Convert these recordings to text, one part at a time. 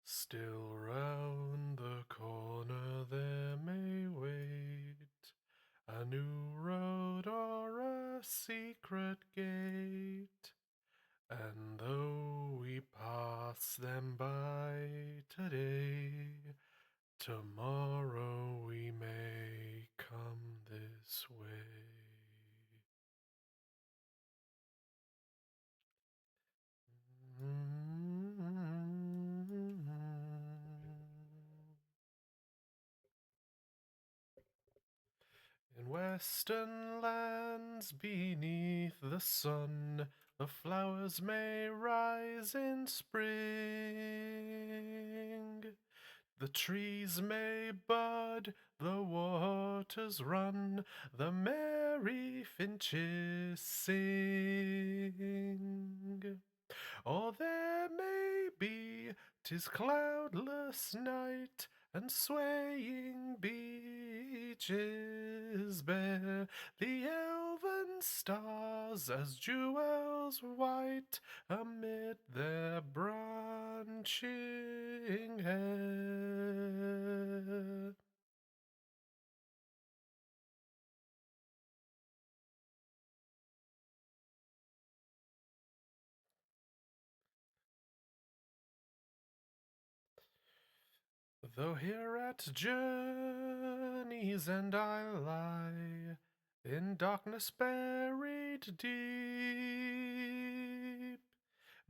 Still round the corner there may wait a new road or a secret gate. And though we pass them by today, tomorrow we may come this way. In western lands beneath the sun, the flowers may rise in spring. The trees may bud, the waters run, the merry finches sing. Or there may be 'tis cloudless night, and swaying beaches bear the elven stars as jewels white amid their branching hair. Though here at journey's end I lie, in darkness buried deep,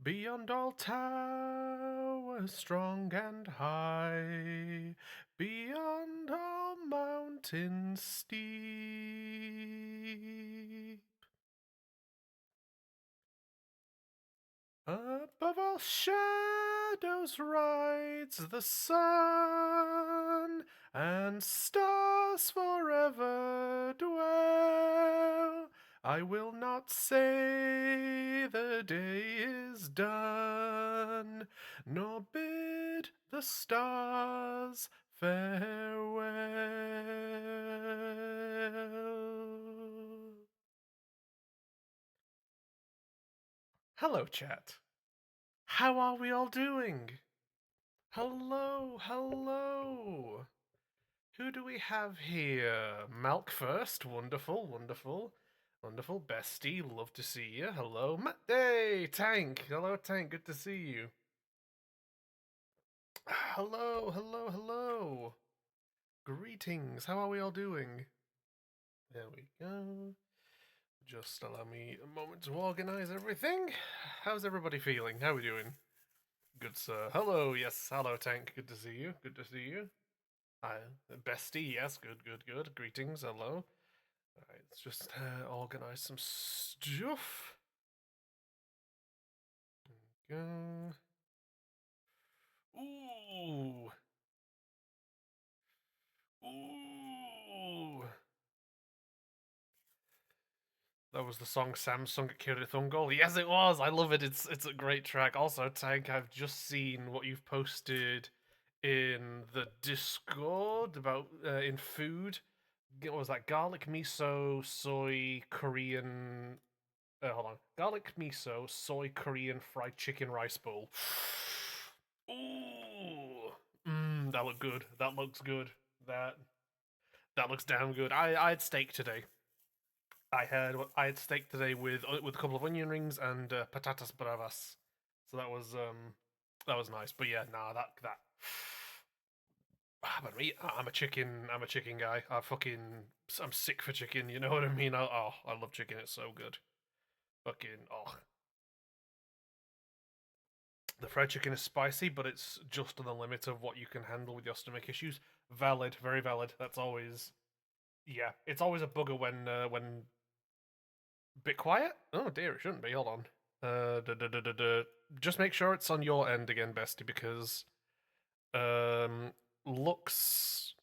beyond all towers strong and high, beyond all mountains steep. Above all shadows rides the sun, and stars forever dwell. I will not say the day is done, nor bid the stars farewell. Hello, chat. How are we all doing? Hello, hello. Who do we have here? Malk first. Wonderful, wonderful, wonderful. Bestie, love to see you. Hello, Hey, Tank. Hello, Tank. Good to see you. Hello, hello, hello. Greetings. How are we all doing? There we go. Just allow me a moment to organize everything. How's everybody feeling? How are we doing? Good, sir. Hello, yes. Hello, Tank. Good to see you. Good to see you. Hi, bestie. Yes, good, good, good. Greetings. Hello. Alright, let's just organize some stuff. Go. Ooh. Ooh. That was the song Sam sung at Kirithungol. Yes, it was. I love it. It's a great track. Also, Tank, I've just seen what you've posted in the Discord about in food. What was that? Garlic miso, soy, Korean. Hold on. Garlic miso, soy, Korean fried chicken rice bowl. Ooh. That looked good. That looks good. That that looks damn good. I had steak today. I had steak today with a couple of onion rings and patatas bravas. So that was nice. But yeah, nah, that. But me, I'm a chicken guy. I'm sick for chicken. You know what I mean? I love chicken. It's so good. Fucking the fried chicken is spicy, but it's just on the limit of what you can handle with your stomach issues. Valid, very valid. That's always yeah. It's always a bugger when bit quiet. Oh dear, it shouldn't be. Hold on. Da, da, da, da, da. Just make sure it's on your end again, Bestie, because looks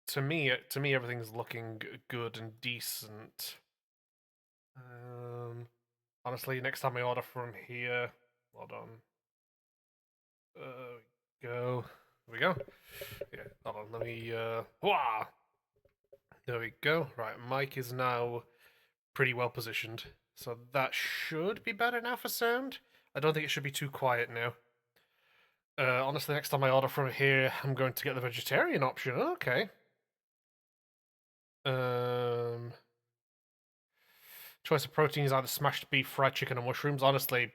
to me everything's looking good and decent. Honestly, next time I order from here, hold on. Go. There we go. Yeah, hold on. Let me. Wah! There we go. Right, mic is now pretty well positioned, so that should be better now for sound. I don't think it should be too quiet now. honestly, next time I order from here, I'm going to get the vegetarian option. Okay. Um, choice of protein is either smashed beef, fried chicken, or mushrooms. Honestly,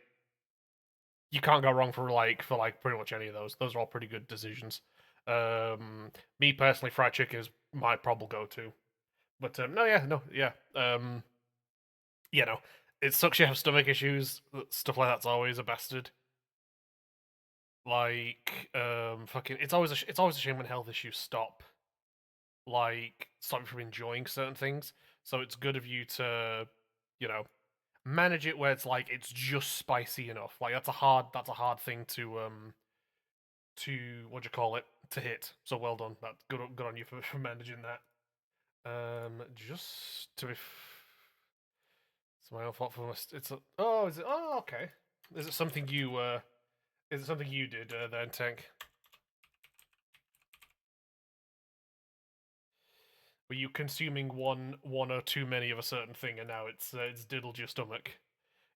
you can't go wrong for pretty much any of those. Those are all pretty good decisions. Me personally, fried chicken is my probable go-to. But no, yeah, no, yeah. You know, it sucks you have stomach issues. Stuff like that's always a bastard. Like, fucking, it's always a shame when health issues stop you from enjoying certain things. So it's good of you to, you know, manage it where it's like it's just spicy enough. Like that's a hard thing to what do you call it, to hit. So well done. That's good on you for managing that. Just to be. It's my own fault for it's a. Oh, is it? Oh, okay. Is it something you? Is it something you did then, Tank? Were you consuming one or too many of a certain thing, and now it's diddled your stomach?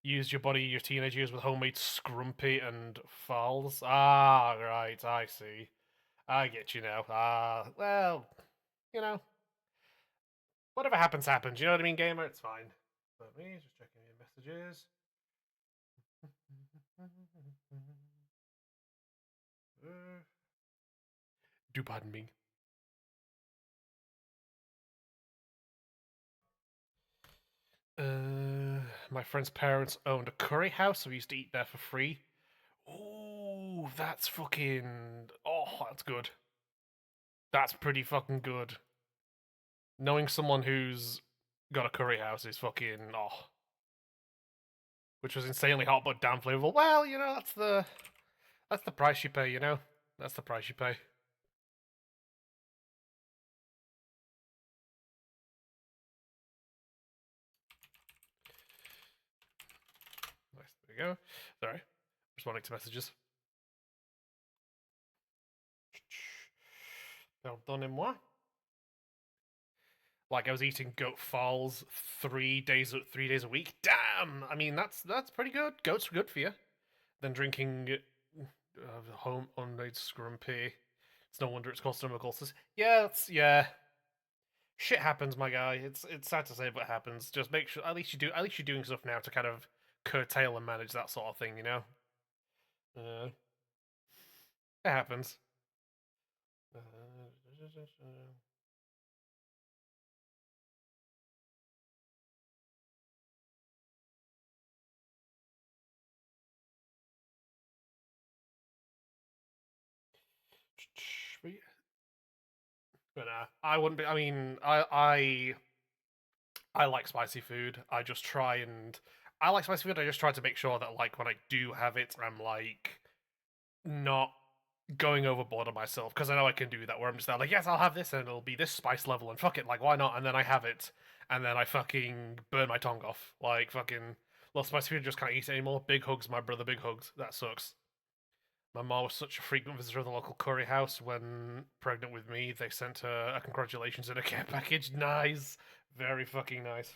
Used your body your teenage years with homemade scrumpy and falls. Ah, right. I see. I get you now. Ah, well, you know, whatever happens, happens. You know what I mean, gamer? It's fine. Let me just checking your messages. Do pardon me. My friend's parents owned a curry house, so we used to eat there for free. Oh, that's fucking. Oh, that's good. That's pretty fucking good. Knowing someone who's got a curry house is fucking. Oh, which was insanely hot but damn flavorful. Well, that's the price you pay. That's the price you pay. Nice. There we go. Sorry, responding to messages. Pardonnez-moi. Like I was eating goat falls 3 days a week. Damn! I mean that's pretty good. Goats are good for you. Then drinking home unmade scrumpy. It's no wonder it's called stomach ulcers. Yeah. Shit happens, my guy. It's sad to say, but it happens. Just make sure at least you're doing stuff now to kind of curtail and manage that sort of thing. It happens. But I wouldn't be. I mean, I like spicy food. I like spicy food. I just try to make sure that like when I do have it, I'm like not going overboard on myself because I know I can do that. Where I'm just there like, yes, I'll have this, and it'll be this spice level, and fuck it, like why not? And then I have it, and then I fucking burn my tongue off. Like fucking, well, spicy food just can't eat it anymore. Big hugs, my brother. Big hugs. That sucks. My mom was such a frequent visitor of the local curry house. When pregnant with me, they sent her a congratulations in a care package. Nice, very fucking nice.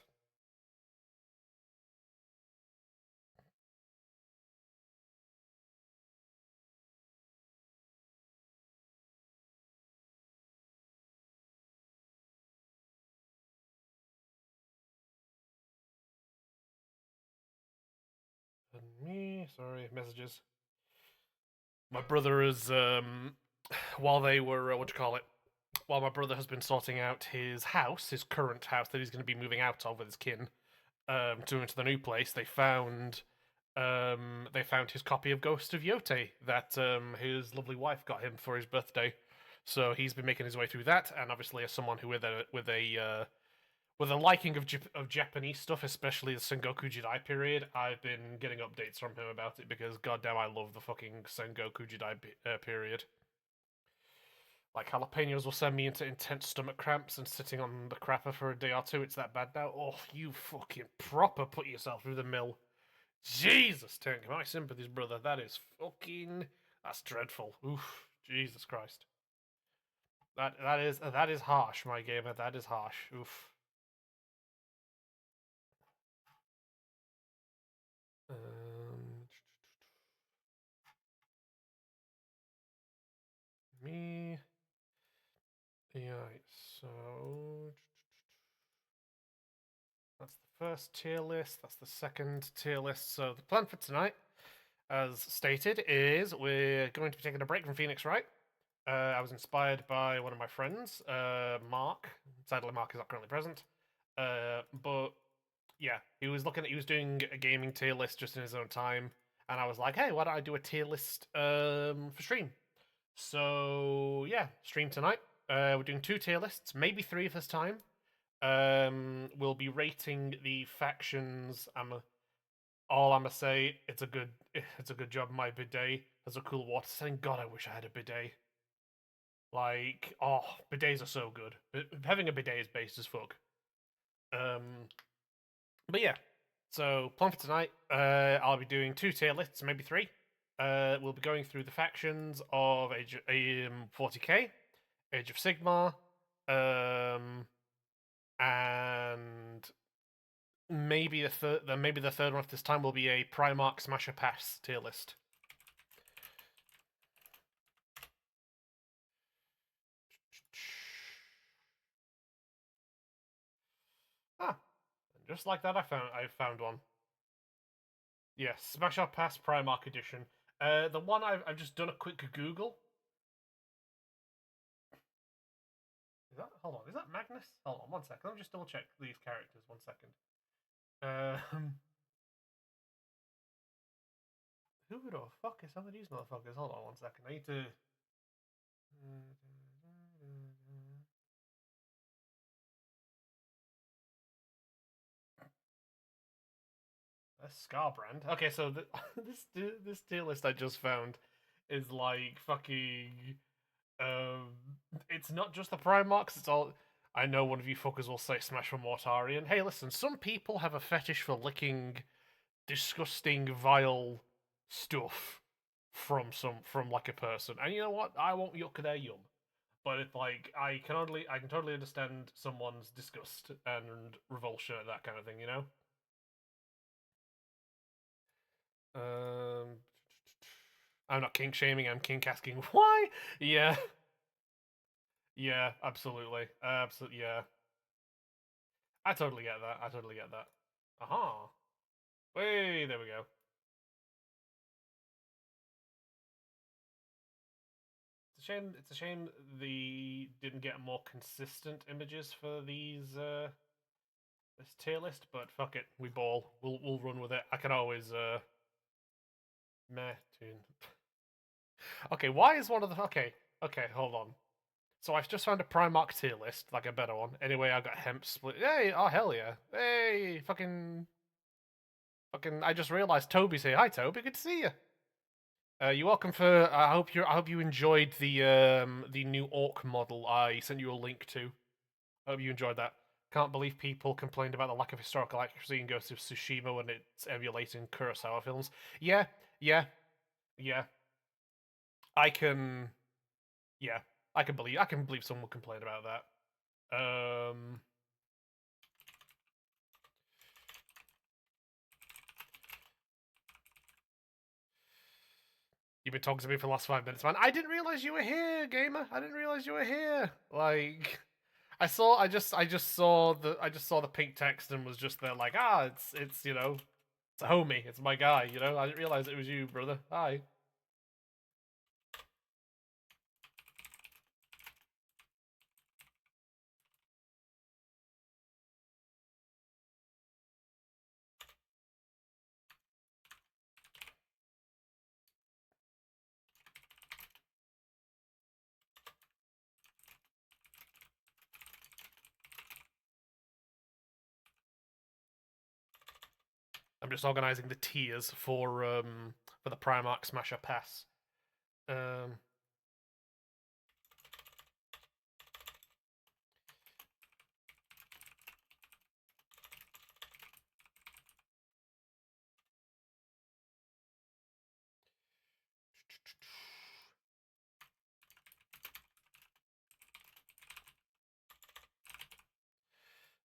And me, sorry, messages. My brother is while they were what do you call it? While my brother has been sorting out his house, his current house that he's going to be moving out of with his kin, to into the new place, they found his copy of Ghost of Yote that his lovely wife got him for his birthday. So he's been making his way through that, and obviously as someone who with a liking of Japanese stuff, especially the Sengoku Jidai period, I've been getting updates from him about it because goddamn, I love the fucking Sengoku Jidai period. Like jalapenos will send me into intense stomach cramps and sitting on the crapper for a day or two. It's that bad now. Oh, you fucking proper put yourself through the mill. Jesus, Tank, my sympathies, brother. That's dreadful. Oof, Jesus Christ. That is harsh, my gamer. That is harsh. Oof. Um, Yeah, so that's the first tier list. That's the second tier list. So the plan for tonight, as stated, is we're going to be taking a break from Phoenix Wright. I was inspired by one of my friends, Mark. Sadly, Mark is not currently present. But yeah, he was doing a gaming tier list just in his own time, and I was like, hey, why don't I do a tier list for stream? So yeah, stream tonight. We're doing two tier lists, maybe three this time. We'll be rating the factions. All I'm gonna say, it's a good job. My bidet has a cool water setting. God, I wish I had a bidet. Like, oh, bidets are so good. Having a bidet is based as fuck. Um, but yeah, so plan for tonight. I'll be doing two tier lists, maybe three. We'll be going through the factions of Age 40k, Age of Sigmar, and maybe the third one this time will be a Primarch Smasher Pass tier list. Ah, just like that, I found one. Yes, Smasher Pass Primarch Edition. The one I've just done a quick Google. Is that hold on? Is that Magnus? Hold on, 1 second. Let me just double check these characters. 1 second. Who the fuck is some of these motherfuckers? Hold on 1 second. I need to. Scarbrand. Okay, so this tier list I just found is like fucking. Um, it's not just the Primarchs. It's all. I know one of you fuckers will say Smash for Mortarion. Hey, listen. Some people have a fetish for licking disgusting, vile stuff from like a person, and you know what? I won't yuck their yum. But it's like I can totally understand someone's disgust and revulsion at that kind of thing. You know. Um, I'm not kink shaming. I'm kink asking why. Yeah, yeah, absolutely, absolutely. Yeah, I totally get that. I totally get that. Aha. Wait, there we go. It's a shame. It's a shame they didn't get more consistent images for this tier list, but fuck it, we ball. We'll run with it. I can always meh tune. Okay, why is one of the okay? Hold on. So I've just found a Primarch tier list, like a better one. Anyway, I got hemp split. Hey, oh hell yeah! Hey, fucking! I just realized Toby's here. Hi, Toby. Good to see you. You're welcome for. I hope you enjoyed the new orc model I sent you a link to. I hope you enjoyed that. Can't believe people complained about the lack of historical accuracy in Ghost of Tsushima when it's emulating Kurosawa films. Yeah, yeah, yeah. I can. Yeah, I can believe someone would complain about that. You've been talking to me for the last 5 minutes, man. I didn't realize you were here, gamer. I didn't realize you were here. Like, I just saw the pink text and was just there, like, it's it's a homie, it's my guy. I didn't realize it was you, brother. Hi. I'm just organizing the tiers for the Primarch Smasher Pass. Um,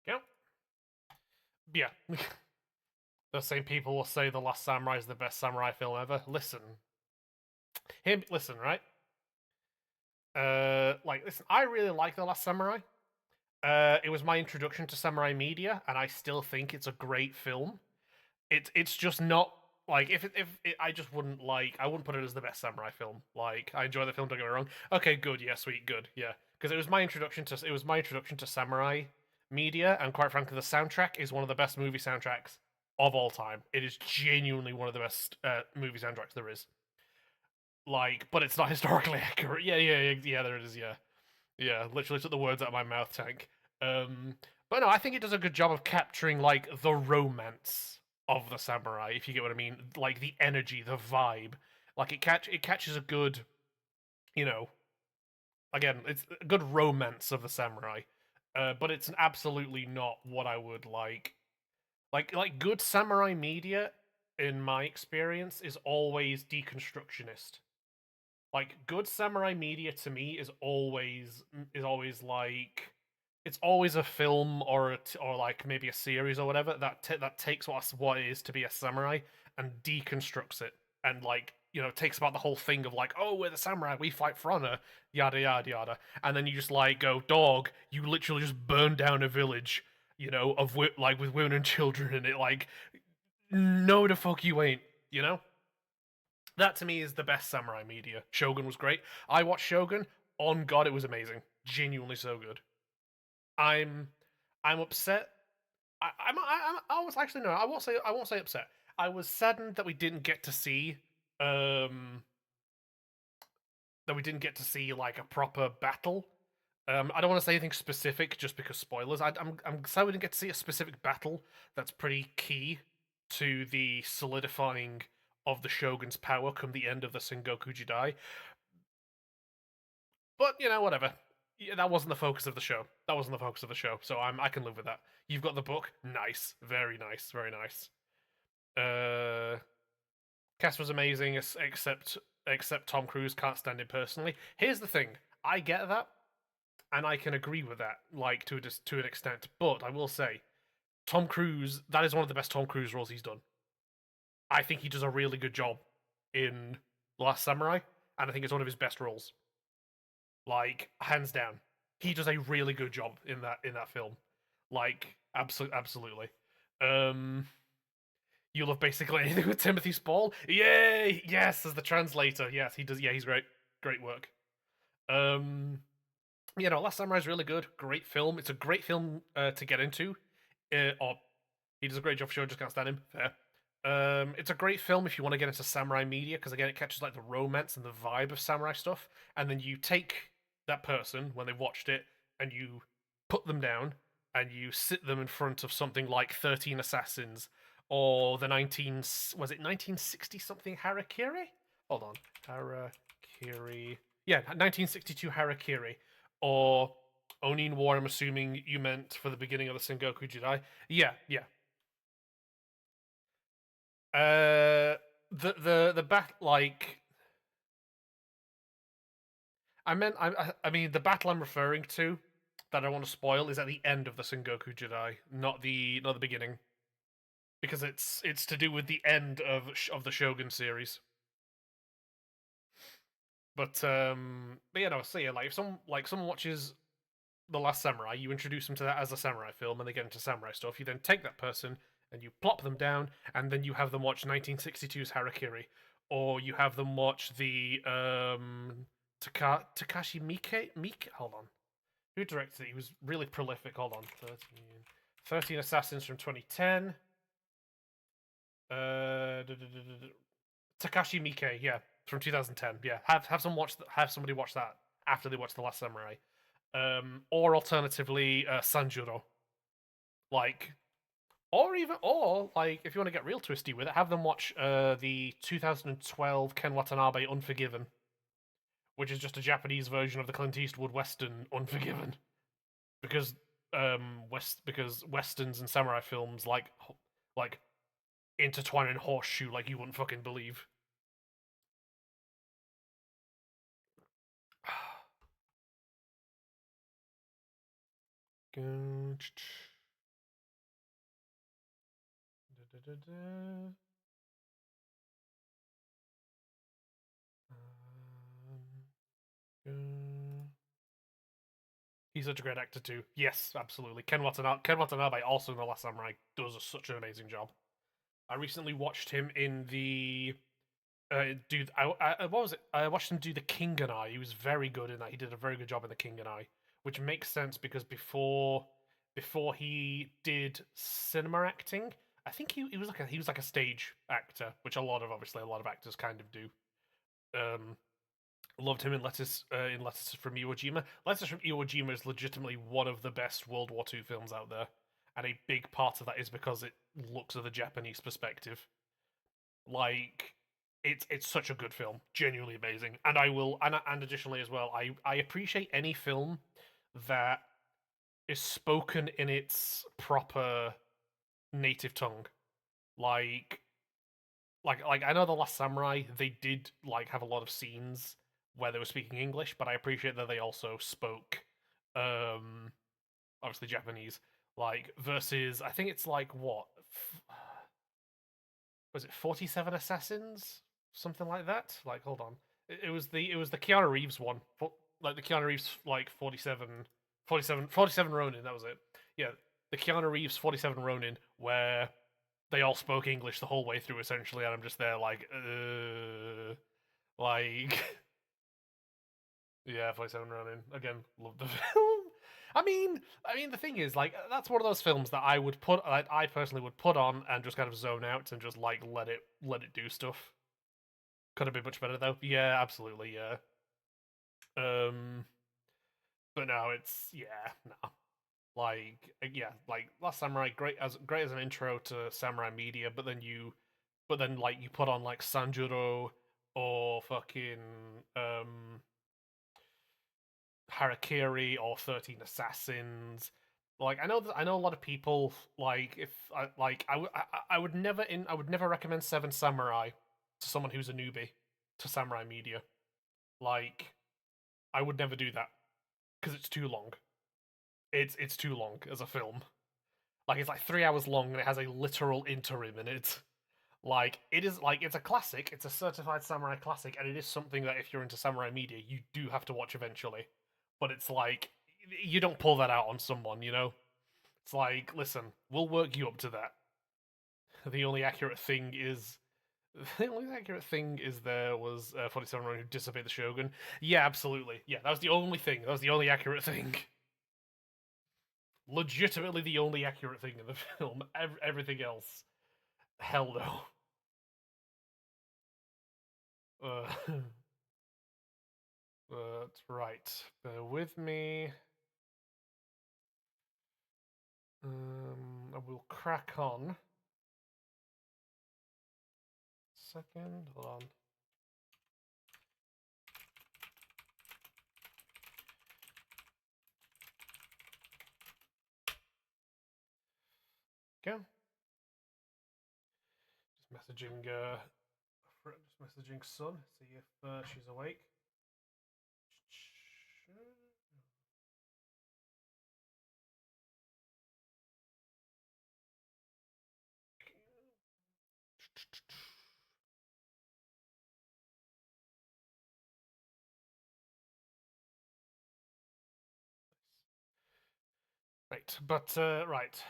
yeah, yeah. Those same people will say The Last Samurai is the best samurai film ever. Listen, right? Like, listen, I really like The Last Samurai. It was my introduction to samurai media, and I still think it's a great film. It's just not like I just wouldn't like I wouldn't put it as the best samurai film. Like I enjoy the film, don't get me wrong. Okay, good, yeah, sweet, good, yeah. Because it was my introduction to samurai media, and quite frankly, the soundtrack is one of the best movie soundtracks of all time. It is genuinely one of the best movie soundtracks there is. Like, but it's not historically accurate. Yeah. There it is. Yeah, yeah. Literally took the words out of my mouth, Tank. Um, but no, I think it does a good job of capturing like the romance of the samurai, if you get what I mean. Like the energy, the vibe. Like it catches a good, you know, again, it's a good romance of the samurai. But it's absolutely not what I would like. Like good samurai media, in my experience, is always deconstructionist. Like good samurai media to me is always like it's always a film or like maybe a series or whatever that takes what it is to be a samurai and deconstructs it and like takes about the whole thing of like, oh, we're the samurai, we fight for honor, yada yada yada, and then you just like go, dog, you literally just burn down a village, of like with women and children in it. Like, no, the fuck you ain't, you know. That to me is the best samurai media. Shogun was great. I watched Shogun. On God, it was amazing. Genuinely so good. I'm, I'm upset. I was actually no. I won't say upset. I was saddened that we didn't get to see, um, like a proper battle. I don't want to say anything specific just because spoilers. I'm sad we didn't get to see a specific battle that's pretty key to the solidifying of the Shogun's power come the end of the Sengoku Jidai. But whatever. Yeah, that wasn't the focus of the show. That wasn't the focus of the show. So I can live with that. You've got the book. Nice, very nice, very nice. Uh, Cast was amazing, except Tom Cruise can't stand it personally. Here's the thing. I get that, and I can agree with that, like to an extent. But I will say, Tom Cruise. That is one of the best Tom Cruise roles he's done. I think he does a really good job in Last Samurai, and I think it's one of his best roles. Like hands down, he does a really good job in that film. Like absolutely. Um, you love basically anything with Timothy Spall. Yay! Yes, as the translator. Yes, he does. Yeah, he's great. Great work. Um, Last Samurai is really good. Great film. It's a great film to get into. Or he does a great job. Sure, just can't stand him. Fair. It's a great film if you want to get into samurai media because again, it catches like the romance and the vibe of samurai stuff, and then you take that person when they've watched it and you put them down and you sit them in front of something like 13 Assassins or the 1960 something Harakiri. Hold on, Harakiri. Yeah, 1962 Harakiri or Onin War. I'm assuming you meant for the beginning of the Sengoku Jidai. Yeah. The bat like I mean the battle I'm referring to that I want to spoil is at the end of the Sengoku Jidai, not the beginning, because it's to do with the end of the Shogun series. But yeah, no, so yeah, like if someone watches The Last Samurai, you introduce them to that as a samurai film, and they get into samurai stuff. You then take that person and you plop them down, and then you have them watch 1962's Harakiri, or you have them watch the Takashi Miike. Hold on, who directed it? He was really prolific. Hold on, 13 Assassins from 2010. Takashi Miike, yeah, from 2010. Yeah, have somebody watch that after they watch The Last Samurai. Or alternatively, Sanjuro. Like, or like, if you want to get real twisty with it, have them watch the 2012 Ken Watanabe Unforgiven, which is just a Japanese version of the Clint Eastwood Western Unforgiven, because because westerns and samurai films like intertwine in horseshoe like you wouldn't fucking believe. He's such a great actor too. Yes, absolutely. Ken Watanabe, also in The Last Samurai, does such an amazing job. I recently watched him in the dude. What was it? I watched him do The King and I. He was very good in that. He did a very good job in The King and I, which makes sense because before he did cinema acting, I think he was like a stage actor, which a lot of actors kind of do. Um, Loved him in Letters from Iwo Jima. Letters from Iwo Jima is legitimately one of the best World War II films out there, and a big part of that is because it looks at the Japanese perspective. Like, it's such a good film, genuinely amazing. And I will, and additionally as well, I appreciate any film that is spoken in its proper native tongue. Like like I know The Last Samurai, they did like have a lot of scenes where they were speaking English, but I appreciate that they also spoke um obviously Japanese. Like versus I think it's like what was it 47 Assassins? Something like that? Like hold on. It was the Keanu Reeves one. Like the Keanu Reeves like 47 Ronin, that was it. Yeah, the Keanu Reeves 47 Ronin where they all spoke English the whole way through essentially, and I'm just there like yeah, 47 Ronin again. Love the film. The thing is, like, that's one of those films that I personally would put on and just kind of zone out and just like let it do stuff. Could have been much better though. Yeah, absolutely. Yeah. Um, but no, it's yeah, no. Yeah, like Last Samurai, great as an intro to samurai media, but then like you put on like Sanjuro or fucking um Harakiri or 13 Assassins. Like I know a lot of people like if I like I would never recommend Seven Samurai to someone who's a newbie to samurai media. Like I would never do that because it's too long. It's too long as a film. Like it's like 3 hours long and it has a literal interim in it. Like it is like it's a classic, it's a certified samurai classic, and it is something that if you're into samurai media, you do have to watch eventually. But it's like you don't pull that out on someone, you know? It's like, listen, we'll work you up to that. The only accurate thing is the only accurate thing is there was 47 Ronin who disobeyed the Shogun. Yeah, absolutely. Yeah, that was the only thing. That was the only accurate thing. Legitimately the only accurate thing in the film. Everything else, hell no. But right, bear with me. I will crack on. Second, hold on. Go. Just messaging Sun. See if she's awake. Right, but right.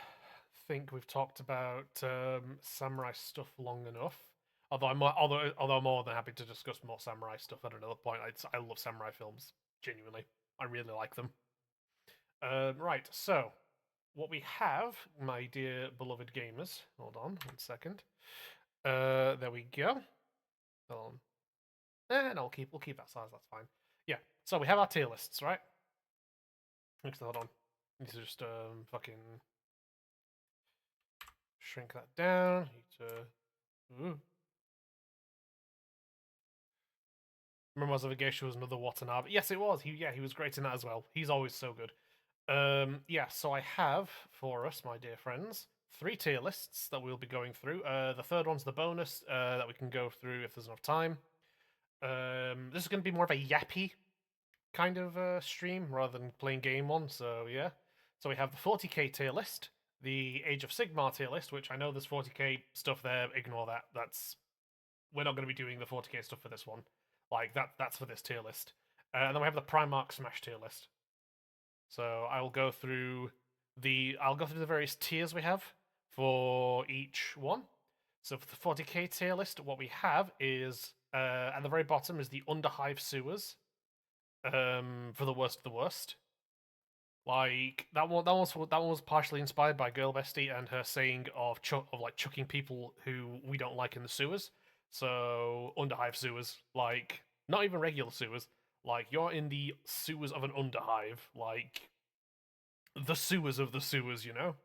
Think we've talked about samurai stuff long enough. Although I'm more than happy to discuss more samurai stuff at another point. I love samurai films genuinely. I really like them. Right, so what we have, my dear beloved gamers. Hold on, 1 second. There we go. Hold on. And we'll keep that size. That's fine. Yeah. So we have our tier lists, right? Actually, hold on. Need to just fucking shrink that down. Need to. Ooh. Memoirs of a Geisha was another Watanabe. Yes, it was. He was great in that as well. He's always so good. Yeah. So I have for us, my dear friends, 3 tier lists that we'll be going through. The third one's the bonus that we can go through if there's enough time. This is going to be more of a yappy kind of stream rather than playing game one. So yeah. So we have the 40k tier list, the Age of Sigmar tier list, which I know there's 40k stuff there. Ignore that. We're not going to be doing the 40k stuff for this one. Like that's for this tier list. And then we have the Primarch Smash tier list. So I'll go through the various tiers we have for each one. So for the 40k tier list, what we have is at the very bottom is the Underhive sewers. For the worst of the worst. Like that one was partially inspired by Girl Bestie and her saying of chucking people who we don't like in the sewers. So Underhive sewers, like not even regular sewers, like you're in the sewers of an Underhive, like the sewers of the sewers, you know.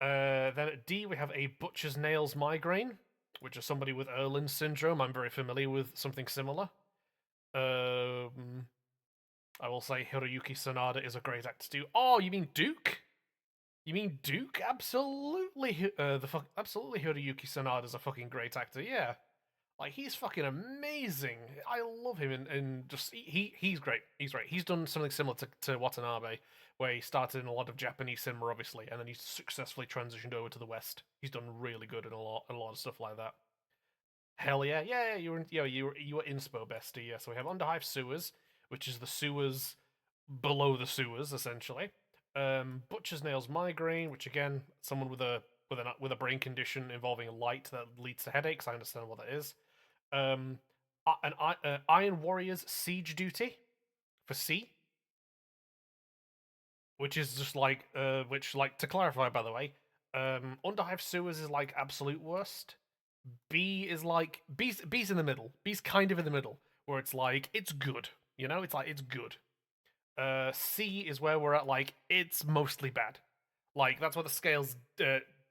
Then at D we have a Butcher's Nails migraine, which is somebody with Erland's syndrome. I'm very familiar with something similar. I will say Hiroyuki Sanada is a great actor too. Oh, you mean Duke? You mean Duke? Absolutely, absolutely Hiroyuki Sanada is a fucking great actor. Yeah, like he's fucking amazing. I love him, and just he's great. He's great. He's done something similar to Watanabe, where he started in a lot of Japanese cinema, obviously, and then he's successfully transitioned over to the West. He's done really good in a lot of stuff like that. Hell yeah, yeah, you were inspo bestie. Yeah, so we have Underhive sewers, which is the sewers below the sewers, essentially. Butcher's Nails migraine, which again, someone with a brain condition involving light that leads to headaches. I understand what that is. Iron Warriors siege duty for C, which is just like to clarify, by the way, Underhive sewers is like absolute worst. B is like B's in the middle. B's kind of in the middle, where it's like it's good. You know, it's like it's good. C is where we're at. Like it's mostly bad. Like that's where the scales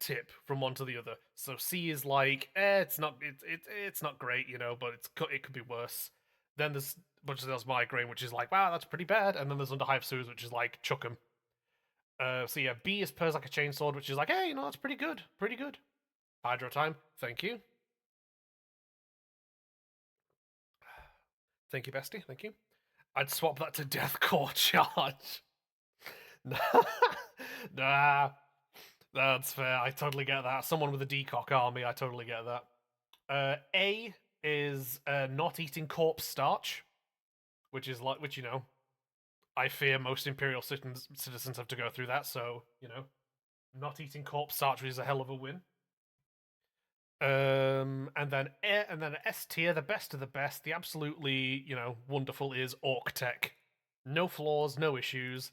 tip from one to the other. So C is like, it's not great, you know, but it could be worse. Then there's migraine, which is like, wow, that's pretty bad. And then there's Underhive sewers, which is like chuck 'em. So yeah, B is purrs like a chainsword, which is like, hey, you know, that's pretty good, pretty good. Hydro time, thank you. Thank you, bestie. Thank you. I'd swap that to Deathcore Charge. Nah, that's fair. I totally get that. Someone with a decock army, I totally get that. A is not eating corpse starch, which you know, I fear most Imperial citizens have to go through that. So you know, not eating corpse starch is a hell of a win. And then S tier, the best of the best, the absolutely wonderful is Orc Tech. No flaws, no issues.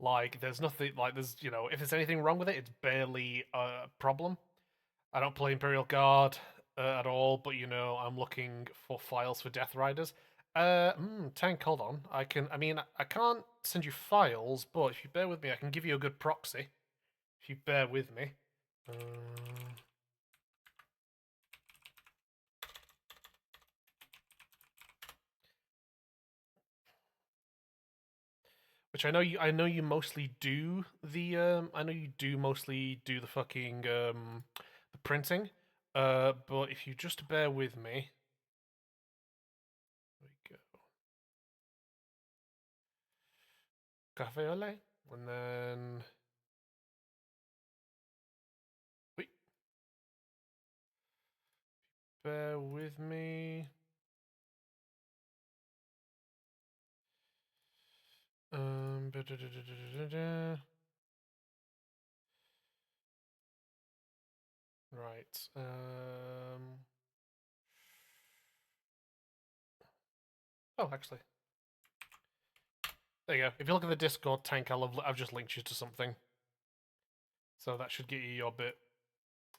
Like there's nothing like there's if there's anything wrong with it, it's barely a problem. I don't play Imperial Guard at all, but I'm looking for files for Death Riders. Tank, hold on. I mean, I can't send you files, but if you bear with me, I can give you a good proxy. If you bear with me. Which I know you mostly do the I know you do mostly do the fucking the printing. But if you just bear with me. There we go. Cafe au lait. And then wait. Bear with me. Right. Oh, actually, there you go. If you look at the Discord tank, I've just linked you to something, so that should get you your bit.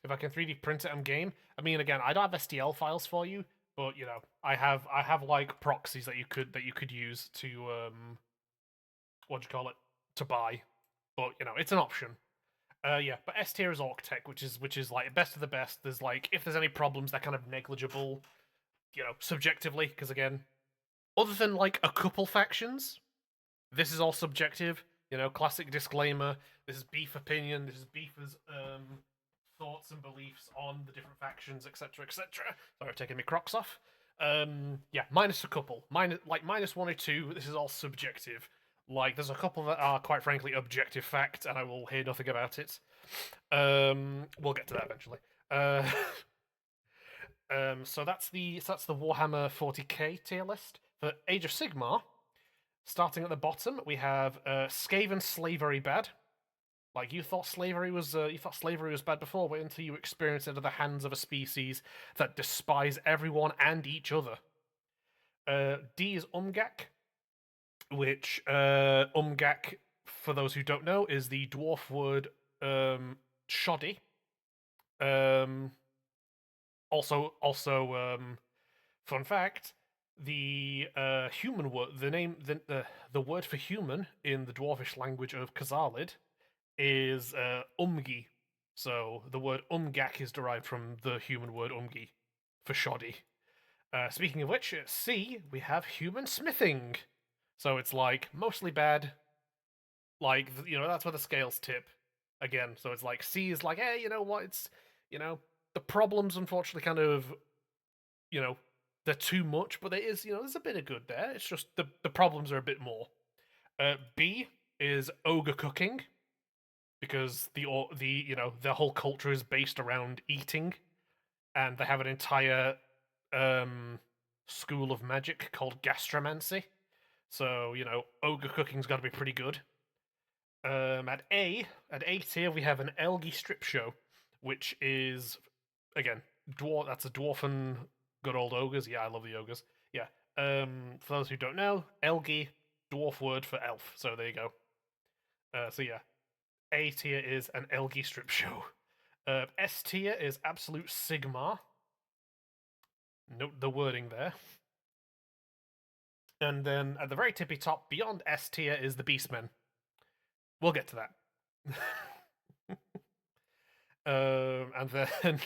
If I can 3D print it, I'm game. I mean, again, I don't have STL files for you, but I have like proxies that you could use to what do you call it, to buy, but it's an option. Yeah, but S tier is Orc Tech, which is like best of the best. There's like if there's any problems, they're kind of negligible, subjectively, because again, other than like a couple factions, this is all subjective. Classic disclaimer. This is beef opinion. This is beefers thoughts and beliefs on the different factions, etc., etc. Sorry, I've taken my Crocs off. Yeah, minus a couple, minus one or two. This is all subjective. Like, there's a couple that are quite frankly objective fact, and I will hear nothing about it. We'll get to that eventually. So that's the Warhammer 40k tier list for Age of Sigmar. Starting at the bottom, we have Skaven slavery bad. Like you thought slavery was bad before, wait until you experience it at the hands of a species that despise everyone and each other. D is Umgak, which Umgak, for those who don't know, is the dwarf word shoddy. Um, also, fun fact: the human word, the word for human in the dwarvish language of Khazarlid is umgi. So the word umgak is derived from the human word umgi for shoddy. Speaking of which, at C we have human smithing. So it's like mostly bad. Like that's where the scales tip again. So it's like C is like, hey, you know what? It's you know the problems unfortunately kind of you know they're too much, but there is there's a bit of good there. It's just the problems are a bit more. B is ogre cooking because the whole culture is based around eating, and they have an entire um, school of magic called gastromancy. So ogre cooking's got to be pretty good. At A tier we have an Elgi strip show, which is again That's a dwarfen good old ogres. Yeah, I love the ogres. Yeah. For those who don't know, Elgi dwarf word for elf. So there you go. So yeah, A tier is an Elgi strip show. S tier is absolute Sigmar. Note the wording there. And then at the very tippy top, beyond S tier, is the Beastmen. We'll get to that. And then.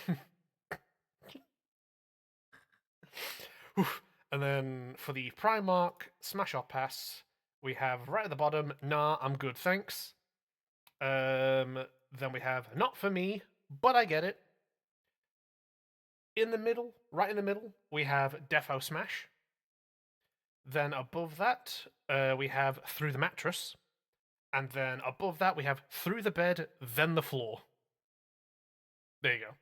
And then for the Primarch Smash or Pass, we have right at the bottom, nah, I'm good, thanks. Then we have not for me, but I get it. In the middle, right in the middle, we have Defo Smash. Then above that, we have Through the Mattress. And then above that, we have Through the Bed, then the Floor. There you go.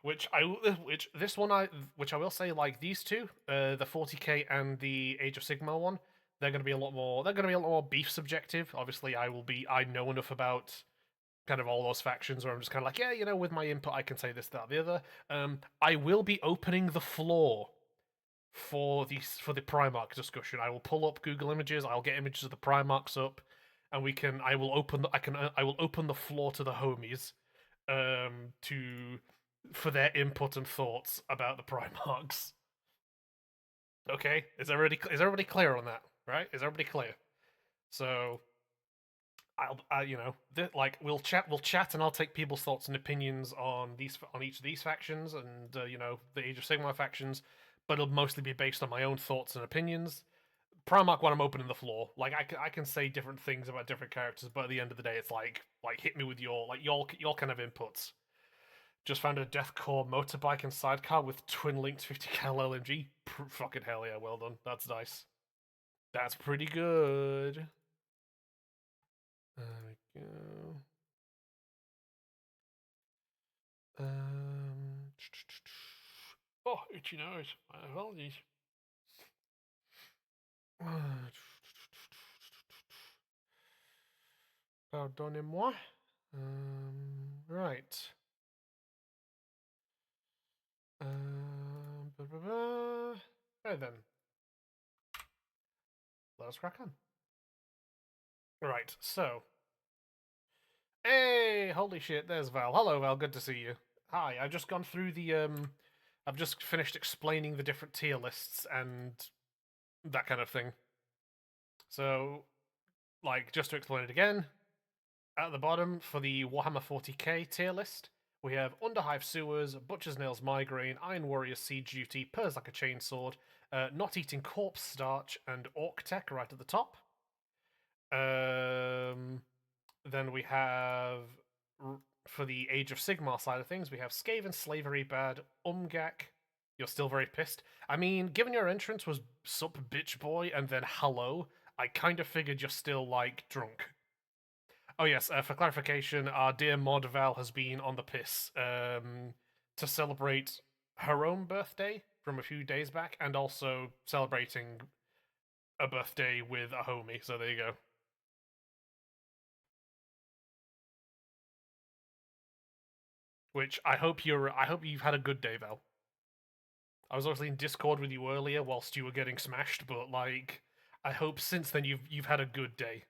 Which I will say, like these two, the 40k and the Age of Sigmar one, they're going to be a lot more. They're going to be a lot more beef subjective. Obviously, I know enough about kind of all those factions where I'm just kind of like, yeah, with my input, I can say this, that, the other. I will be opening the floor for the Primarch discussion. I will pull up Google Images. I'll get images of the Primarchs up, and we can. I will open. I will open the floor to the homies, to for their input and thoughts about the Primarchs. Okay, is everybody clear on that? Right? Is everybody clear? So we'll chat, and I'll take people's thoughts and opinions on each of these factions, and the Age of Sigmar factions, but it'll mostly be based on my own thoughts and opinions. Primarch when I'm opening the floor, like I can say different things about different characters, but at the end of the day, it's like hit me with your kind of inputs. Just found a deathcore motorbike and sidecar with twin linked 50 cal LMG. Fucking hell yeah, well done. That's nice. That's pretty good. There we go. Oh, itchy nose. My apologies. Pardonnez-moi. Right. Right then. Let us crack on. Right, so. Hey, holy shit, there's Val. Hello, Val, good to see you. Hi, I've just gone through I've just finished explaining the different tier lists and that kind of thing. So, like, just to explain it again, at the bottom for the Warhammer 40k tier list, we have Underhive Sewers, Butcher's Nails Migraine, Iron Warrior Siege Duty, Purrs Like a Chainsword, Not Eating Corpse Starch, and Orc Tech right at the top. Then we have, for the Age of Sigmar side of things, we have Skaven Slavery Bad, Umgak. You're still very pissed. I mean, given your entrance was Sup Bitch Boy and then Hello, I kind of figured you're still, like, drunk. Oh yes, for clarification, our dear mod Val has been on the piss to celebrate her own birthday from a few days back, and also celebrating a birthday with a homie. So there you go. Which I hope you've had a good day, Val. I was obviously in Discord with you earlier whilst you were getting smashed, but like, I hope since then you've had a good day.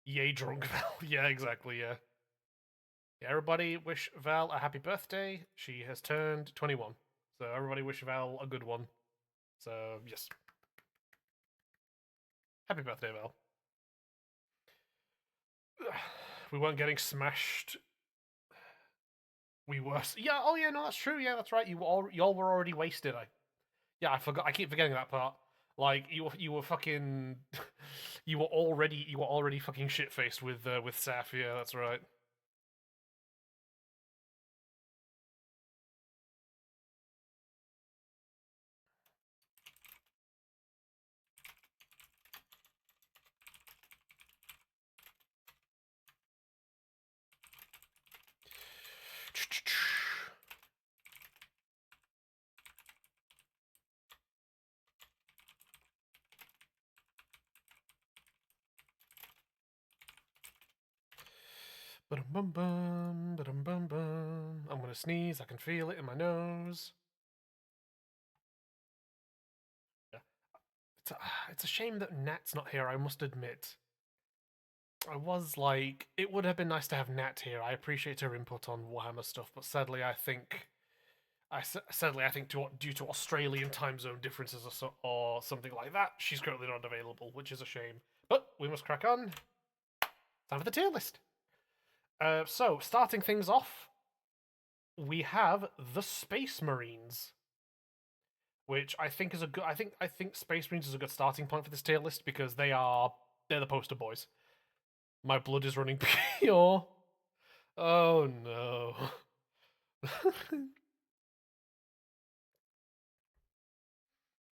Yay, drunk Val. Yeah, exactly. Yeah. Yeah. Everybody wish Val a happy birthday. She has turned 21. So everybody wish Val a good one. So yes, happy birthday, Val. We weren't getting smashed. We were. Yeah. Oh yeah. No, that's true. Yeah, that's right. Y'all were already wasted. Yeah, I forgot. I keep forgetting that part. Like you were fucking, you were already fucking shit faced with Saf. Yeah, that's right. Bum bum bum bum bum. I'm gonna sneeze. I can feel it in my nose. Yeah. It's a shame that Nat's not here. I must admit. I was like, it would have been nice to have Nat here. I appreciate her input on Warhammer stuff, but sadly, I think due to Australian time zone differences or something like that, she's currently not available, which is a shame. But we must crack on. Time for the tier list. So starting things off, we have the Space Marines, which I think is a good. I think Space Marines is a good starting point for this tier list because they're the poster boys. My blood is running pure. Oh no.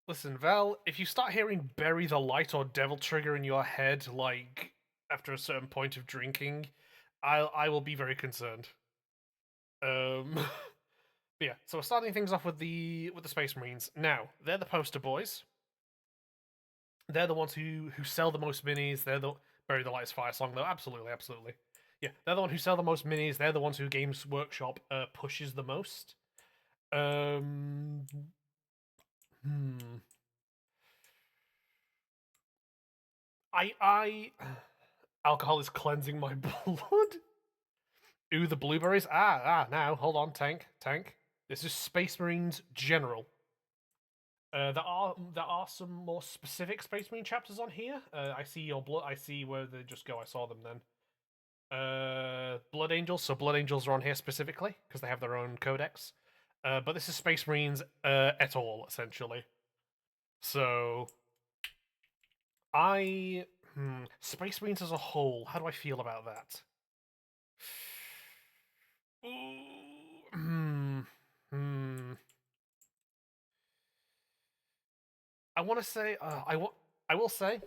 Listen, Val, if you start hearing Bury the Light or Devil Trigger in your head, like, after a certain point of drinking, I will be very concerned. But yeah, so we're starting things off with the Space Marines. Now, they're the poster boys. They're the ones who sell the most minis. They're the Bury the Light's fire song, though. Absolutely, absolutely. Yeah, they're the one who sell the most minis. They're the ones who Games Workshop pushes the most. Um, hmm. I alcohol is cleansing my blood. Ooh, the blueberries. Now hold on, tank. This is Space Marines General. There are some more specific Space Marine chapters on here. I see your blood. I see where they just go. I saw them then. Blood Angels. So Blood Angels are on here specifically because they have their own codex. But this is Space Marines et al. Essentially. So I Space Marines as a whole. How do I feel about that? Ooh, I want to say I will say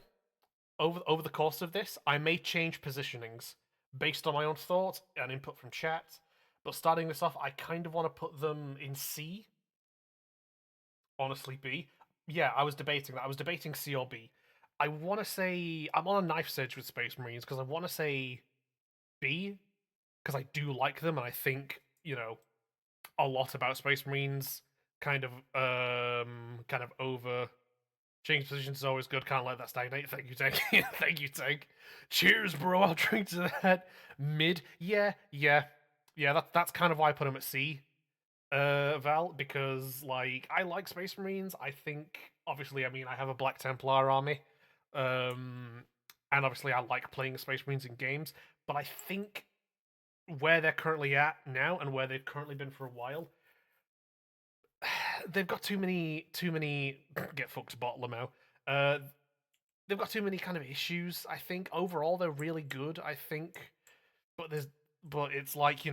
over the course of this, I may change positionings based on my own thoughts and input from chat. But starting this off, I kind of want to put them in C. Honestly, B. Yeah, I was debating that. I was debating C or B. I want to say I'm on a knife's edge with Space Marines because I want to say B because I do like them and I think a lot about Space Marines kind of over. Change positions is always good. Can't let that stagnate. Thank you, Tank. Thank you, Tank. Cheers, bro. I'll drink to that. Mid. Yeah. That's kind of why I put him at C, Val, because like I like Space Marines. I think obviously, I mean, I have a Black Templar army, um, and obviously I like playing Space Marines in games. But I think where they're currently at now and where they've currently been for a while, they've got too many get fucked Bottlemau. Uh, they've got too many kind of issues. I think overall they're really good. I think, but it's like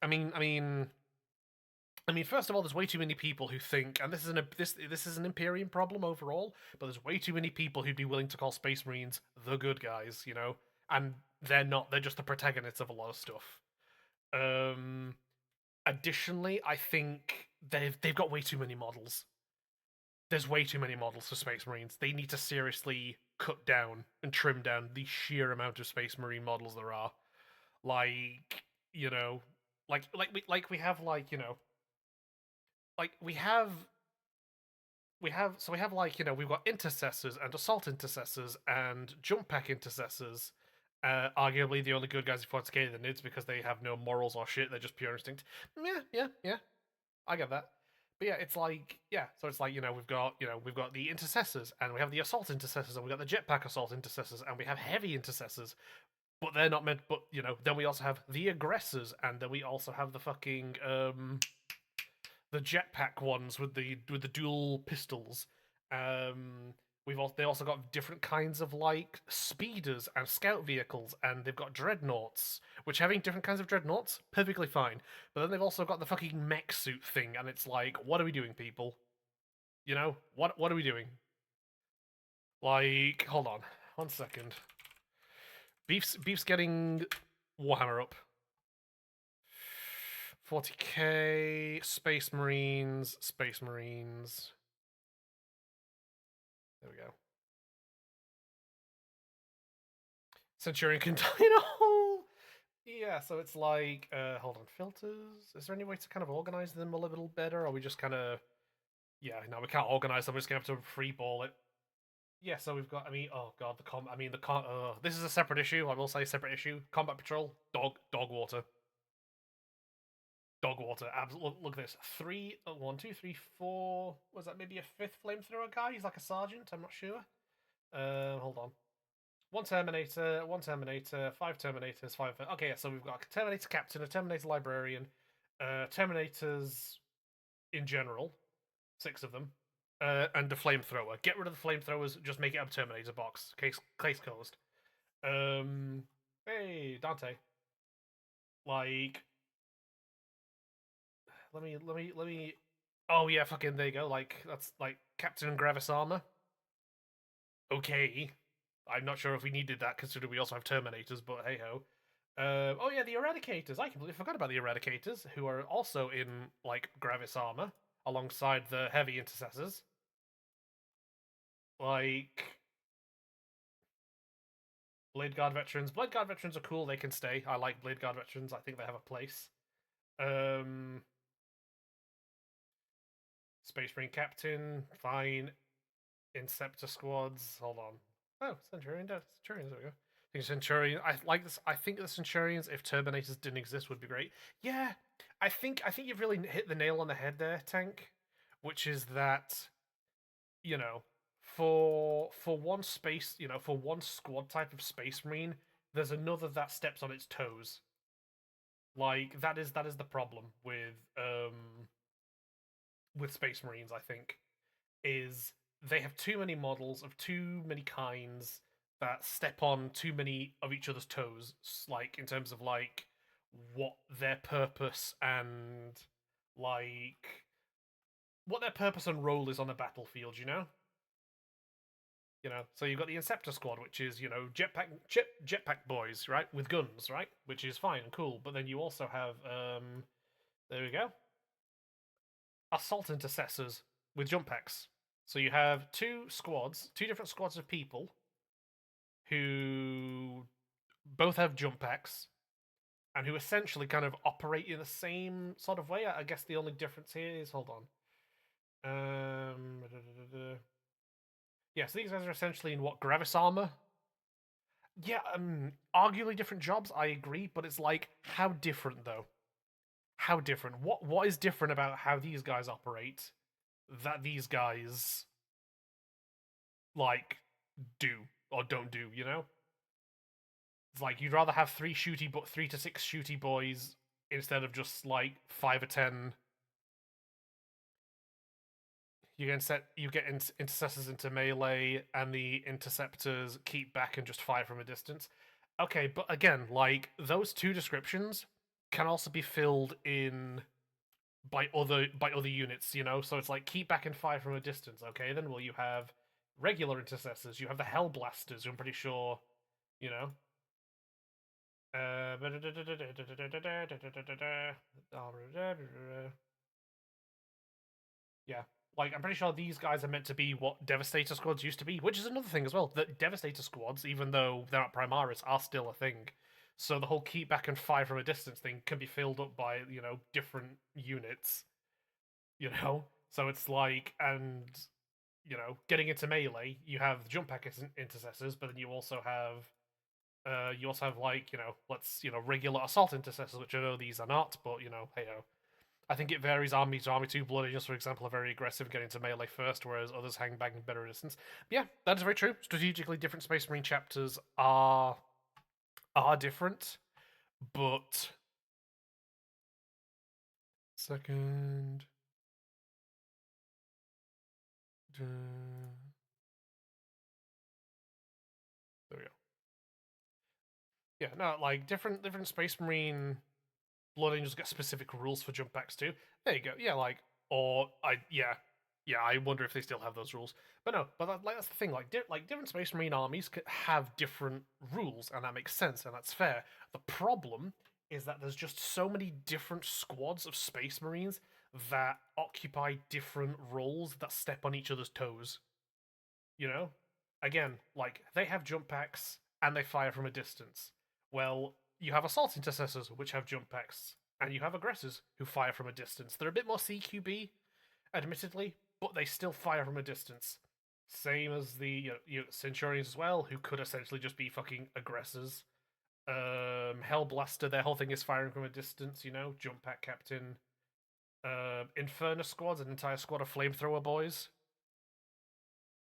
I mean, first of all, there's way too many people who think, and this is an Imperium problem overall. But there's way too many people who'd be willing to call Space Marines the good guys, and they're not. They're just the protagonists of a lot of stuff. Um, Additionally, I think they've got way too many models. There's way too many models for Space Marines. They need to seriously cut down and trim down the sheer amount of Space Marine models there are. Like, you know, we have like we have like we've got intercessors and assault intercessors and jump pack intercessors. Arguably the only good guys before Cicada the Nids because they have no morals or shit. They're just pure instinct. Yeah. I get that. But yeah, it's like so it's like we've got the intercessors and we have the assault intercessors and we have got the jetpack assault intercessors and we have heavy intercessors, but they're not meant. But then we also have the aggressors and then we also have the fucking the jetpack ones with the dual pistols. They also got different kinds of like speeders and scout vehicles, and they've got dreadnoughts, which having different kinds of dreadnoughts perfectly fine. But then they've also got the fucking mech suit thing, and it's like, what are we doing, people? What are we doing? Like, hold on, 1 second. Beef's getting Warhammer up. 40k, Space Marines, Space Marines. There we go. Centurion can die in a hole. Yeah, so it's like, hold on, filters. Is there any way to kind of organize them a little better, or we just kind of, yeah, no, we can't organize them. We're just gonna have to free ball it. Yeah, so we've got. I mean, oh god, the com. I mean, the con. This is a separate issue. I will say separate issue. Combat patrol, dog water. Dog water. Look at this. Three, 1, 2, 3, 4. Was that maybe a fifth flamethrower guy? He's like a sergeant. I'm not sure. Hold on. One Terminator, 5 Terminators, 5. Okay, yeah, so we've got a Terminator Captain, a Terminator Librarian, Terminators in general, 6 of them, and a Flamethrower. Get rid of the Flamethrowers, just make it a Terminator box. Case closed. Hey, Dante. Like, let me. Oh yeah, fucking there you go. Like that's like Captain and Gravis armor. Okay, I'm not sure if we needed that considering we also have Terminators, but hey ho. Oh yeah, the Eradicators. I completely forgot about the Eradicators, who are also in like Gravis armor alongside the heavy intercessors. Like Blade Guard veterans. Blade Guard veterans are cool. They can stay. I like Blade Guard veterans. I think they have a place. Um, Space Marine Captain, fine. Inceptor squads. Hold on. Oh, Centurion does. Centurions, there we go. I think Centurion. I like this. I think the Centurions, if Terminators didn't exist, would be great. Yeah, I think you've really hit the nail on the head there, Tank. Which is that for one space, for one squad type of Space Marine, there's another that steps on its toes. Like that is the problem with Space Marines. I think is they have too many models of too many kinds that step on too many of each other's toes, like in terms of like what their purpose and like what their purpose and role is on the battlefield. So you've got the Inceptor squad, which is jetpack boys, right, with guns, right, which is fine and cool. But then you also have there we go, assault intercessors with jump packs. So you have two different squads of people who both have jump packs and who essentially kind of operate in the same sort of way. I guess the only difference here is hold on. Yeah, so these guys are essentially in what Gravis armor. Yeah, arguably different jobs. I agree, but it's like how different though? How different? What is different about how these guys operate that these guys like do or don't do? It's like you'd rather have 3 to 6 shooty boys instead of just like 5 or 10. You get intercessors into melee, and the interceptors keep back and just fire from a distance. Okay, but again, like those two descriptions can also be filled in by other units. So it's like keep back and fire from a distance. Okay, then you have regular intercessors. You have the Hellblasters, who I'm pretty sure, you know. Yeah, like I'm pretty sure these guys are meant to be what Devastator squads used to be, which is another thing as well. That Devastator squads, even though they're not Primaris, are still a thing. So the whole keep back and fire from a distance thing can be filled up by different units. So it's like getting into melee, you have the jump pack intercessors, but then you also have like regular assault intercessors, which I know these are not, but hey ho. I think it varies army to army too. Blood Angels, for example, are very aggressive, getting to melee first, whereas others hang back in better distance. But yeah, that is very true. Strategically, different Space Marine chapters are different, but second. There we go. Yeah, no, like different Space Marine Blood Angels get specific rules for jump backs too. There you go. Yeah, like I wonder if they still have those rules. But no, but that's the thing. Like different Space Marine armies have different rules, and that makes sense, and that's fair. The problem is that there's just so many different squads of Space Marines that occupy different roles that step on each other's toes. You know, again, like they have jump packs and they fire from a distance. Well, you have assault intercessors which have jump packs, and you have aggressors who fire from a distance. They're a bit more CQB, admittedly, but they still fire from a distance. Same as the Centurions as well, who could essentially just be fucking aggressors. Hellblaster, their whole thing is firing from a distance. Jump pack captain. Inferno squads, an entire squad of flamethrower boys.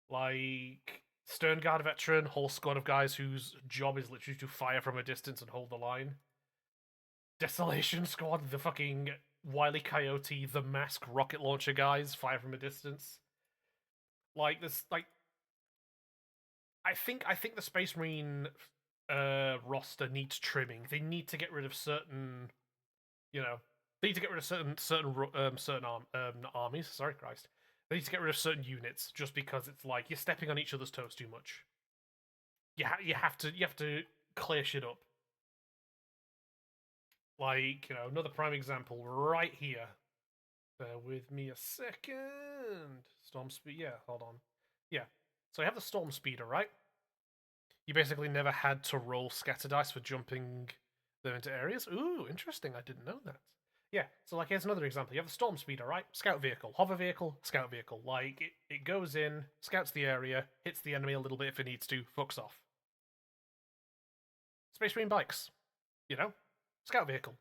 Like Sternguard veteran, whole squad of guys whose job is literally to fire from a distance and hold the line. Desolation squad, the fucking Wily Coyote, the mask rocket launcher guys, fire from a distance. Like this, like I think the Space Marine roster needs trimming. They need to get rid of certain, you know, they need to get rid of certain armies. Sorry, Christ. They need to get rid of certain units just because it's like you're stepping on each other's toes too much. You have to clear shit up. Like another prime example right here. Bear with me a second. Storm speed. Yeah, hold on. Yeah. So I have the storm speeder, right? You basically never had to roll scatter dice for jumping them into areas. Ooh, interesting. I didn't know that. Yeah, so like here's another example. You have the storm speeder, right? Scout vehicle, hover vehicle, scout vehicle. Like it goes in, scouts the area, hits the enemy a little bit if it needs to, fucks off. Space Marine bikes, scout vehicle.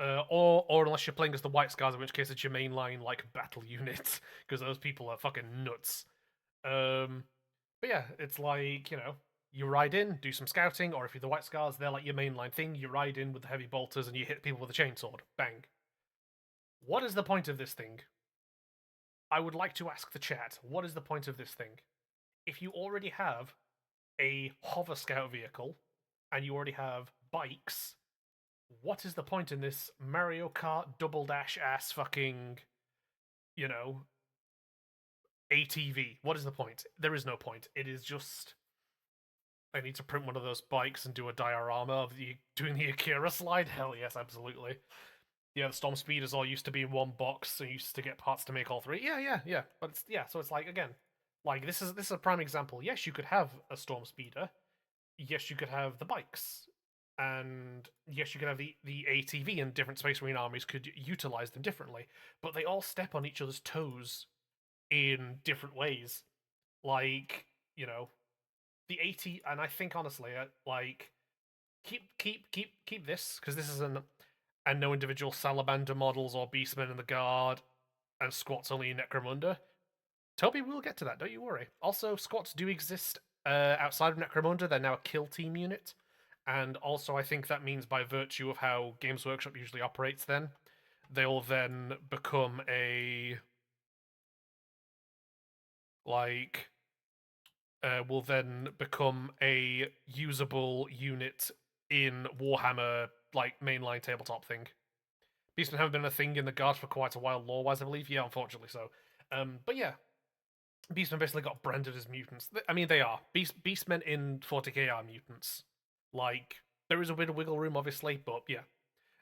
Or unless you're playing as the White Scars, in which case it's your mainline like battle unit, because those people are fucking nuts. But yeah, it's like you ride in, do some scouting, or if you're the White Scars, they're like your mainline thing. You ride in with the heavy bolters and you hit people with a chainsaw. Bang. What is the point of this thing? I would like to ask the chat. What is the point of this thing? If you already have a hover scout vehicle and you already have bikes, what is the point in this Mario Kart double dash ass fucking, you know, ATV? What is the point? There is no point. It is just I need to print one of those bikes and do a diorama of doing the Akira slide. Hell yes, absolutely. Yeah, the Storm Speeders all used to be in one box, so you used to get parts to make all three. Yeah, yeah, yeah. But so it's like again, like this is a prime example. Yes, you could have a Storm Speeder. Yes, you could have the bikes, and yes, you could have the ATV, and different Space Marine armies could utilize them differently. But they all step on each other's toes in different ways. Like the AT, and I think honestly, like keep this because this is and no individual salamander models or beastmen in the guard, and squats only in Necromunda. Toby will get to that, don't you worry. Also, squats do exist outside of Necromunda. They're now a kill team unit, and also I think that means by virtue of how Games Workshop usually operates, then they'll then become a like will then become a usable unit in Warhammer like mainline tabletop thing. Beastmen haven't been a thing in the guard for quite a while, lore-wise, I believe. Yeah, unfortunately so. But yeah, Beastmen basically got branded as mutants. I mean, they are. Beastmen in 40k are mutants. Like, There is a bit of wiggle room, obviously, but yeah,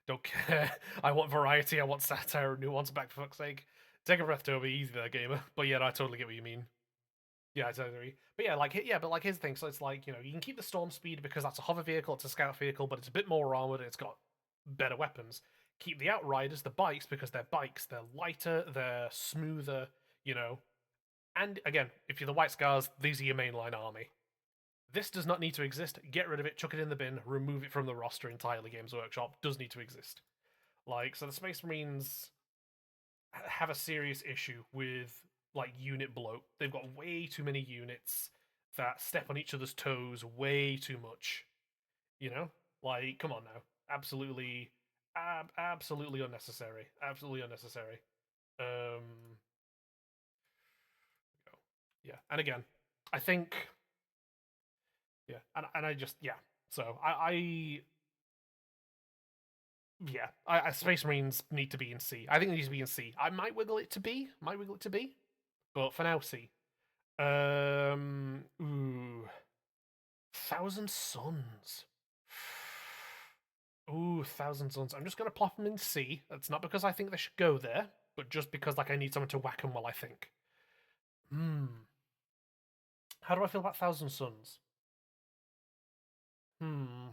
don't care. I want variety. I want satire and nuance. Back for fuck's sake. Take a breath, Toby. Easy there, gamer. But yeah, I totally get what you mean. Yeah, I totally agree. But yeah, but here's the thing. So it's like, you can keep the storm speed because that's a hover vehicle, it's a scout vehicle, but it's a bit more armored. It's got better weapons. Keep the outriders, the bikes, because they're bikes. They're lighter. They're smoother. You know. And again, if you're the White Scars, these are your mainline army. This does not need to exist. Get rid of it. Chuck it in the bin. Remove it from the roster entirely. Games Workshop does need to exist. So the Space Marines have a serious issue with unit bloat. They've got way too many units that step on each other's toes way too much. You know, come on now, absolutely, absolutely unnecessary. Absolutely unnecessary. Um, yeah, and again, I think yeah, and I just yeah. So Space Marines need to be in C. I think it needs to be in C. I might wiggle it to B. Might wiggle it to B. But for now, C. Ooh, Thousand Suns. Ooh, Thousand Suns. I'm just gonna plop them in C. That's not because I think they should go there, but just because I need someone to whack them while I think. Hmm. How do I feel about Thousand Suns? Hmm.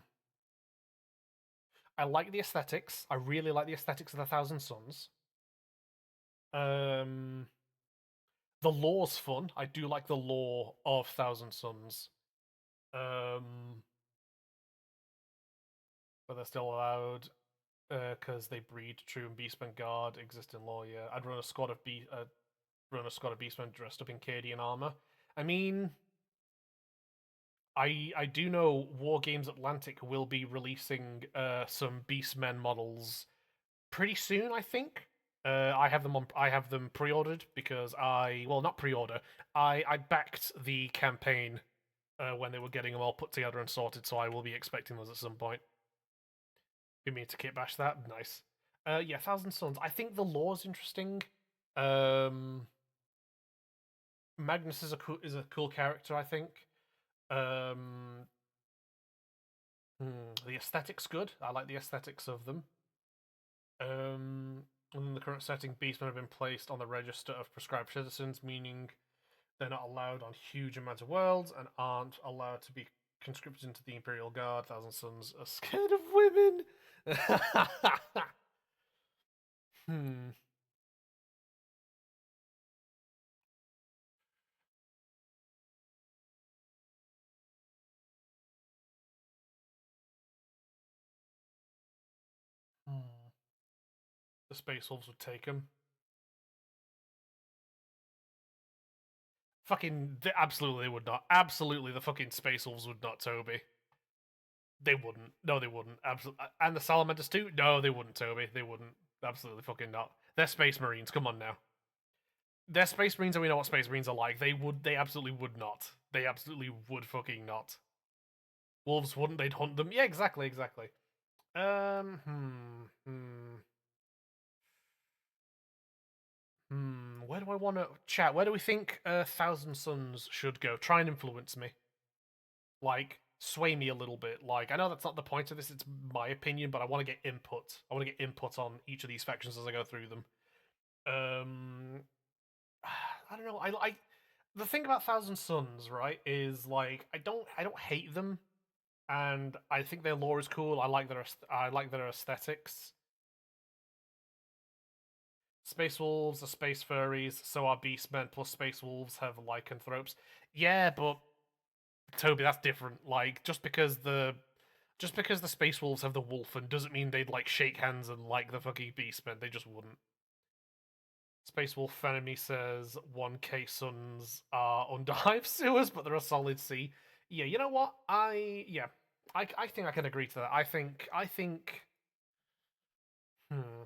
I like the aesthetics. I really like the aesthetics of the Thousand Suns. Um, the lore's fun. I do like the lore of Thousand Suns. Um, but they're still allowed because they breed true and beastmen guard exist in lore. Yeah, I'd run a squad of beastmen dressed up in Cadian armor. I mean, I do know War Games Atlantic will be releasing some beastmen models pretty soon. I think. I have them pre-ordered because not pre-order. I backed the campaign when they were getting them all put together and sorted, so I will be expecting those at some point. You mean to kit bash that? Nice. Yeah, Thousand Suns. I think the lore's interesting. Um, Magnus is a cool character. I think. Um, the aesthetics good. I like the aesthetics of them. In the current setting, beastmen have been placed on the register of prescribed citizens, meaning they're not allowed on huge amounts of worlds and aren't allowed to be conscripted into the Imperial Guard. Thousand Suns are scared of women. hmm. Hmm. The Space Wolves would take them. Absolutely they would not. Absolutely, the fucking Space Wolves would not, Toby. They wouldn't. No, they wouldn't. Absolutely. And the Salamanders too? No, they wouldn't, Toby. They wouldn't. Absolutely fucking not. They're Space Marines. Come on now. They're Space Marines, and we know what Space Marines are like. They absolutely would not. They absolutely would fucking not. Wolves wouldn't. They'd hunt them. Yeah, exactly, exactly. Um, hmm, hmm, Where do I want to chat? Where do we think Thousand Suns should go? Try and influence me. Sway me a little bit. I know that's not the point of this, it's my opinion, but I want to get input. I want to get input on each of these factions as I go through them. Um, I don't know. The thing about Thousand Suns, right, is I don't hate them, and I think their lore is cool. I like their aesthetics. Space Wolves are space furries, so are Beastmen, plus Space Wolves have lycanthropes. Yeah, but Toby, that's different. Just because the Space Wolves have the Wolfen doesn't mean they'd shake hands and like the fucking Beastmen. They just wouldn't. Space Wolf Enemy says 1K Suns are under hive sewers, but they're a solid C. Yeah, you know what? I think I can agree to that. I think hmm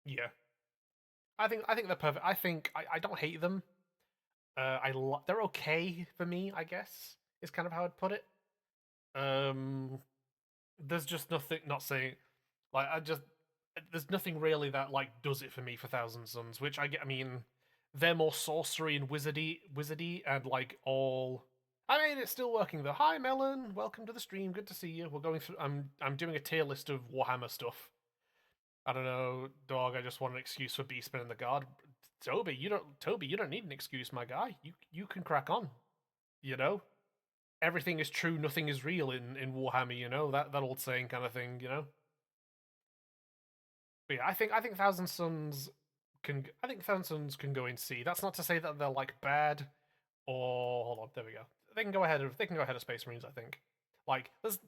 yeah. I think they're perfect. I don't hate them. They're okay for me, I guess. Is kind of how I'd put it. Um there's just nothing not saying I just there's nothing really that does it for me for Thousand Suns, which I get. I mean, they're more sorcery and wizardy and all. I mean, it's still working though. Hi, Melon. Welcome to the stream. Good to see you. We're going through. I'm doing a tier list of Warhammer stuff. I don't know, dog. I just want an excuse for Beastman and the Guard. Toby, you don't need an excuse, my guy. You can crack on. You know, everything is true, nothing is real in Warhammer. You know that old saying kind of thing. You know. But yeah, I think Thousand Suns can go in C. That's not to say that they're like bad or hold on, there we go. They can go ahead of Space Marines. I think. There's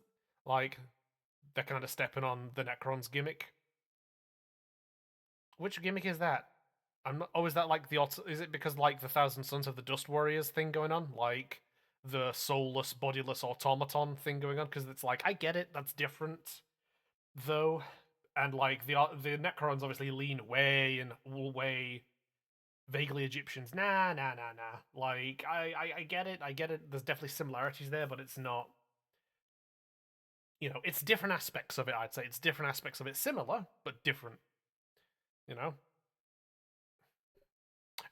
like they're kind of stepping on the Necron's gimmick. Which gimmick is that? I'm not. Oh, is that like the? Is it because like the Thousand Sons of the Dust Warriors thing going on? Like the soulless, bodiless automaton thing going on? Because it's like I get it. That's different though, and like the Necrons obviously lean way and way vaguely Egyptians. Nah. Like I get it. I get it. There's definitely similarities there, but it's not. It's different aspects of it. I'd say it's different aspects of it, similar but different. You know.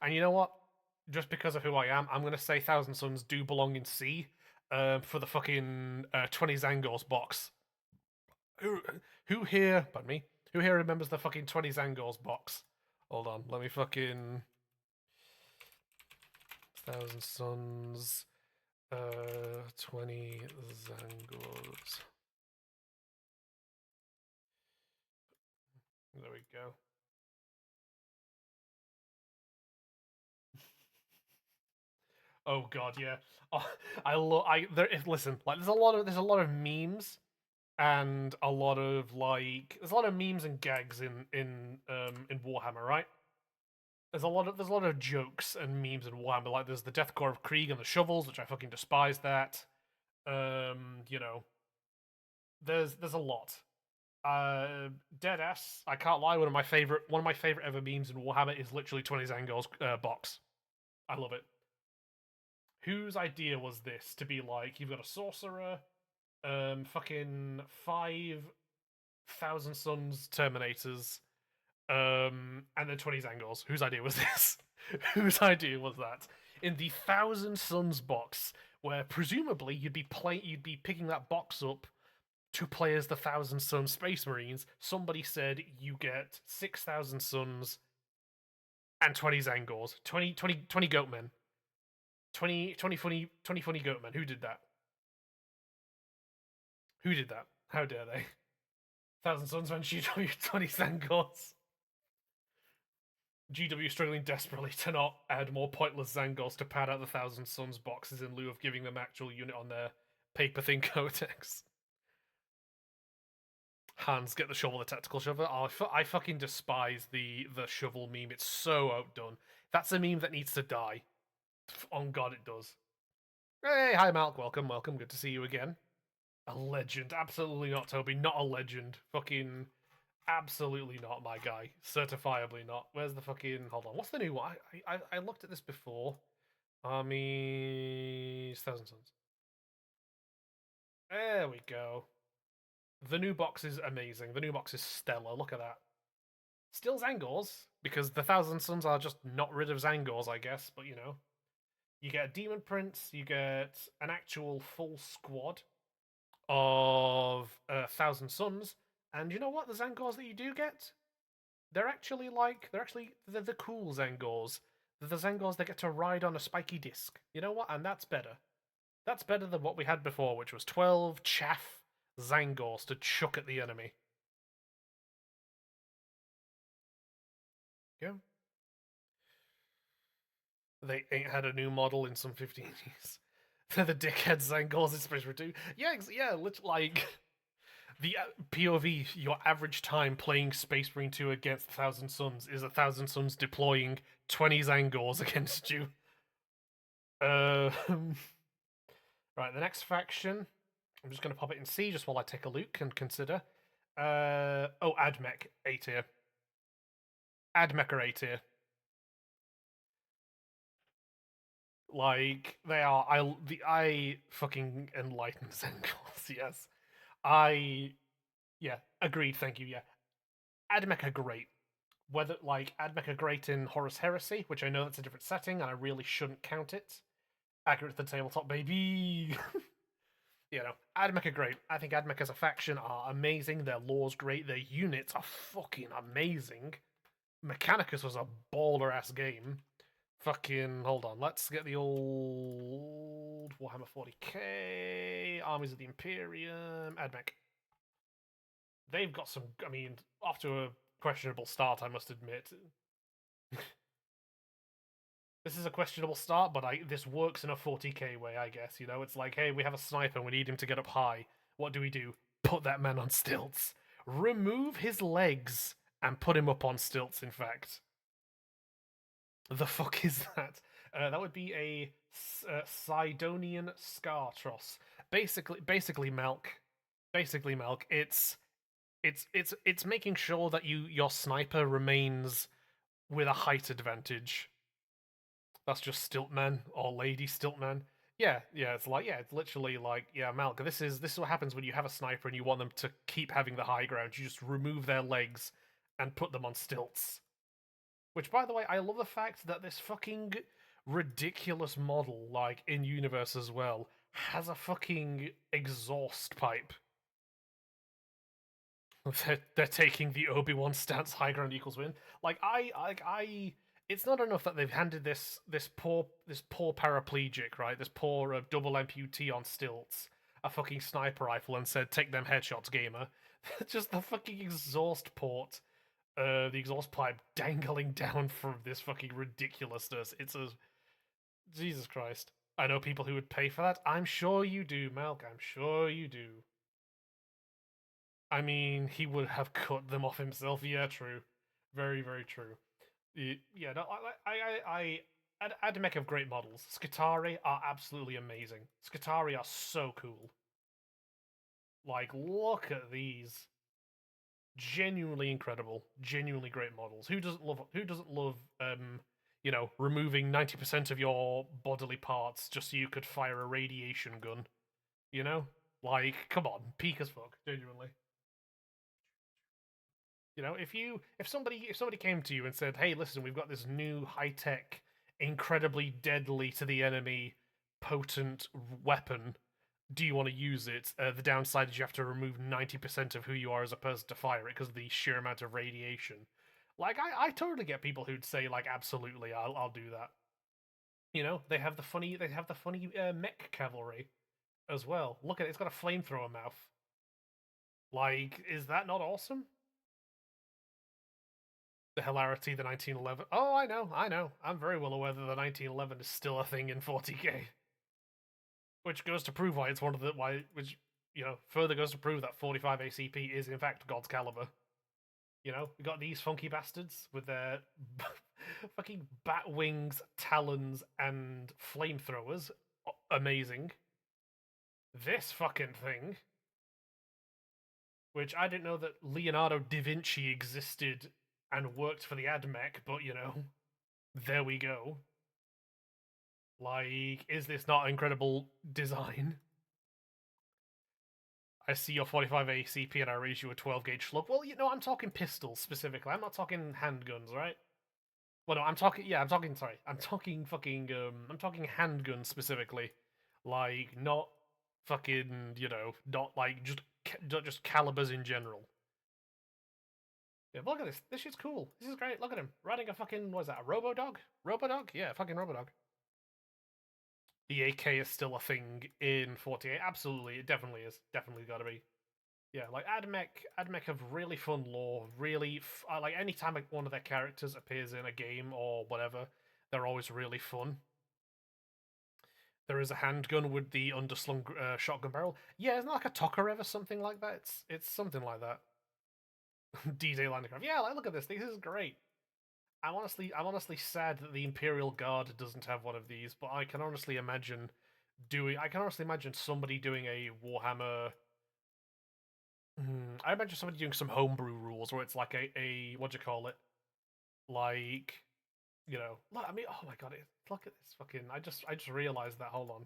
And you know what? Just because of who I am, I'm gonna say Thousand Suns do belong in C, for the fucking 20 Zangors box. Who who here? Pardon me. Who here remembers the fucking 20 Zangors box? Hold on, let me fucking Thousand Suns, 20 Zangors. There we go. Oh god, yeah. Oh, listen. Like, there's a lot of memes and a lot of there's a lot of memes and gags in Warhammer, right? There's a lot of jokes and memes in Warhammer. Like there's the Deathcore of Krieg and the shovels, which I fucking despise. That you know, there's a lot. Deadass. I can't lie. One of my favorite ever memes in Warhammer is literally 20 Zangor's box. I love it. Whose idea was this to be like you've got a sorcerer, fucking 5,000 Suns Terminators, and then 20 Zangors. Whose idea was this? Whose idea was that? In the Thousand Suns box, where presumably you'd be picking that box up to play as the Thousand Suns Space Marines. Somebody said you get 6,000 Suns and 20 Zangors, 20 Goatmen, 20 funny Goatmen. Who did that? Who did that? How dare they? Thousand Suns and GW 20 Zangors. GW struggling desperately to not add more pointless Zangors to pad out the Thousand Suns boxes in lieu of giving them actual unit on their paper thin codex. Hans, get the shovel, the tactical shovel. Oh, I fucking despise the shovel meme. It's so outdone. That's a meme that needs to die. On God, it does. Hey, hi, Malk. Welcome. Good to see you again. A legend. Absolutely not, Toby. Not a legend. Fucking absolutely not, my guy. Certifiably not. Where's the fucking... Hold on. What's the new one? I looked at this before. Armies... Thousand Suns. There we go. The new box is amazing. The new box is stellar. Look at that. Still Zangors, because the Thousand Suns are just not rid of Zangors, I guess, but you know. You get a Demon Prince, you get an actual full squad of Thousand Suns, and you know what? The Zangors that you do get, they're the cool Zangors. They're the Zangors that get to ride on a spiky disc. You know what? And that's better. That's better than what we had before, which was 12 chaff Zangors to chuck at the enemy. Yeah. They ain't had a new model in some 15 years. They're the dickhead Zangors in Space Marine 2. Yeah, like the POV, your average time playing Space Marine 2 against 1,000 Suns is 1,000 Suns deploying 20 Zangors against you. Right, the next faction. I'm just going to pop it in C just while I take a look and consider. Admech, A tier. Admech are A tier. Like they are, I fucking enlightened Zangors. Yes, I yeah agreed. Thank you. Yeah, Admech are great. Whether like Admech are great in Horus Heresy, which I know that's a different setting, and I really shouldn't count it. Accurate to the tabletop, baby. You know, AdMech are great. I think AdMech as a faction are amazing. Their lore's great. Their units are fucking amazing. Mechanicus was a baller ass game. Fucking hold on, let's get the old Warhammer 40k, Armies of the Imperium, AdMech. They've got some. I mean, off to a questionable start, I must admit. This is a questionable start, but this works in a 40k way, I guess. You know, it's like, hey, we have a sniper, we need him to get up high. What do we do? Put that man on stilts. Remove his legs and put him up on stilts, in fact. The fuck is that? That would be a Sidonian Scartross. Basically, Melk. Basically, Melk. It's making sure that your sniper remains with a height advantage. That's just Stiltman or Lady Stiltman. Yeah, it's literally like, yeah, Malk. This is what happens when you have a sniper and you want them to keep having the high ground. You just remove their legs and put them on stilts. Which, by the way, I love the fact that this fucking ridiculous model, like in universe as well, has a fucking exhaust pipe. They're taking the Obi-Wan stance, high ground equals win. Like I it's not enough that they've handed this poor paraplegic, right? This poor double amputee on stilts a fucking sniper rifle and said, "Take them headshots, gamer." Just the fucking exhaust port, the exhaust pipe dangling down from this fucking ridiculousness. It's a Jesus Christ. I know people who would pay for that. I'm sure you do, Malk. I'm sure you do. I mean, he would have cut them off himself. Yeah, true. Very, very true. Yeah, no, Admech have great models. Skitarii are absolutely amazing. Skitarii are so cool. Like, look at these. Genuinely incredible. Genuinely great models. Who doesn't love removing 90% of your bodily parts just so you could fire a radiation gun? You know? Like, come on, peak as fuck, genuinely. You know, if somebody came to you and said, "Hey, listen, we've got this new high tech, incredibly deadly to the enemy, potent weapon. Do you want to use it? The downside is you have to remove 90% of who you are as a person to fire it because of the sheer amount of radiation." Like, I totally get people who'd say like, "Absolutely, I'll do that." You know, they have the funny mech cavalry as well. Look at it; it's got a flamethrower mouth. Like, is that not awesome? The hilarity, the 1911. Oh, I know. I'm very well aware that the 1911 is still a thing in 40k, which goes to prove why it's one of the which further goes to prove that 45 ACP is in fact God's caliber. You know, we got these funky bastards with their fucking bat wings, talons, and flamethrowers. Amazing. This fucking thing, which I didn't know that Leonardo da Vinci existed and worked for the AdMech, but there we go. Like, is this not incredible design? I see your 45 ACP and I raise you a 12 gauge slug. Well, I'm talking pistols specifically. I'm not talking handguns, right? Well, no, I'm talking. Yeah, I'm talking. Sorry, I'm talking fucking. I'm talking handguns specifically, like not fucking. Not like just calibers in general. Yeah, but look at this. This shit's cool. This is great. Look at him riding a fucking. What is that? A Robo Dog? Robo Dog? Yeah, fucking Robo Dog. The AK is still a thing in 48. Absolutely, it definitely is. Definitely got to be. Yeah, like AdMech have really fun lore. Really, like anytime like one of their characters appears in a game or whatever, they're always really fun. There is a handgun with the underslung shotgun barrel. Yeah, isn't it like a Tokarev or something like that? It's something like that. D-Day Landcraft. Yeah, like look at this. This is great. I'm honestly sad that the Imperial Guard doesn't have one of these, but I can honestly imagine somebody doing a Warhammer. I imagine somebody doing some homebrew rules where it's like a what do you call it? Like look, I mean, oh my god, look at this fucking. I just realized that. Hold on.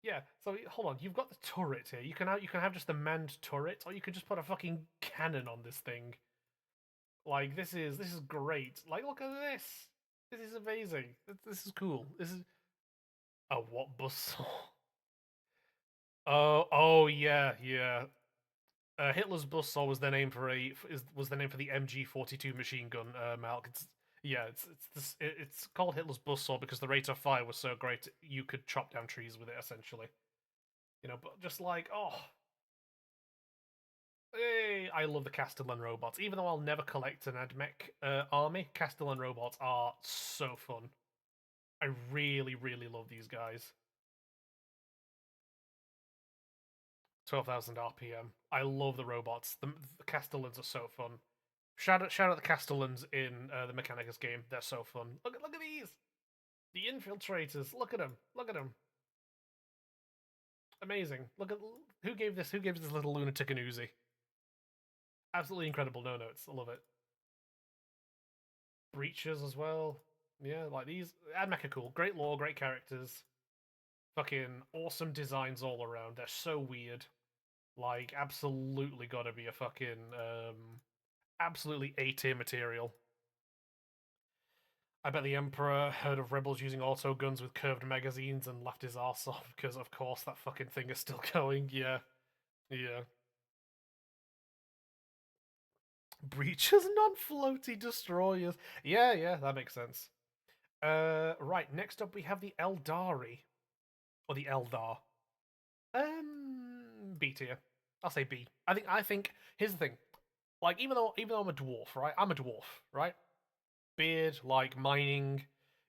Yeah, so hold on. You've got the turret here. You can have just a manned turret, or you could just put a fucking cannon on this thing. Like this is great. Like look at this. This is amazing. This is cool. This is A what buzzsaw? Oh yeah, yeah. Hitler's buzzsaw was the name for was the name for the MG-42 machine gun. Malk. It's called Hitler's buzzsaw because the rate of fire was so great you could chop down trees with it essentially. But just like hey, I love the Castellan robots. Even though I'll never collect an AdMech army, Castellan robots are so fun. I really, really love these guys. 12,000 RPM. I love the robots. The Castellans are so fun. Shout out the Castellans in the Mechanicus game. They're so fun. Look at these. The infiltrators. Look at them. Look at them. Amazing. Look at who gave this. Who gave this little lunatic an Uzi? Absolutely incredible. No notes. I love it. Breaches as well. Yeah, like these. AdMech are cool. Great lore. Great characters. Fucking awesome designs all around. They're so weird. Like absolutely gotta be a fucking absolutely A tier material. I bet the Emperor heard of rebels using auto guns with curved magazines and laughed his ass off because, of course, that fucking thing is still going. Yeah, yeah. Breaches non-floaty destroyers. Yeah, yeah, that makes sense. Right. Next up, we have the Eldari or the Eldar. B tier. I'll say B. I think. Here's the thing. Like, even though I'm a dwarf, right? I'm a dwarf, right? Beard, like mining,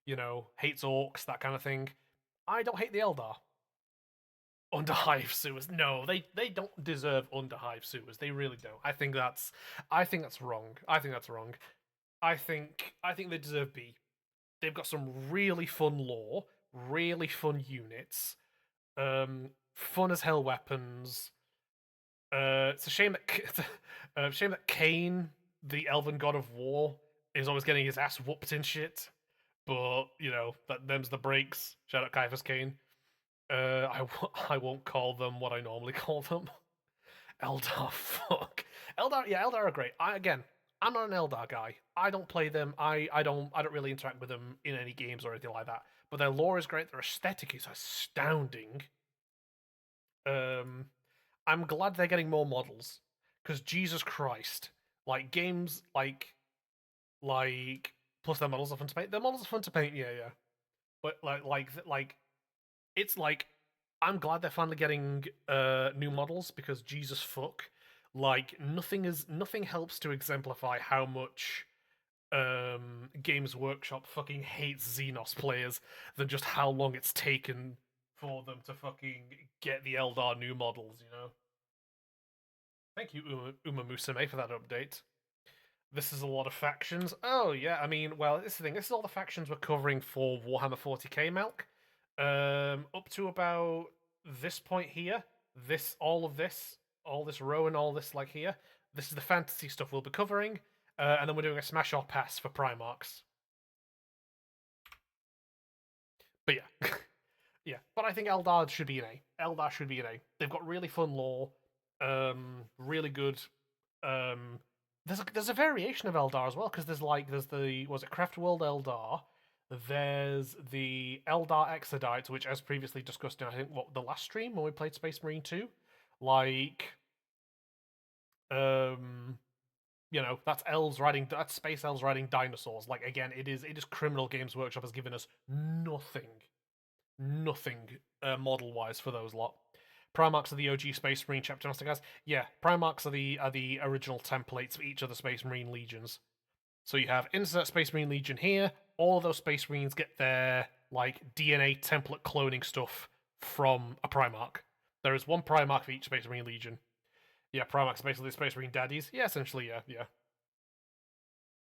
hates orcs, that kind of thing. I don't hate the Eldar. Underhive sewers. No, they don't deserve underhive sewers. They really don't. I think that's wrong. I think they deserve B. They've got some really fun lore, really fun units, fun as hell weapons. It's a shame that Cain, the elven god of war, is always getting his ass whooped and shit. But that them's the breaks. Shout out Caiaphas Cain. I won't call them what I normally call them. Eldar, fuck. Eldar are great. I'm not an Eldar guy. I don't play them. I don't really interact with them in any games or anything like that. But their lore is great. Their aesthetic is astounding. Um, I'm glad they're getting more models because Jesus Christ, like games like plus their models are fun to paint. Their models are fun to paint. Yeah, yeah. But it's like I'm glad they're finally getting new models because Jesus fuck, like nothing helps to exemplify how much Games Workshop fucking hates Xenos players than just how long it's taken for them to fucking get the Eldar new models. Thank you, Uma Musume, for that update. This is a lot of factions. Oh yeah, I mean, well, this is the thing. This is all the factions we're covering for Warhammer 40k Milk. Up to about this point here, all this row and all this like here. This is the fantasy stuff we'll be covering, and then we're doing a smash or pass for Primarchs. But yeah, yeah. But I think Eldar should be an A. Eldar should be an A. They've got really fun lore, really good. Um, there's a variation of Eldar as well because there's the was it Craft World Eldar. There's the Eldar Exodite, which, as previously discussed in I think what the last stream when we played Space Marine 2, like um that's space elves riding dinosaurs. Like again, it is criminal. Games Workshop has given us nothing model wise for those lot. Primarchs are the OG Space Marine chapter master guys. Yeah, Primarchs are the original templates for each of the Space Marine legions. So you have insert Space Marine Legion here. All of those Space Marines get their like DNA template cloning stuff from a Primarch. There is one Primarch for each Space Marine Legion. Yeah, Primarchs basically the Space Marine daddies. Yeah, essentially, yeah, yeah.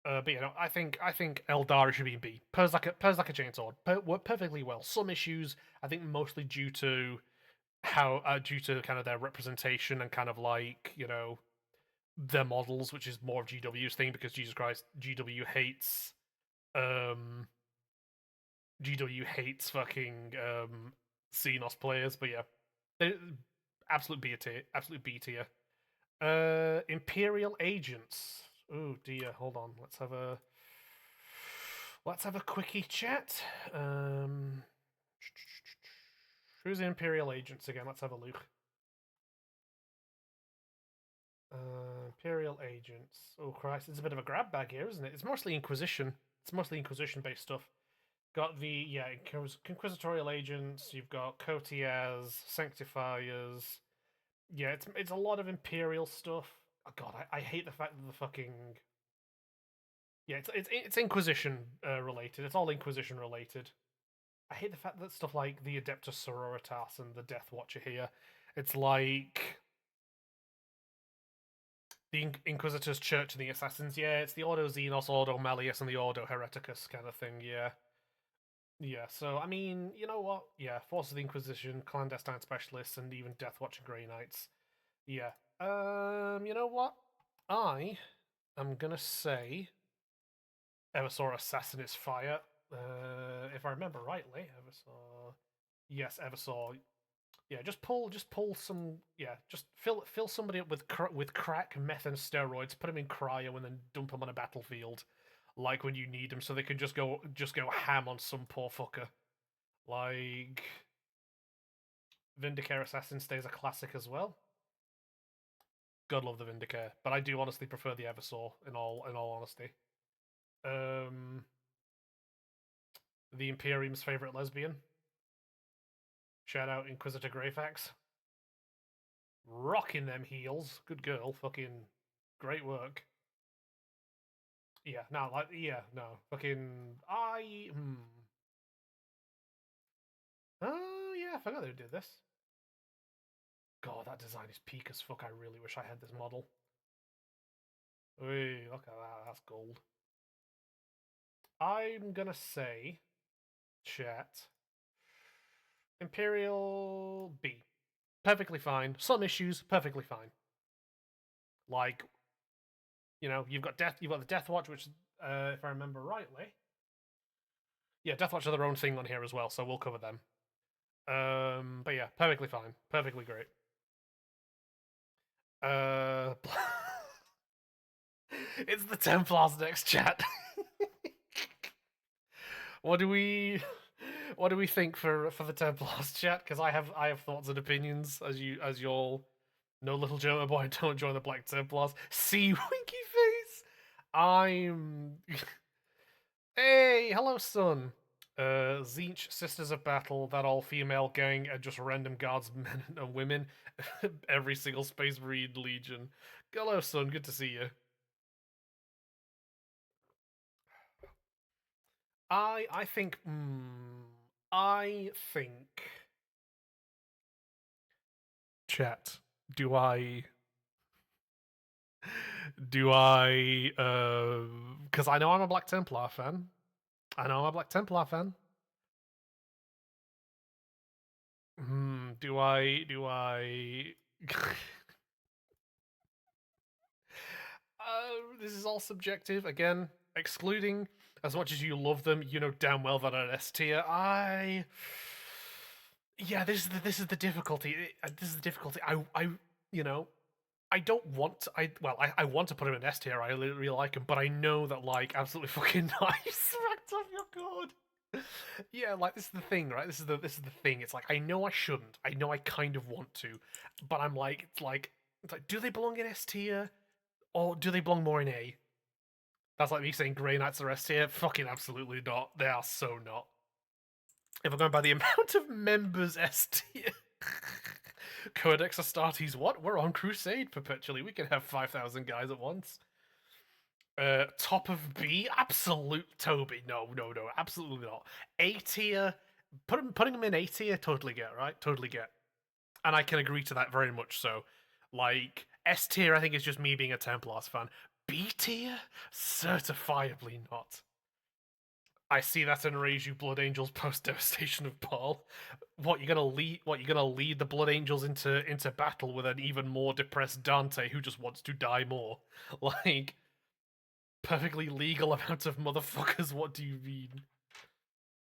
But I think Eldar should be in B. Purrs like a chainsaw. Worked perfectly well. Some issues, I think, mostly due to due to kind of their representation and kind of like their models, which is more of GW's thing because Jesus Christ, um GW hates fucking Xenos players, but yeah, they absolute B tier. Imperial agents. Oh dear, hold on. Let's have a quickie chat. Who's the Imperial agents again? Let's have a look. Imperial agents. Oh Christ, it's a bit of a grab bag here, isn't it? It's mostly Inquisition. It's mostly Inquisition-based stuff. Got the Inquisitorial agents. You've got courtiers, sanctifiers. Yeah, it's a lot of Imperial stuff. Oh God, I hate the fact that the fucking it's Inquisition related. It's all Inquisition related. I hate the fact that stuff like the Adeptus Sororitas and the Death Watcher here. It's like the Inquisitor's Church and the Assassins. Yeah, it's the Ordo Xenos, Ordo Malleus, and the Ordo Hereticus kind of thing. Yeah. Yeah, so I mean, you know what? Yeah, Forces of the Inquisition, Clandestine Specialists, and even Death Watch and Grey Knights. Yeah. You know what? I am gonna say Eversaw Assassin is fire. If I remember rightly, Eversaw. Yes, Eversaw. Yeah, just pull some. Yeah, just fill somebody up with crack, meth, and steroids. Put them in cryo, and then dump them on a battlefield, like when you need them, so they can just go ham on some poor fucker. Like Vindicare Assassin stays a classic as well. God love the Vindicare, but I do honestly prefer the Eversaw in all honesty. Um, the Imperium's favorite lesbian. Shout out Inquisitor Greyfax. Rocking them heels. Good girl. Fucking great work. Yeah, no, like no. Fucking Oh yeah, I forgot they did this. God, that design is peak as fuck. I really wish I had this model. Hey, look at that. That's gold. I'm gonna say, chat, Imperial B. Perfectly fine. Some issues, perfectly fine. Like, you've got the Death Watch, which, if I remember rightly, yeah, Death Watch are their own thing on here as well, so we'll cover them. But yeah, perfectly fine, perfectly great. Uh, it's the Templars next, chat. What do we what do we think for the Templars, chat? Because I have thoughts and opinions, as you all know. Little German boy, don't join the Black Templars. See, winky face. I'm. Hey, hello, son. Zinch, Sisters of Battle, that all-female gang, and just random guards, men and women. Every single Space Marine Legion. Hello, son. Good to see you. I think. I think. Chat. Do I? Do I? Because I know I'm a Black Templar fan. I know I'm a Black Templar fan. Do I? Do I? This is all subjective. Again, excluding as much as you love them, you know damn well that at S tier, yeah, this is the difficulty. This is the difficulty. You know, I don't want to, I want to put him in S tier. I really like him, but I know that like absolutely fucking nice. Racked off your god. Yeah, like this is the thing, right? This is the thing. It's like I know I shouldn't. I know I kind of want to, but I'm like it's like do they belong in S tier or do they belong more in A? That's like me saying Grey Knights are S tier. Fucking absolutely not. They are so not. If I'm going by the amount of members S tier. Codex Astartes, what? We're on crusade perpetually. We can have 5,000 guys at once. Top of B? Absolute Toby. No, no, no. Absolutely not. A tier. Putting them in A tier, totally get, right? Totally get. And I can agree to that very much so. Like, S tier, I think, is just me being a Templars fan. B tier? Certifiably not. I see that in Raise You Blood Angels post devastation of Paul. What you're gonna lead the Blood Angels into battle with an even more depressed Dante who just wants to die more. Like perfectly legal amount of motherfuckers, what do you mean?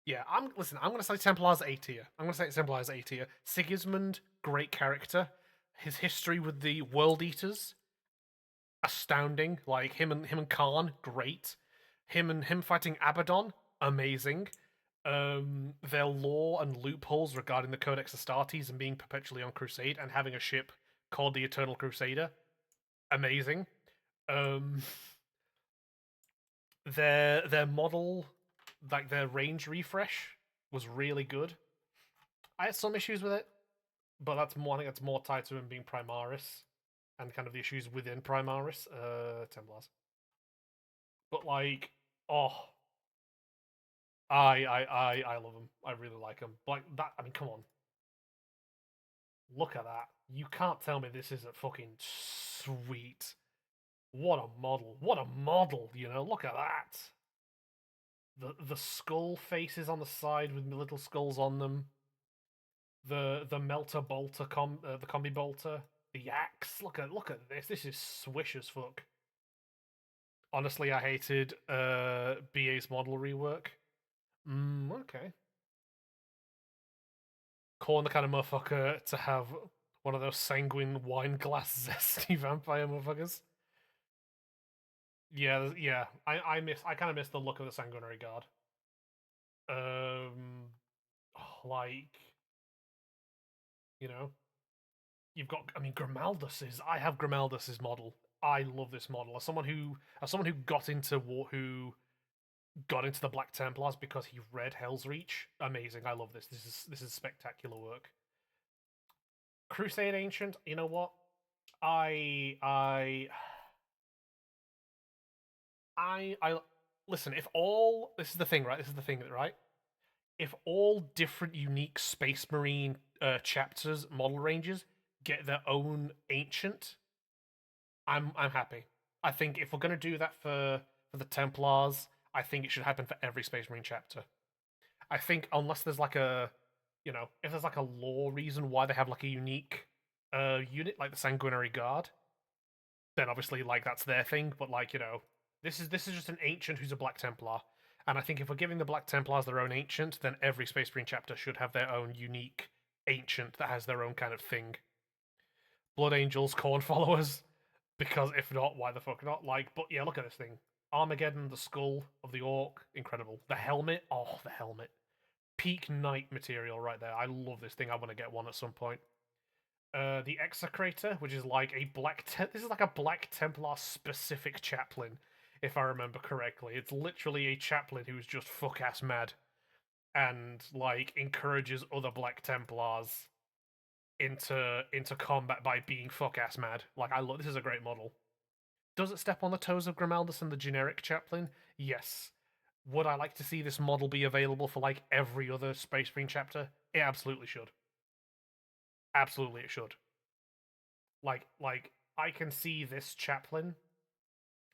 Yeah, I'm gonna say Templars A tier. I'm gonna say Templars A tier. Sigismund, great character. His history with the World Eaters, astounding. Like him and Khan, great. Him fighting Abaddon, amazing. Their lore and loopholes regarding the Codex Astartes and being perpetually on crusade and having a ship called the Eternal Crusader, amazing. Um, their model, like their range refresh, was really good. I had some issues with it, but that's more. I think that's more tied to him being Primaris and kind of the issues within Primaris, Templars. But like, oh, I love him. I really like him. Like that. I mean, come on, look at that. You can't tell me this isn't fucking sweet. What a model. What a model. You know, look at that. The skull faces on the side with little skulls on them. The melter bolter the combi bolter. The axe. Look at this. This is swish as fuck. Honestly, I hated BA's model rework. Okay. Corn the kind of motherfucker to have one of those sanguine wine glass zesty vampire motherfuckers. Yeah, yeah. I kind of miss the look of the sanguinary guard. Um, like you know, you've got. I mean, Grimaldus's. I have Grimaldus's model. I love this model as someone who got into the Black Templars because he read Hell's Reach. Amazing. I love this. This is spectacular work. Crusade Ancient. You know what? I I listen. If all this is the thing, right? This is the thing, right? If all different unique Space Marine chapters model ranges get their own ancient, I'm happy. I think if we're gonna do that for the Templars, I think it should happen for every Space Marine chapter. I think unless there's like a, if there's like a lore reason why they have like a unique unit like the Sanguinary Guard, then obviously like that's their thing. But like this is just an ancient who's a Black Templar, and I think if we're giving the Black Templars their own ancient, then every Space Marine chapter should have their own unique ancient that has their own kind of thing. Blood Angels, Corn Followers, because if not, why the fuck not? Like, but yeah, look at this thing. Armageddon, the skull of the orc, incredible. The helmet, oh, the helmet, peak knight material right there. I love this thing. I want to get one at some point. The Execrator, which is like a this is like a Black Templar specific chaplain, if I remember correctly. It's literally a chaplain who's just fuck ass mad and like encourages other Black Templars into combat by being fuck ass mad. Like I love this is a great model. Does it step on the toes of Grimaldus and the generic chaplain? Yes. Would I like to see this model be available for like every other Space Marine chapter? It absolutely should. Absolutely, it should. Like I can see this chaplain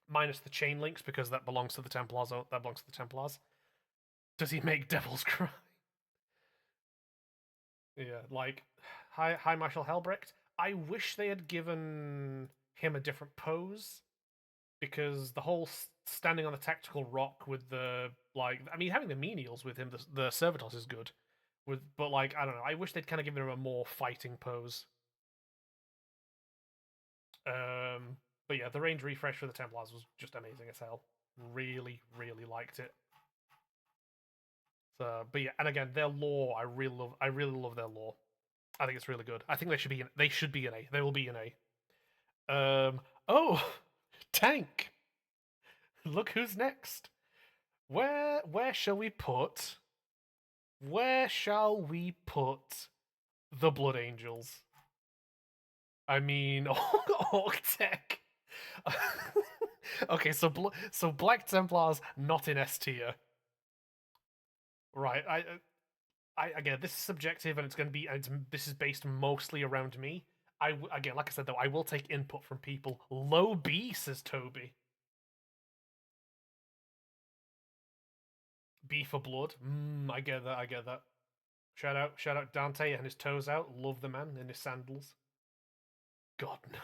minus the chain links because that belongs to the Templars. That belongs to the Templars. Does he make devils cry? Yeah, like High Marshal Helbrecht. I wish they had given him a different pose because the whole standing on the tactical rock with the I mean, having the menials with him, the Servitos is good. But like, I don't know. I wish they'd kind of given him a more fighting pose. But yeah, the range refresh for the Templars was just amazing as hell. Really, really liked it. So, but yeah, and again, their lore, I really love. I really love their lore. I think it's really good. I think they should be. They should be an A. They will be an A. Oh, tank. Look who's next. Where shall we put? Where shall we put the Blood Angels? I mean, Orc Tech. Okay, so Black Templars not in S tier, right? I again, this is subjective, and it's going to be. This is based mostly around me. Again, like I said though, I will take input from people. Low B says Toby. B for blood. I get that. I get that. Shout out Dante and his toes out. Love the man in his sandals. God no.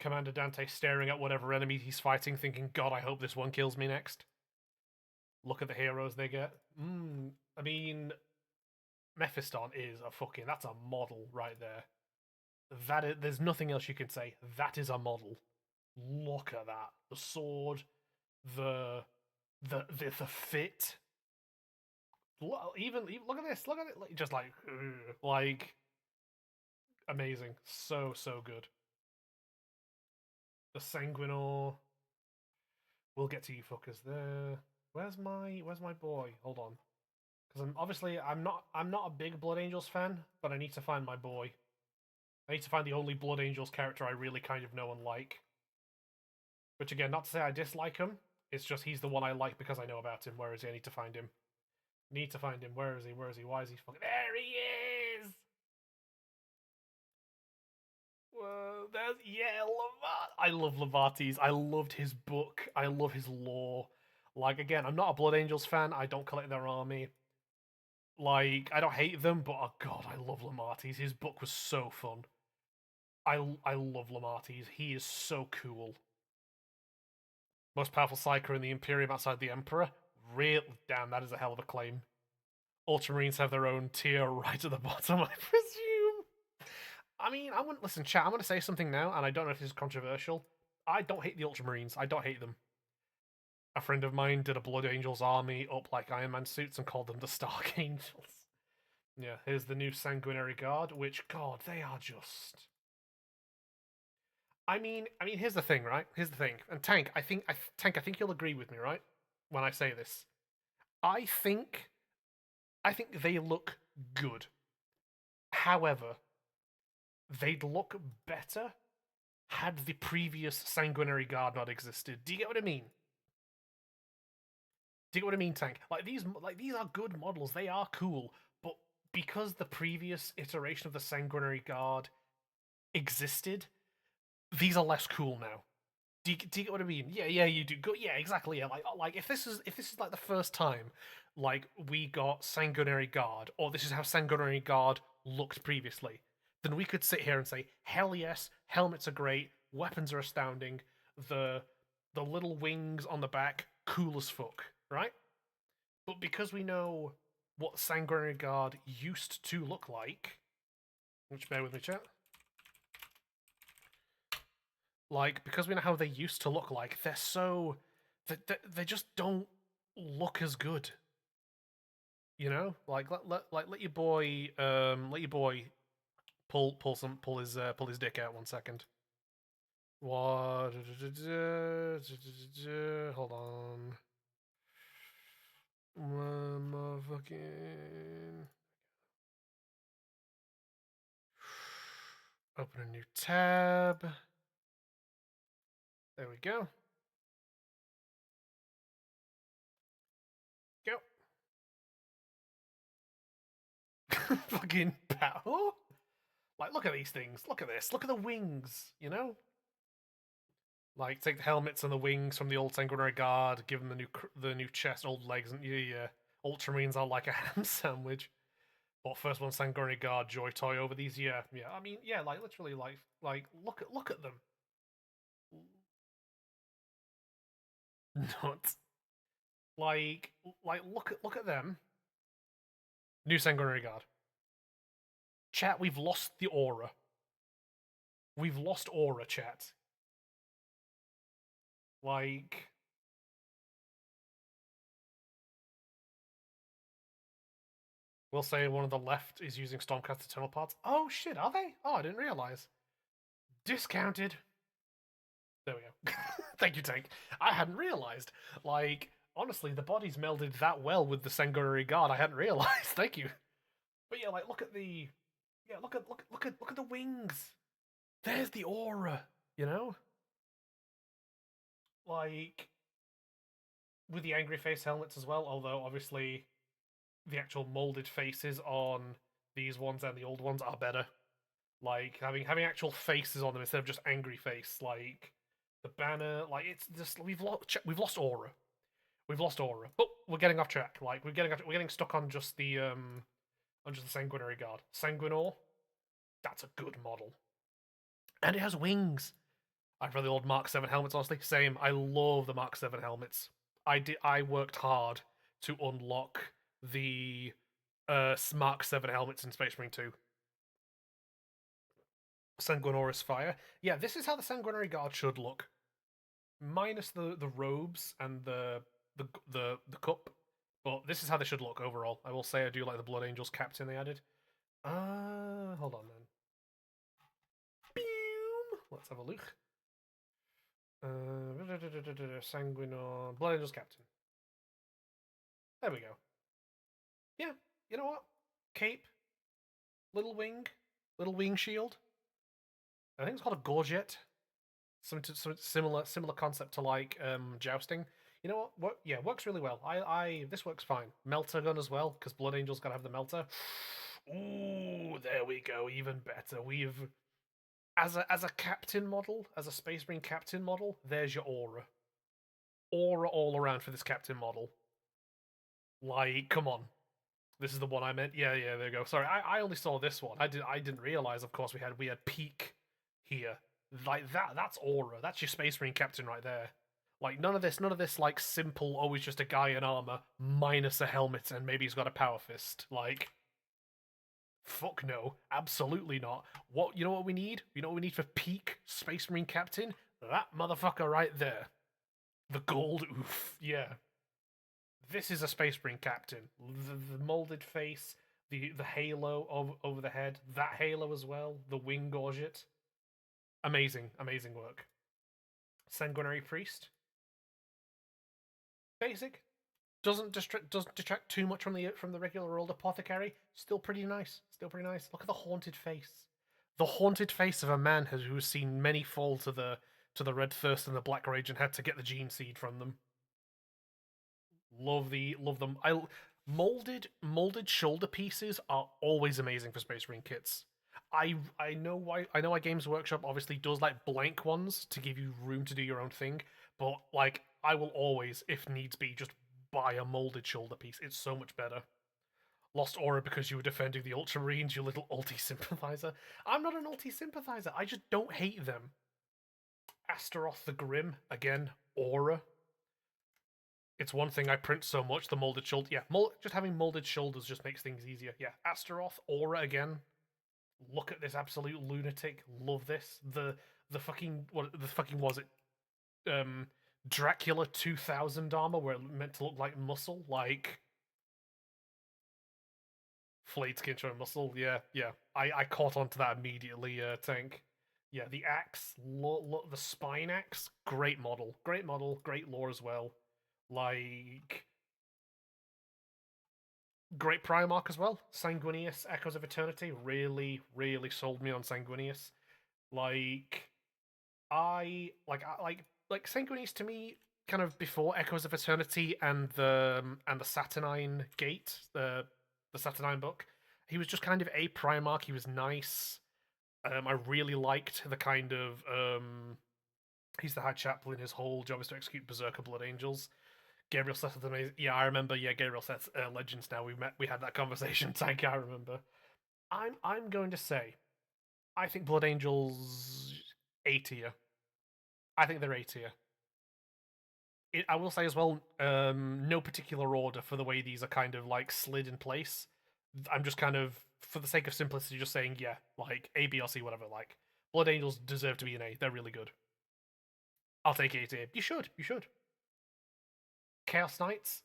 Commander Dante staring at whatever enemy he's fighting, thinking, God, I hope this one kills me next. Look at the heroes they get. I mean, Mephiston is a fucking. That's a model right there. There's nothing else you can say. That is a model. Look at that. The sword, the the fit. Even look at this. Look at it. Just like amazing. So good. The Sanguinor. We'll get to you fuckers there. Where's my boy? Hold on. Because I'm not a big Blood Angels fan, but I need to find my boy. I need to find the only Blood Angels character I really kind of know and like. Which again, not to say I dislike him. It's just he's the one I like because I know about him. Where is he? I need to find him. Need to find him. Where is he? Where is he? Why is he fucking? There he is. Whoa, there's Levart. I love Levartes. I loved his book. I love his lore. Like again, I'm not a Blood Angels fan. I don't collect their army. Like I don't hate them, but oh god, I love Lemartes. His book was so fun. I love Lemartes. He is so cool. Most powerful Psyker in the Imperium outside the Emperor. Real damn, that is a hell of a claim. Ultramarines have their own tier right at the bottom, I presume. I mean, I wouldn't listen, chat. I'm going to say something now, and I don't know if this is controversial. I don't hate the Ultramarines. I don't hate them. A friend of mine did a Blood Angels army up like Iron Man suits and called them the Stark Angels. Yeah, here's the new Sanguinary Guard, which, god, they are just. I mean, here's the thing, right? Here's the thing, and Tank, I think you'll agree with me, right? When I say this, I think, I think they look good. However, they'd look better had the previous Sanguinary Guard not existed. Do you get what I mean? Do you get what I mean, Tank? These are good models. They are cool, but because the previous iteration of the Sanguinary Guard existed, these are less cool now. Do you get what I mean? Yeah, you do. Go, yeah, exactly. Yeah, like if this is like the first time, like we got Sanguinary Guard, or this is how Sanguinary Guard looked previously, then we could sit here and say, hell yes, helmets are great, weapons are astounding, the the little wings on the back, cool as fuck, right? But because we know what Sanguinary Guard used to look like, which bear with me, chat. Like, because we know how they used to look like, they're so they just don't look as good. You know, like let your boy pull his dick out 1 second. What? Hold on. Motherfucking. Open a new tab. There we go. Go. Fucking pow. Like, look at these things. Look at this. Look at the wings. You know, like take the helmets and the wings from the old Sanguinary Guard, give them the new chest, old legs, and yeah, Ultramarines are like a ham sandwich. But first one Sanguinary Guard joy toy over these. Yeah. I mean, yeah, like literally, like look at them. Not like look at them. New Sanguinary Guard. Chat, we've lost the aura. We've lost aura, chat. Like, we'll say one of the left is using Stormcast Eternal Parts. Oh shit, are they? Oh, I didn't realize. Discounted. There we go. Thank you, Tank. I hadn't realized. Like, honestly, the bodies melded that well with the Sanguinary Guard. I hadn't realized. Thank you. But yeah, like, look at the, yeah, look at the wings. There's the aura. You know, like with the angry face helmets as well. Although obviously the actual molded faces on these ones and the old ones are better. Like having actual faces on them instead of just angry face. Like the banner, like it's just we've lost aura. We've lost aura. But we're getting off track. Like we're getting stuck on just the Sanguinary Guard. Sanguinor, that's a good model, and it has wings. I prefer the old Mark 7 helmets, honestly. Same. I love the Mark 7 helmets. I worked hard to unlock the Mark 7 helmets in Space Marine 2. Sanguinoris Fire. Yeah, this is how the Sanguinary Guard should look. Minus the robes and the this is how they should look overall. I will say I do like the Blood Angels captain they added. Hold on then. Let's have a look. Sanguinor Blood Angels captain. There we go. Yeah, you know what? Cape, little wing shield. I think it's called a gorget. Some similar concept to like jousting. You know what? Yeah, works really well. This works fine. Melter gun as well because Blood Angel's gotta have the melter. Ooh, there we go. Even better. We've as a captain model, as a Space Marine captain model. There's your aura all around for this captain model. Like, come on. This is the one I meant. Yeah, there you go. Sorry, I only saw this one. I didn't realize. Of course, we had peak here. Like that's aura. That's your Space Marine captain right there. Like none of this like simple. Always just a guy in armor minus a helmet and maybe he's got a power fist. Like, fuck no, absolutely not. What you know what we need? You know what we need for peak Space Marine captain? That motherfucker right there. The gold oof. Yeah. This is a Space Marine captain. The molded face, the halo over the head, that halo as well, the wing gorget. Amazing work. Sanguinary priest. Basic. Doesn't detract too much from the regular old apothecary. Still pretty nice. Look at the haunted face. The haunted face of a man who's seen many fall to the red thirst and the black rage and had to get the gene seed from them. Love them. Molded shoulder pieces are always amazing for Space Marine kits. I know why Games Workshop obviously does like blank ones to give you room to do your own thing, but like I will always, if needs be, just buy a molded shoulder piece. It's so much better. Lost aura because you were defending the Ultramarines, you little ulti sympathizer. I'm not an ulti sympathizer. I just don't hate them. Astaroth the Grim again. Aura. It's one thing I print so much. The molded shoulder, yeah, just having molded shoulders just makes things easier. Yeah, Astaroth, Aura again. Look at this absolute lunatic. Love this. The fucking what the fucking was it? Dracula 2000 armor where it meant to look like muscle, like flayed skin showing muscle. Yeah. I caught on to that immediately. Tank. Yeah, the axe, the spine axe, great model, great lore as well. Like great Primarch as well. Sanguinius, Echoes of Eternity, really sold me on Sanguinius. Like like Sanguinius to me, kind of before Echoes of Eternity and the Saturnine Gate, the Saturnine book. He was just kind of a Primarch. He was nice. I really liked the kind of he's the High Chaplain. His whole job is to execute Berserker Blood Angels. Gabriel Seth is amazing. Yeah, I remember. Yeah, Gabriel Seth Legends. Now we had that conversation. Tank, I remember. I'm going to say, I think Blood Angels A tier. I think they're A tier. I will say as well, no particular order for the way these are kind of like slid in place. I'm just kind of, for the sake of simplicity, just saying yeah, like A, B, or C, whatever. Like Blood Angels deserve to be an A. They're really good. I'll take A tier. You should. Chaos Knights,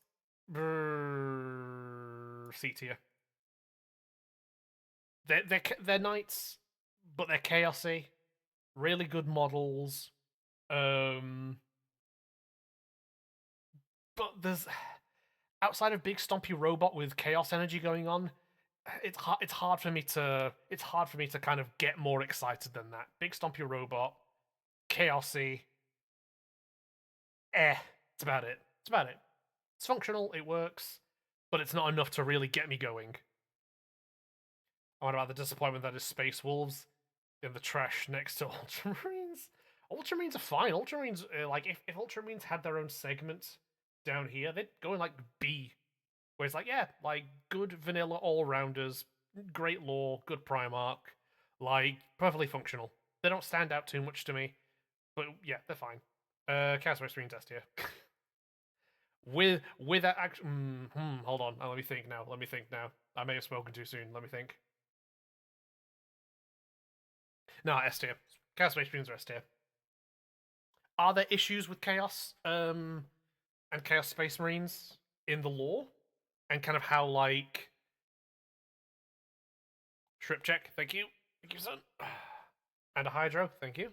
C tier. They're knights, but they're chaosy. Really good models. Um, but there's outside of big stompy robot with chaos energy going on, it's hard for me to kind of get more excited than that. Big stompy robot, chaosy, it's about it. It's functional, it works, but it's not enough to really get me going. What about the disappointment that is Space Wolves in the trash next to Ultramarines? Ultramarines are fine. Ultramarines, like, if Ultramarines had their own segment down here, they'd go in, like, B. Where it's like, yeah, like, good vanilla all-rounders, great lore, good Primarch, like, perfectly functional. They don't stand out too much to me, but yeah, they're fine. Chaos Space Marines test here. with that action, hold on, let me think now. I may have spoken too soon. Let me think. No, S tier. Chaos Space Marines are S tier. Are there issues with Chaos and Chaos Space Marines in the lore? and kind of how like Shrip check, thank you, son, and a hydro, thank you.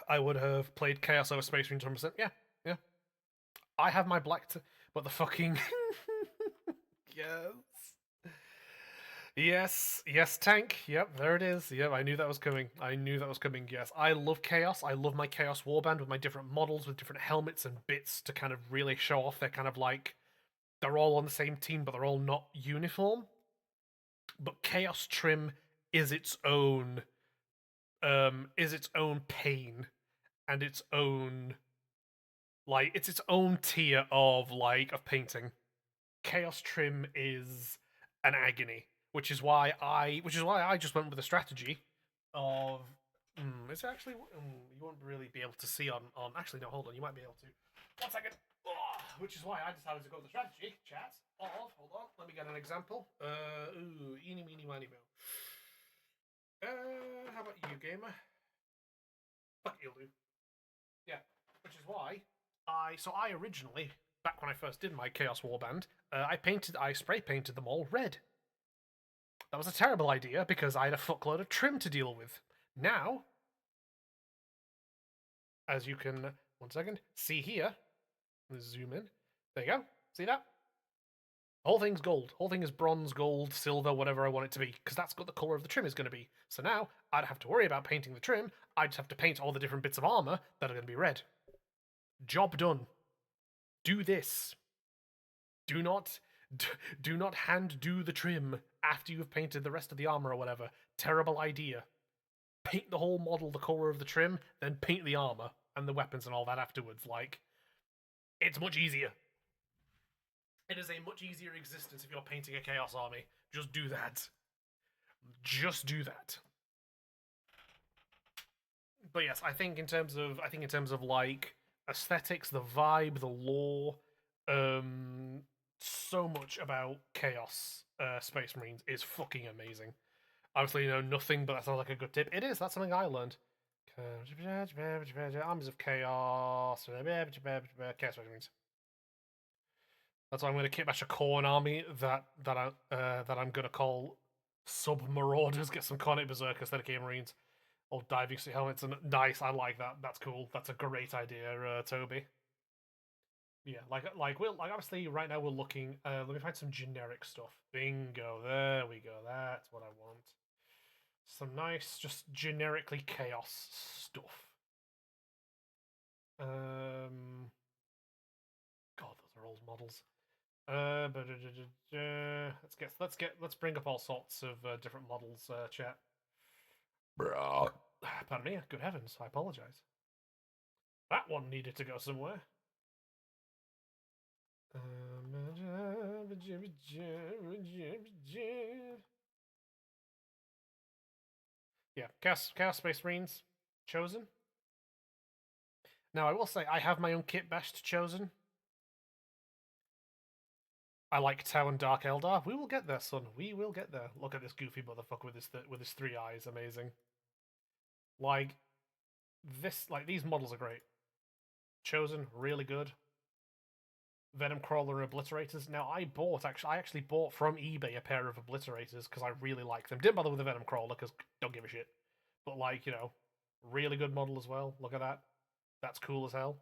I would have played Chaos over Space Marine 100%. Yeah, yeah. I have my black, but the fucking yes. Yes, tank. Yep, there it is. Yep, I knew that was coming. Yes, I love Chaos. I love my Chaos Warband with my different models, with different helmets and bits to kind of really show off. They're kind of like they're all on the same team, but they're all not uniform. But Chaos Trim is its own, pain and its own it's its own tier of painting. Chaos Trim is an agony, which is why I just went with a strategy of is it actually you won't really be able to see on actually no, hold on, you might be able to. 1 second. Which is why I decided to go with the strategy chat of hold on, let me get an example. Eeny meeny miny mo. How about you, gamer? Fuck, you'll do. Yeah, which is why I originally, back when I first did my Chaos Warband, I spray painted them all red. That was a terrible idea because I had a fuckload of trim to deal with. Now, as you can 1 second see here, let's zoom in. There you go. See that? Whole thing's gold. Whole thing is bronze, gold, silver, whatever I want it to be, because that's what the color of the trim is going to be. So now I don't have to worry about painting the trim. I just have to paint all the different bits of armor that are going to be red. Job done. Do this. Do not do not hand do the trim after you've painted the rest of the armor or whatever. Terrible idea. Paint the whole model the color of the trim, then paint the armor and the weapons and all that afterwards. It's much easier. It is a much easier existence if you're painting a Chaos army. Just do that. Just do that. But yes, I think in terms of aesthetics, the vibe, the lore, so much about Chaos Space Marines is fucking amazing. Obviously, nothing, but that sounds like a good tip. It is. That's something I learned. Armies of Chaos. Chaos Space Marines. That's why I'm going to kitbash a Khorne army that I'm going to call Sub Marauders. Get some Khornate Berserkers instead of K Marines. Or diving suit helmets and nice. I like that. That's cool. That's a great idea, Toby. Yeah, obviously right now we're looking. Let me find some generic stuff. Bingo, there we go. That's what I want. Some nice, just generically chaos stuff. God, those are old models. Let's bring up all sorts of different models. Chat. Pardon me. Good heavens, I apologize. That one needed to go somewhere. Yeah, Chaos Space Marines, Chosen. Now, I will say, I have my own kit bashed Chosen. I like Tau and Dark Eldar. We will get there, son. We will get there. Look at this goofy motherfucker with his 3 eyes. Amazing. These models are great. Chosen, really good. Venom Crawler and Obliterators. Now, I actually bought from eBay a pair of Obliterators because I really like them. Didn't bother with the Venom Crawler because don't give a shit. But really good model as well. Look at that. That's cool as hell.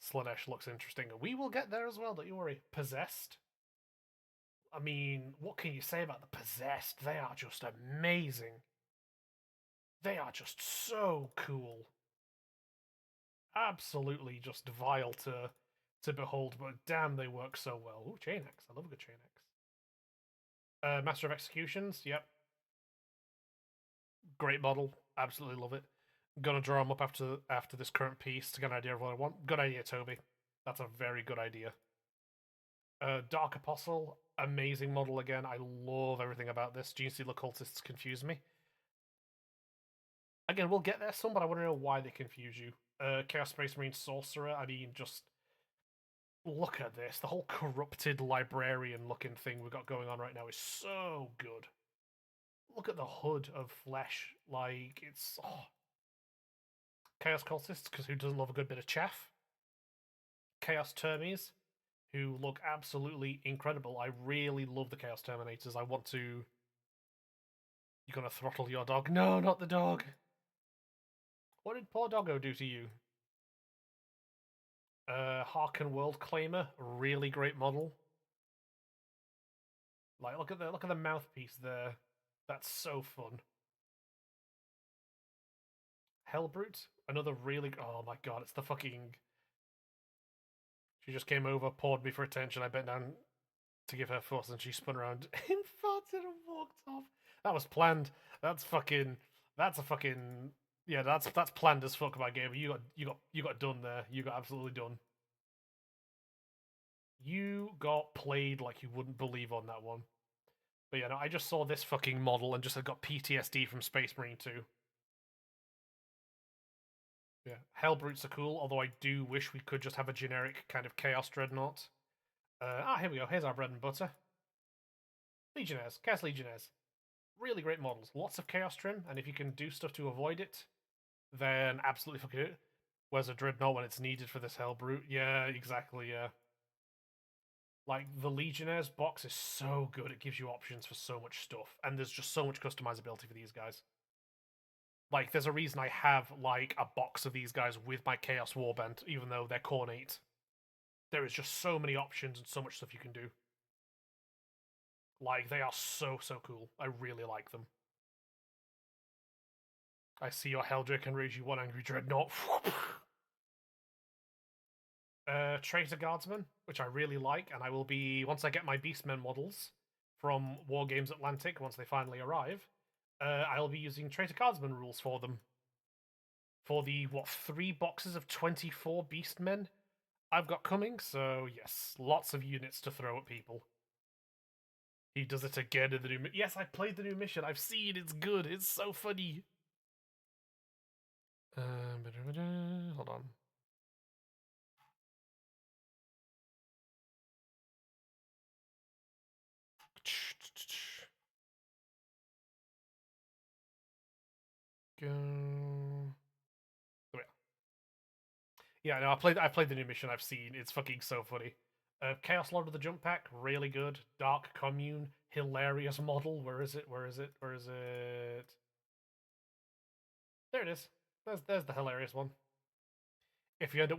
Slaanesh looks interesting. We will get there as well, don't you worry. Possessed. I mean, what can you say about the Possessed? They are just amazing. They are just so cool. Absolutely just vile to behold, but damn, they work so well. Ooh, Chain Axe. I love a good Chain Axe. Master of Executions. Yep. Great model. Absolutely love it. Gonna draw them up after this current piece to get an idea of what I want. Good idea, Toby. That's a very good idea. Dark Apostle, amazing model again. I love everything about this. Gene Stealer Cultists confuse me. Again, we'll get there some, but I want to know why they confuse you. Chaos Space Marine Sorcerer, I mean, just look at this. The whole corrupted librarian looking thing we've got going on right now is so good. Look at the hood of flesh. It's Chaos Cultists, because who doesn't love a good bit of chaff? Chaos Termies, who look absolutely incredible. I really love the Chaos Terminators. I want to... You're gonna throttle your dog? No, not the dog! What did poor doggo do to you? Harken World Claimer, really great model. Like, look at the mouthpiece there. That's so fun. Hellbrute, another really... Oh my god, it's the fucking... She just came over, pawed me for attention. I bent down to give her fuss, and she spun around and farted and walked off. That was planned. That's fucking... That's a fucking... Yeah, that's planned as fuck by Gabe. You got done there. You got absolutely done. You got played like you wouldn't believe on that one. But yeah, no, I just saw this fucking model and just got PTSD from Space Marine 2. Yeah, Hellbrutes are cool, although I do wish we could just have a generic kind of Chaos Dreadnought. Here we go. Here's our bread and butter. Legionnaires. Chaos Legionnaires. Really great models. Lots of Chaos trim, and if you can do stuff to avoid it, then absolutely fucking it. Where's a Dreadnought when it's needed for this Hellbrute? Yeah, exactly, yeah. Like, the Legionnaires box is so good, it gives you options for so much stuff, and there's just so much customizability for these guys. Like, there's a reason I have, like, a box of these guys with my Chaos Warband, even though they're Cornate. There is just so many options and so much stuff you can do. Like, they are so, so cool. I really like them. I see your Helldrake and raise you one angry dreadnought. Traitor Guardsman, which I really like, and I will be, once I get my Beastmen models from Wargames Atlantic, once they finally arrive, I'll be using Traitor Guardsman rules for them. For the, 3 boxes of 24 Beastmen I've got coming, so yes, lots of units to throw at people. He does it again in the new... Yes, I played the new mission. I've seen. It's good. It's so funny. Hold on. Go. Oh, yeah. Yeah, no, I played the new mission. I've seen. It's fucking so funny. Chaos Lord of the Jump Pack, really good. Dark Commune, hilarious model. Where is it? Where is it? Where is it? There it is. There's the hilarious one. If you end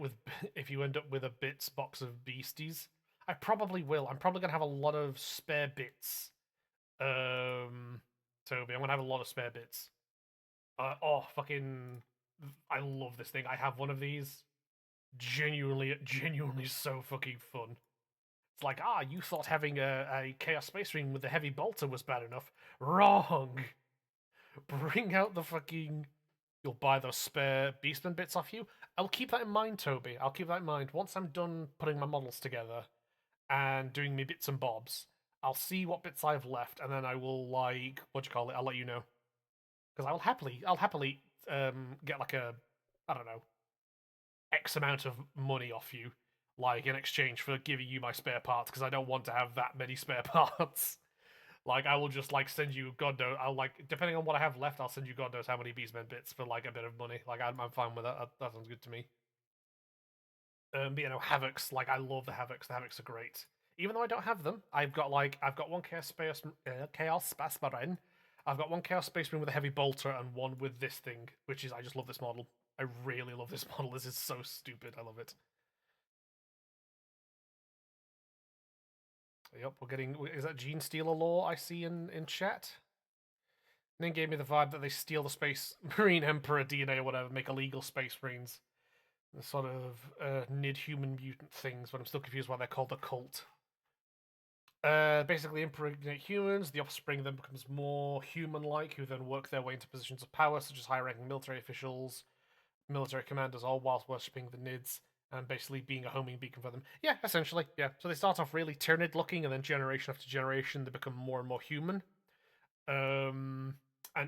up with a bits box of beasties, I probably will. I'm probably gonna have a lot of spare bits. Toby, I'm gonna have a lot of spare bits. Fucking! I love this thing. I have one of these. Genuinely so fucking fun. It's like, you thought having a Chaos Space Marine with a heavy bolter was bad enough. Wrong! Bring out the fucking... You'll buy those spare Beastman bits off you. I'll keep that in mind, Toby. I'll keep that in mind. Once I'm done putting my models together and doing me bits and bobs, I'll see what bits I've left, and then I will, like... I'll let you know. Because I'll happily get, like, I don't know, X amount of money off you, like, in exchange for giving you my spare parts, because I don't want to have that many spare parts. Like, I will just, like, send you God knows... I'll, like, depending on what I have left, I'll send you God knows how many Beastmen bits for, like, a bit of money. Like, I'm fine with that. That sounds good to me. But, you know, Havocs, like, I love the Havocs. The Havocs are great. Even though I don't have them, I've got one Chaos Space Marine. I've got one Chaos Space Marine with a heavy bolter and one with this thing, which is... I just love this model. I really love this model. This is so stupid. I love it. Yep, we're getting... Is that Gene Stealer lore I see in chat? And then gave me the vibe that they steal the Space Marine Emperor DNA or whatever, make illegal Space Marines. The sort of nid-human mutant things, but I'm still confused why they're called a cult. Basically impregnate humans, the offspring then becomes more human-like, who then work their way into positions of power, such as high-ranking military officials, military commanders, all whilst worshipping the nids, and basically being a homing beacon for them. Yeah, essentially, yeah. So they start off really Tyranid-looking, and then generation after generation, they become more and more human, and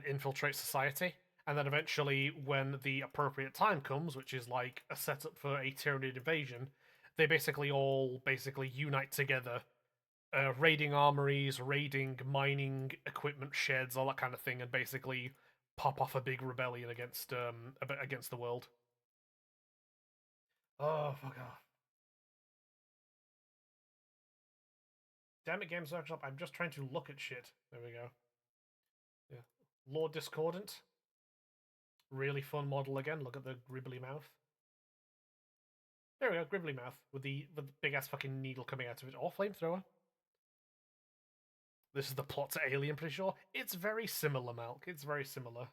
infiltrate society. And then eventually, when the appropriate time comes, which is like a setup for a Tyranid invasion, they all unite together, raiding armories, raiding mining equipment sheds, all that kind of thing, and basically pop off a big rebellion against the world. Oh, fuck off. Damn it, Games Workshop, I'm just trying to look at shit. There we go. Yeah. Lord Discordant. Really fun model again. Look at the gribbly mouth. There we go, gribbly mouth with the big ass fucking needle coming out of it. Or flamethrower. This is the plot to Alien, pretty sure. It's very similar, Malk. It's very similar.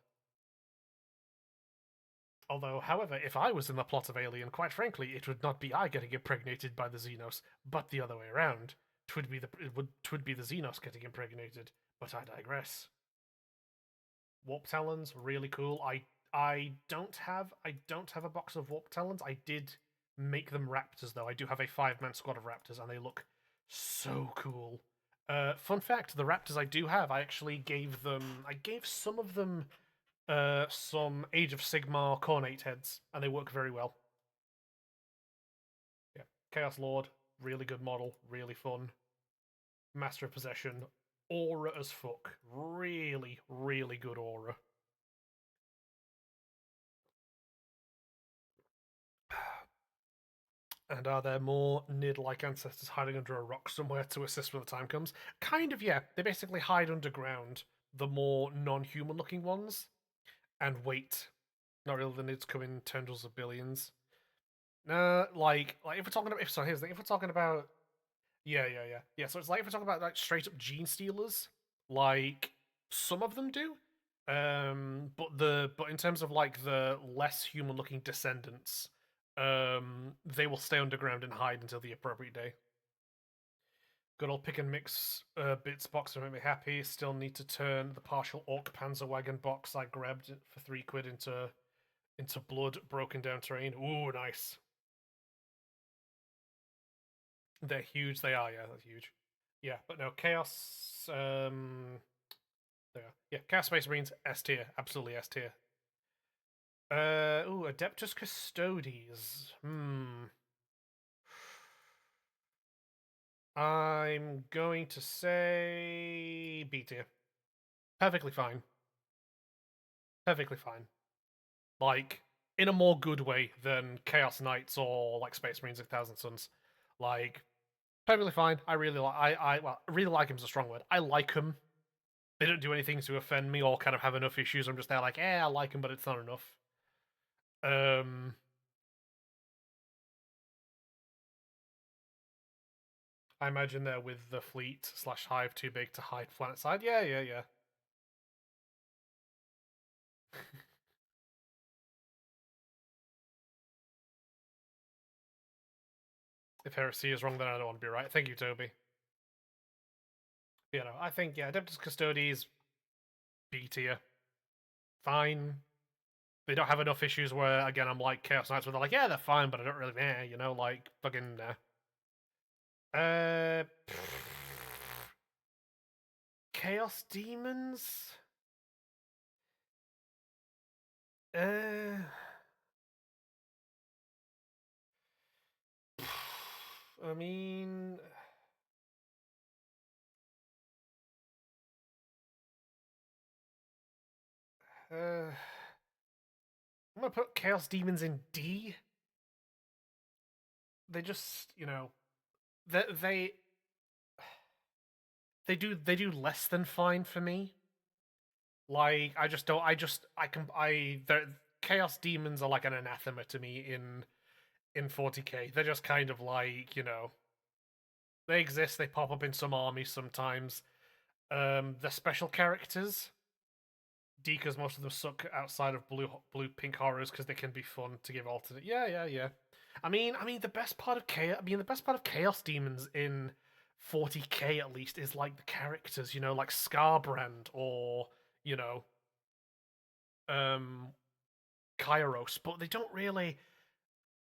Although, however, if I was in the plot of Alien, quite frankly, it would not be I getting impregnated by the Xenos, but the other way around. Twould be the Xenos getting impregnated. But I digress. Warp Talons, really cool. I don't have a box of Warp Talons. I did make them Raptors though. I do have a 5-man squad of Raptors, and they look so cool. Fun fact: the Raptors I do have, I actually gave them. I gave some of them some Age of Sigmar Cornate heads, and they work very well. Yeah, Chaos Lord, really good model, really fun. Master of Possession, aura as fuck, really, really good aura. And are there more Nid-like ancestors hiding under a rock somewhere to assist when the time comes? Kind of, yeah. They basically hide underground, the more non-human-looking ones, and wait. Not really the Nids come in tendrils of billions. Like if we're talking about, here's the thing. If we're talking about, yeah. So it's like if we're talking about like straight up gene stealers, like some of them do, but in terms of like the less human looking descendants, they will stay underground and hide until the appropriate day. Good old pick and mix bits box to make me happy. Still need to turn the partial orc panzer wagon box I grabbed for £3 into blood broken down terrain. Ooh, nice. They're huge. They are, yeah, that's huge. Yeah, but no, Chaos. There. Yeah, Chaos Space Marines S tier, absolutely S tier. Ooh, Adeptus Custodes. I'm going to say B tier. Perfectly fine. Perfectly fine. Like in a more good way than Chaos Knights or like Space Marines of Thousand Suns. Like perfectly fine. I really like. Really like him is a strong word. I like him. They don't do anything to offend me or kind of have enough issues. I'm just there like, I like him, but it's not enough. Um, I imagine they're with the fleet slash hive too big to hide planet side. Yeah. If heresy is wrong, then I don't want to be right. Thank you, Toby. You know, I think Adeptus Custodes B tier, fine. They don't have enough issues where again I'm like Chaos Knights where they're like, yeah, they're fine, but I don't really, like fucking. Uh, Chaos Demons. Uh, I mean, I'm gonna put Chaos Demons in D. They just, they they do less than fine for me. Like I just don't. I can I the Chaos Demons are like an anathema to me in 40k. They're just kind of like they exist. They pop up in some armies sometimes. They're special characters. D because most of them suck outside of blue pink horrors because they can be fun to give alternate. Yeah. I mean the best part of Chaos Demons in 40k at least is like the characters, like Scarbrand or you know, um, Kairos, but they don't really.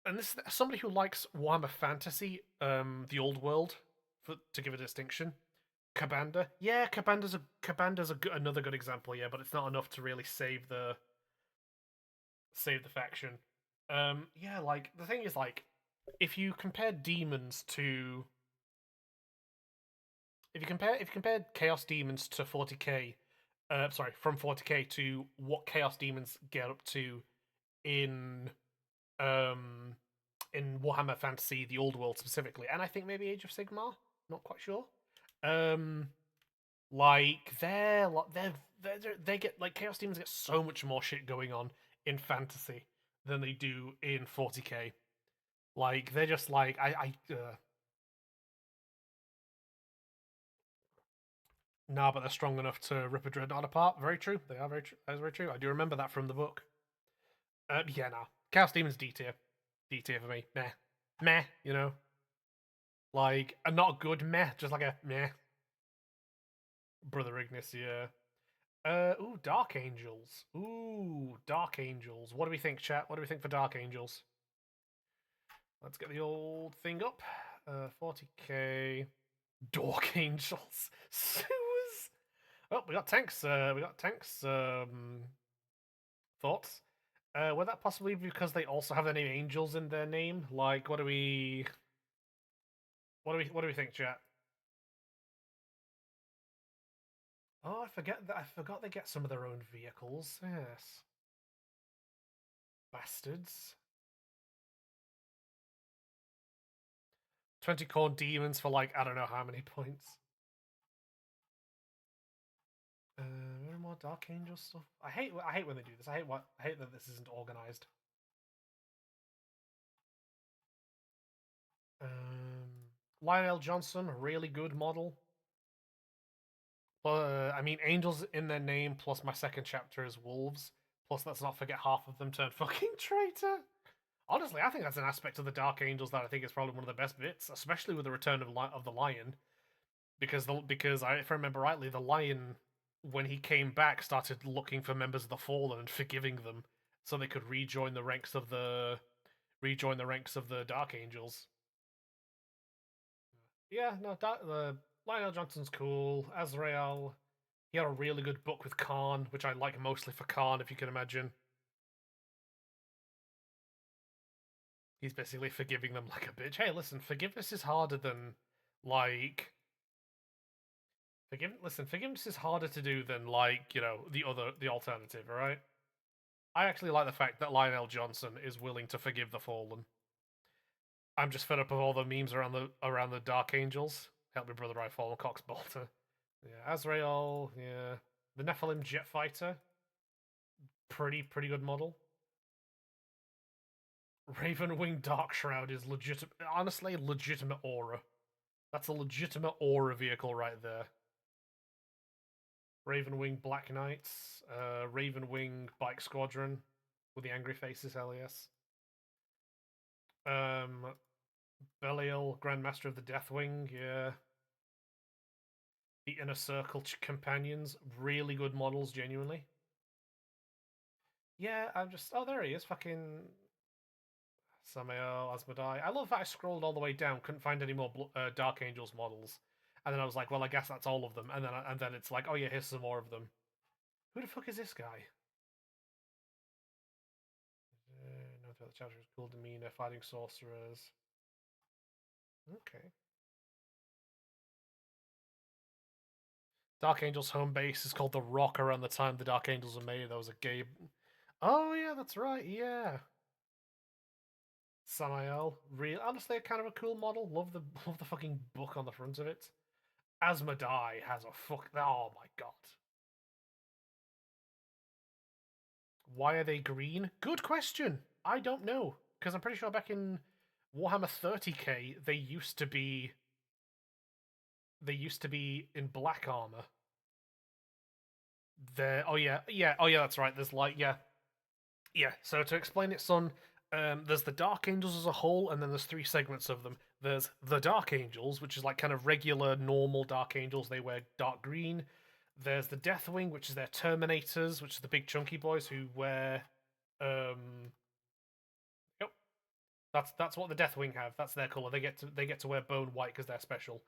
And this somebody who likes Warhammer Fantasy, the old world, to give a distinction. Kabanda, yeah, another good example, yeah, but it's not enough to really save the faction. Yeah, like the thing is, like, if you compare demons to if you compare Chaos Demons to 40k, sorry, from 40k to what Chaos Demons get up to in um in Warhammer Fantasy, the old world specifically, and I think maybe Age of Sigmar. Not quite sure. Um, like they get like Chaos Demons get so much more shit going on in fantasy than they do in 40k. Like they're just like nah, but they're strong enough to rip a dreadnought apart. Very true. They are very true. That is very true. I do remember that from the book. Yeah, nah. Chaos Demons D tier. D tier for me. Meh. Meh, you know? Like, a not good meh, just like a meh. Brother Ignis, yeah. Ooh, Dark Angels. Ooh, Dark Angels. What do we think, chat? What do we think for Dark Angels? Let's get the old thing up. 40k. Dork Angels. Sewers. Oh, we got tanks. We got tanks. Thoughts? Would that possibly be because they also have the name Angels in their name? Like, what do we think, chat? Oh, I forgot they get some of their own vehicles. Yes. Bastards. 20 core demons for like I don't know how many points. Any more Dark Angel stuff? I hate when they do this. I hate that this isn't organized. Lionel Johnson, really good model. I mean, angels in their name, plus my second chapter is wolves. Plus, let's not forget half of them turn fucking traitor. Honestly, I think that's an aspect of the Dark Angels that I think is probably one of the best bits, especially with the return of the Lion, because if I remember rightly, the Lion, when he came back, started looking for members of the Fallen and forgiving them, so they could rejoin the ranks of the Dark Angels. Yeah, no, Lionel Johnson's cool. Azrael, he had a really good book with Khan, which I like mostly for Khan, if you can imagine. He's basically forgiving them like a bitch. Hey, listen, forgiveness is harder than like forgiveness is harder to do than the alternative, right? I actually like the fact that Lionel Johnson is willing to forgive the fallen. I'm just fed up with all the memes around the Dark Angels. Help me, brother, I fall, Cox Bolter. Yeah, Azrael, yeah. The Nephilim Jet Fighter, pretty good model. Ravenwing Dark Shroud is legitimate aura. That's a legitimate aura vehicle right there. Ravenwing Black Knights, Ravenwing Bike Squadron with the angry faces, hell yes. Belial, Grandmaster of the Deathwing, yeah. The Inner Circle companions, really good models, genuinely. Yeah, I'm just. Oh, there he is, fucking Samael, Asmodai. I love that I scrolled all the way down, couldn't find any more Dark Angels models, and then I was like, well, I guess that's all of them, and then it's like, oh yeah, here's some more of them. Who the fuck is this guy? No, the chapter is cool demeanor, fighting sorcerers. Okay. Dark Angels' home base is called the Rock. Around the time the Dark Angels were made, there was a game. Oh yeah, that's right. Yeah. Samael, real honestly, kind of a cool model. Love the fucking book on the front of it. Asmodai has a fuck. Oh my god. Why are they green? Good question. I don't know because I'm pretty sure back in Warhammer 30k they used to be in black armor. Oh yeah, that's right. There's like yeah. So to explain it, son, there's the Dark Angels as a whole, and then there's three segments of them. There's the Dark Angels, which is like kind of regular, normal Dark Angels. They wear dark green. There's the Deathwing, which is their Terminators, which is the big chunky boys who wear. Yep, that's what the Deathwing have. That's their color. They get to wear bone white because they're special.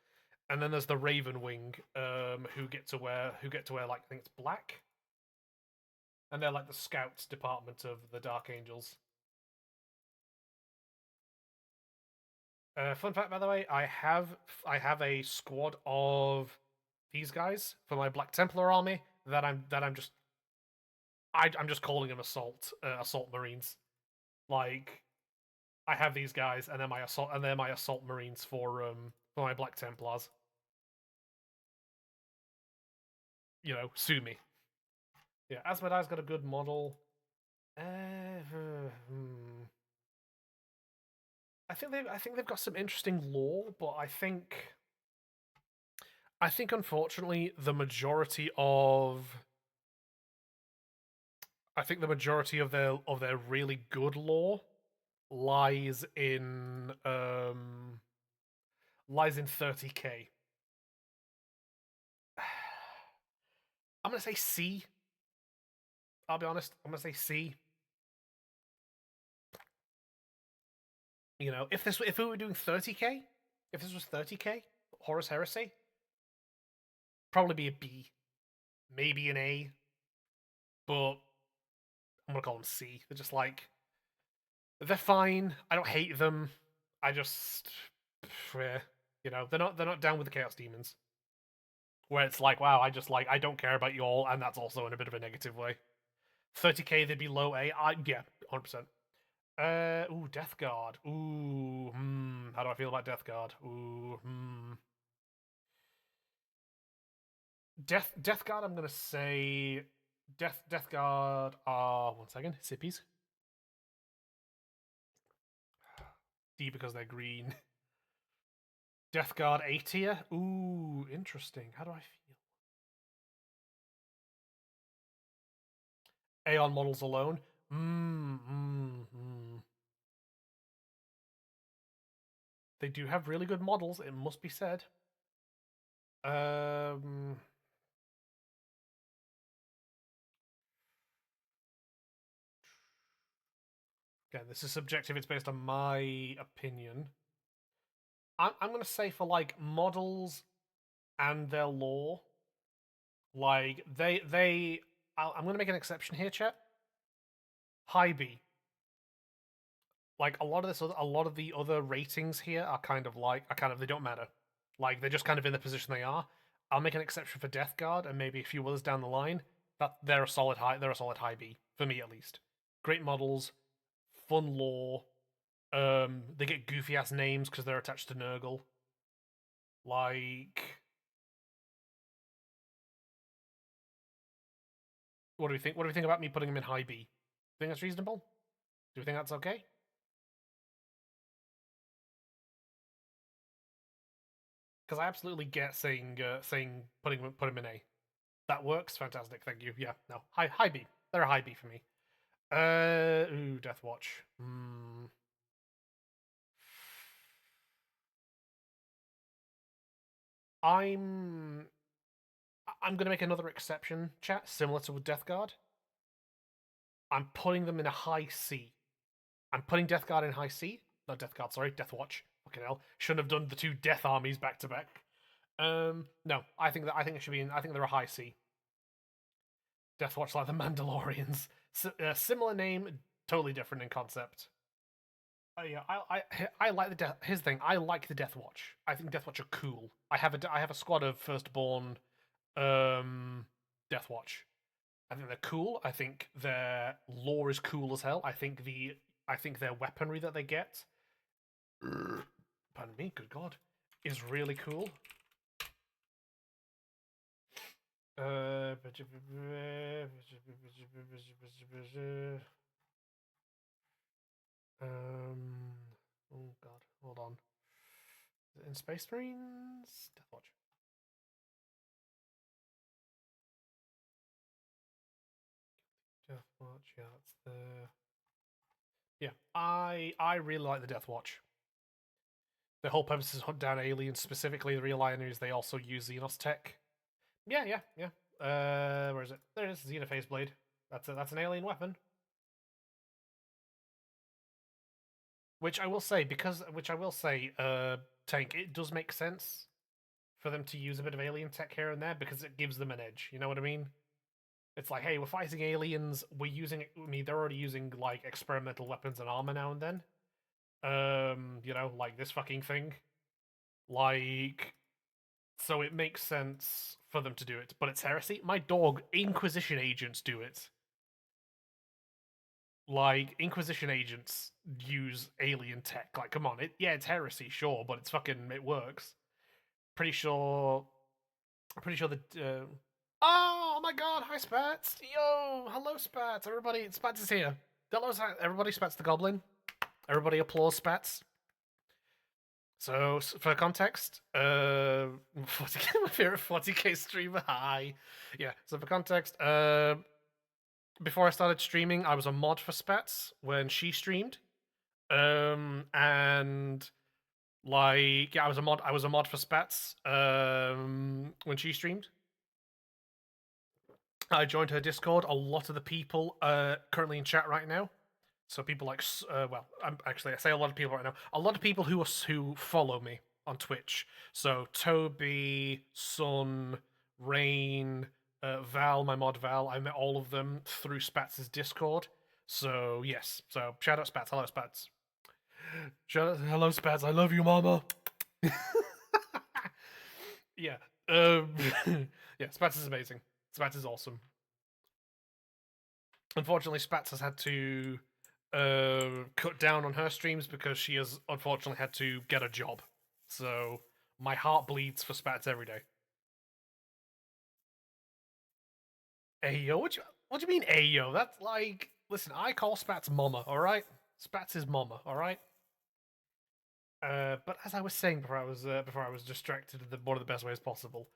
And then there's the Ravenwing, who get to wear like I think it's black, and they're like the Scouts department of the Dark Angels. Fun fact, by the way, I have a squad of these guys for my Black Templar army I'm just calling them assault Marines. Like I have these guys, and they're my assault marines for my Black Templars. You know, sue me. Yeah, Asmodee's got a good model. I think they've got some interesting lore, but I think unfortunately the majority of their really good lore lies in 30k. I'm gonna say C. I'll be honest. I'm gonna say C. You know, if we were doing 30k, if this was 30k, Horus Heresy, probably be a B, maybe an A, but I'm gonna call them C. They're just like they're fine. I don't hate them. I just, you know, they're not down with the Chaos Demons. Where it's like, wow, I don't care about you all, and that's also in a bit of a negative way. 30k, they'd be low A. Yeah, 100%. Death Guard. How do I feel about Death Guard? Death Guard. I'm gonna say Death Guard. 1 second, sippies. D because they're green. Death Guard A tier. Ooh, interesting. How do I feel? Aeon models alone. They do have really good models, it must be said. Again, this is subjective, it's based on my opinion. I'm gonna say for like models and their lore, like I'm gonna make an exception here, chat. High B. Like a lot of the other ratings here are kind of they don't matter. Like they're just kind of in the position they are. I'll make an exception for Death Guard and maybe a few others down the line. They're a solid high B for me at least. Great models, fun lore. They get goofy ass names because they're attached to Nurgle. Like, what do we think? What do we think about me putting them in high B? Think that's reasonable? Do we think that's okay? Because I absolutely get saying putting him in A. That works. Fantastic. Thank you. Yeah. No. High B. They're a high B for me. Death Watch. I'm gonna make another exception, chat, similar to with Death Guard. I'm putting them in a high C. I'm putting Death Guard in high C. Not Death Guard, sorry, Death Watch. Fucking hell. Shouldn't have done the two Death armies back to back. No, I think it should be in. I think they're a high C. Death Watch like the Mandalorians. Similar name, totally different in concept. Yeah, I like the Death. Here's the thing, I like the Death Watch. I think Death Watch are cool. I have a squad of Firstborn, Death Watch. I think they're cool. I think their lore is cool as hell. I think their weaponry that they get, pardon me, good god, is really cool. Oh god, hold on. Is it in Space Marines? Death Watch. Death Watch, yeah, that's the. Yeah, I really like the Death Watch. The whole purpose is hunt down aliens, specifically the real enemies. They also use Xenos tech. Yeah. Where is it? There it is, Xenophase Blade. That's an alien weapon. Which I will say, Tank, it does make sense for them to use a bit of alien tech here and there because it gives them an edge. You know what I mean? It's like, hey, we're fighting aliens. They're already using like experimental weapons and armor now and then. You know, like this fucking thing. Like, so it makes sense for them to do it. But it's heresy. My dog, Inquisition agents do it. Like, Inquisition agents use alien tech. Like, come on, it's heresy, sure, but it works. Pretty sure. Pretty sure that. Oh my god! Hi, Spats! Yo, hello, Spats! Everybody, Spats is here. Hello, everybody. Spats the Goblin. Everybody, applause Spats. So, for context, 40K, my favorite 40K streamer. Hi. Yeah. So for context, before I started streaming, I was a mod for Spats when she streamed. And like, yeah, I was a mod. I was a mod for Spats. When she streamed, I joined her Discord. A lot of the people currently in chat right now. So people like, I say a lot of people right now. A lot of people who follow me on Twitch. So Toby, Sun, Rain, Val, my mod Val. I met all of them through Spats' Discord. So yes. So shout out Spats. Hello Spats. Shout out, hello Spats. I love you, Mama. Yeah. Um, yeah. Spats is amazing. Spats is awesome. Unfortunately, Spats has had to cut down on her streams because she has unfortunately had to get a job. So my heart bleeds for Spats every day. Ayo, what do you mean Ayo? That's like, listen, I call Spats Mama, all right? Spats is Mama, all right? But as I was saying before I was distracted in one of the best ways possible.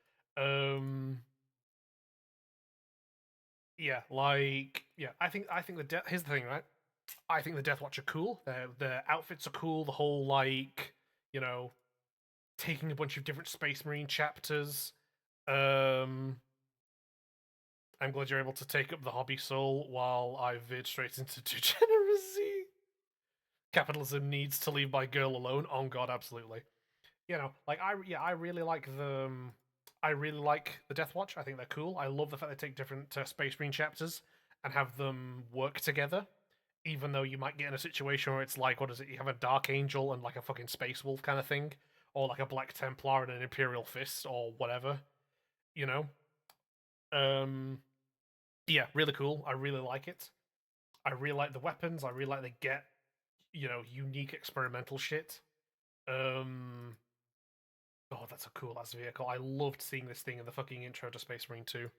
Yeah, like yeah, I think here's the thing, right? I think the Death Watch are cool. Their outfits are cool. The whole like, you know, taking a bunch of different Space Marine chapters. Um, I'm glad you're able to take up the hobby soul while I veered straight into degeneracy. Capitalism needs to leave my girl alone. On God, absolutely. Like I really like I really like the Death Watch. I think they're cool. I love the fact they take different Space Marine chapters and have them work together. Even though you might get in a situation where it's like, what is it? You have a Dark Angel and like a fucking Space Wolf kind of thing, or like a Black Templar and an Imperial Fist, or whatever. You know. Um. Yeah, really cool. I really like it. I really like the weapons. I really like they get unique experimental shit. Um. Oh, that's a cool ass vehicle. I loved seeing this thing in the fucking intro to Space Marine 2.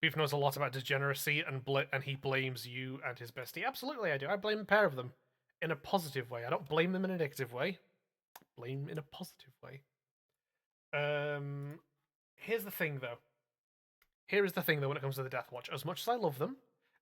Beef knows a lot about degeneracy and he blames you and his bestie. Absolutely, I do. I blame a pair of them in a positive way. I don't blame them in a negative way. Blame in a positive way. Um, here's the thing though. Here is the thing though. When it comes to the Death Watch, as much as I love them,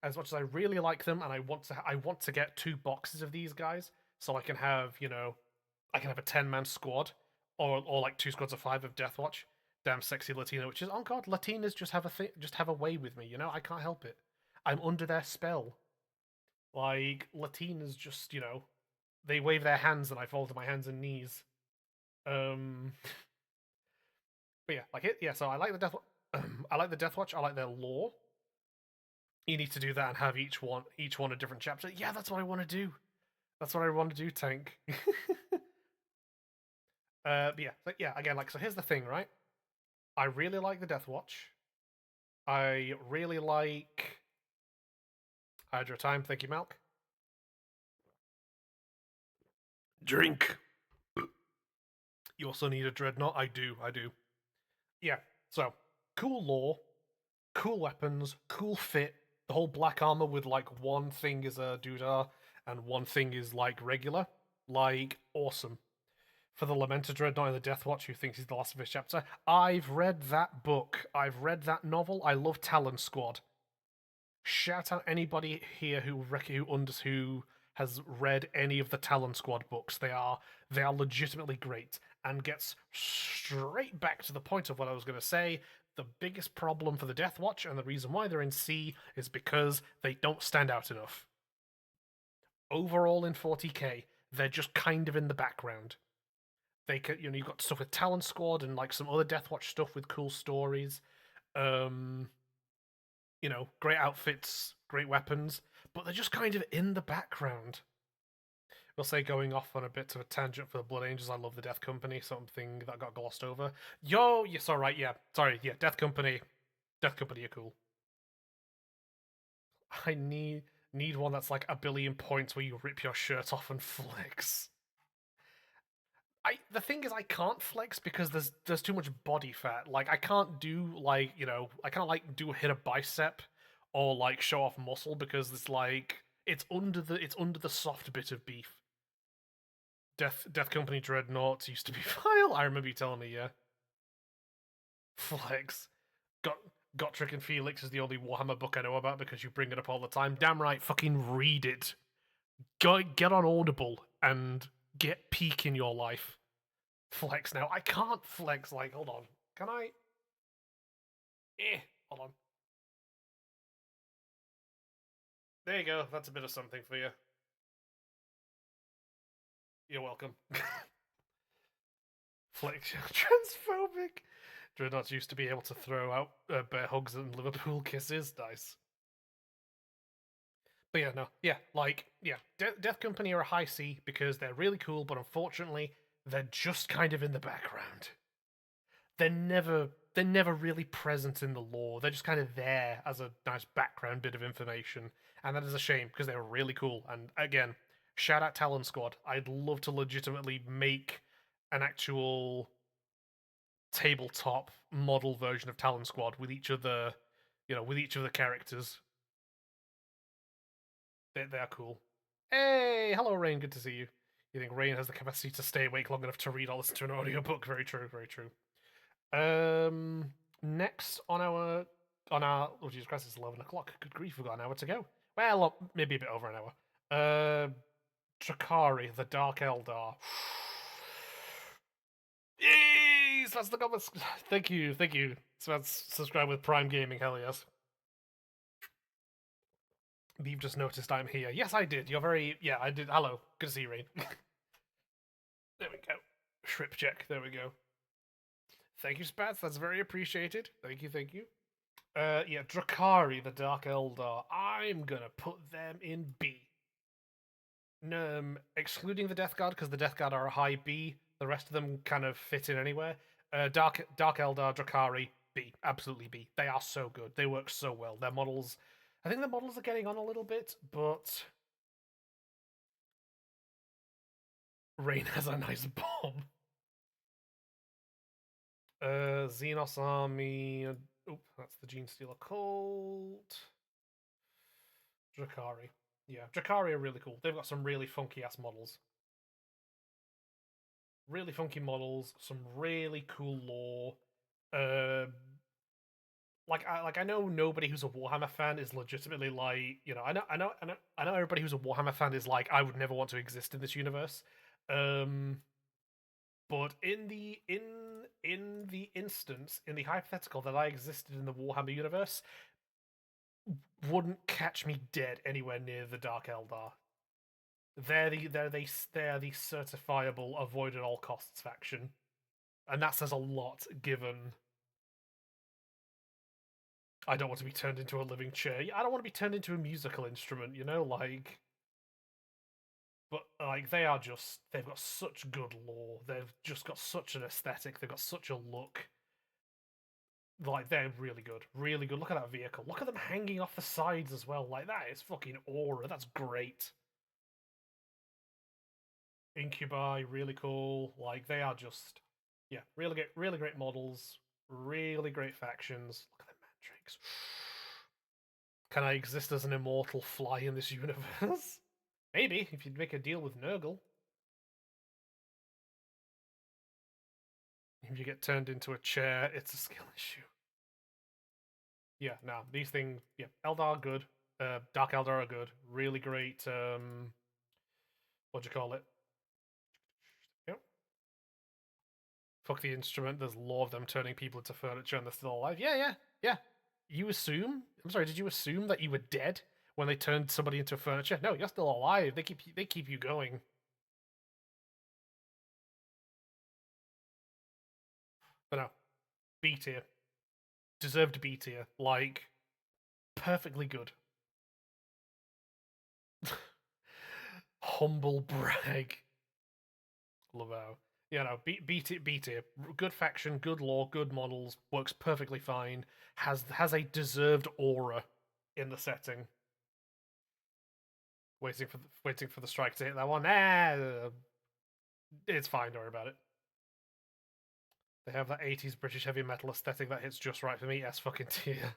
as much as I really like them, and I want to get 2 boxes of these guys so I can have I can have a 10-man squad or like 2 squads of 5 of Death Watch. Damn sexy Latino, which is oh god, Latinas just have a way with me. I can't help it. I'm under their spell. Like Latinas just they wave their hands and I fall to my hands and knees. Um, but yeah, like it. Yeah, so I like the I like the Death Watch. I like their lore. You need to do that and have each one a different chapter. Yeah, that's what I want to do. That's what I want to do, Tank. But yeah, again, like so. Here's the thing, right? I really like the Death Watch. I really like Hydro Time. Thank you, Malk. Drink. You also need a Dreadnought. I do. I do. Yeah. So cool lore, cool weapons, cool fit. The whole black armor with like one thing is a doodah and one thing is like regular. Like awesome. For the Lamenter Dreadnought and the Death Watch, who thinks he's the last of his chapter. I've read that book. I've read that novel. I love Talon Squad. Shout out anybody here who has read any of the Talon Squad books. They are legitimately great and gets straight back to the point of what I was going to say. The biggest problem for the Death Watch and the reason why they're in C is because they don't stand out enough. Overall in 40k, they're just kind of in the background. They could, you've got stuff with Talon Squad and like some other Death Watch stuff with cool stories. Great outfits, great weapons, but they're just kind of in the background. We'll say going off on a bit of a tangent for the Blood Angels, I love the Death Company, something that got glossed over. Yo, yes, alright, yeah. Sorry, yeah, Death Company. Death Company are cool. I need Need one that's like a billion points where you rip your shirt off and flex. The thing is I can't flex because there's too much body fat. Like I can't do like, I can't like do hit a bicep or like show off muscle because it's like it's under the soft bit of beef. Death Company Dreadnoughts used to be vile. I remember you telling me, yeah. Flex. Got Gottrick and Felix is the only Warhammer book I know about because you bring it up all the time. Damn right, fucking read it. Get on Audible and get peak in your life. Flex now. I can't flex. Like, hold on. Can I? Hold on. There you go. That's a bit of something for you. You're welcome. Flex. Transphobic. Dreadnoughts used to be able to throw out bear hugs and Liverpool kisses. Nice. But yeah, no, yeah, like, yeah, Death Company are a high C because they're really cool, but unfortunately, they're just kind of in the background. They're never really present in the lore. They're just kind of there as a nice background bit of information, and that is a shame because they were really cool. And again, shout out Talon Squad. I'd love to legitimately make an actual tabletop model version of Talon Squad with each of the, with each of the characters. They are cool. Hey, hello, Rain. Good to see you. You think Rain has the capacity to stay awake long enough to read or listen to an audiobook? Very true, very true. Next oh Jesus Christ, it's 11 o'clock. Good grief, we've got an hour to go. Well, maybe a bit over an hour. Drakari, the Dark Eldar. Yes, that's the comments. Thank you. So that's subscribe with Prime Gaming. Hell yes. You've just noticed I'm here. Yes, I did. You're very. Yeah, I did. Hello. Good to see you, Rain. There we go. Shrip check. There we go. Thank you, Spats. That's very appreciated. Thank you. Yeah, Drakari, the Dark Eldar. I'm gonna put them in B. Excluding the Death Guard, because the Death Guard are a high B. The rest of them kind of fit in anywhere. Dark Eldar, Drakari, B. Absolutely B. They are so good. They work so well. Their models. I think the models are getting on a little bit, but Rain has a nice bomb. Xenos Army. That's the Gene Stealer Cult. Drakari. Yeah, Drakari are really cool. They've got some really funky ass models. Really funky models, some really cool lore. I know nobody who's a Warhammer fan is legitimately like, I know everybody who's a Warhammer fan is like, I would never want to exist in this universe. But in the instance, in the hypothetical that I existed in the Warhammer universe, wouldn't catch me dead anywhere near the Dark Eldar. They're the certifiable avoid at all costs faction, and that says a lot. Given I don't want to be turned into a living chair. I don't want to be turned into a musical instrument. Like. But like they've got such good lore. They've just got such an aesthetic. They've got such a look. Like they're really good, really good. Look at that vehicle. Look at them hanging off the sides as well. Like that is fucking aura. That's great. Incubi, really cool. Like they are just, yeah, really great models, really great factions. Look at the Mandrake. Can I exist as an immortal fly in this universe? Maybe if you'd make a deal with Nurgle. If you get turned into a chair, it's a skill issue. Yeah, no, these things. Yeah, Eldar good. Dark Eldar are good. Really great. What do you call it? Yep. Fuck the instrument. There's law of them turning people into furniture and they're still alive. Yeah. You assume? I'm sorry. Did you assume that you were dead when they turned somebody into furniture? No, you're still alive. They keep you going. But no, B tier. Deserved B tier. Like perfectly good. Humble brag. Love how. Yeah, no, B tier. Good faction, good lore, good models, works perfectly fine. Has a deserved aura in the setting. waiting for the strike to hit that one. It's fine. Don't worry about it. They have that 80s British heavy metal aesthetic that hits just right for me. S fucking tier.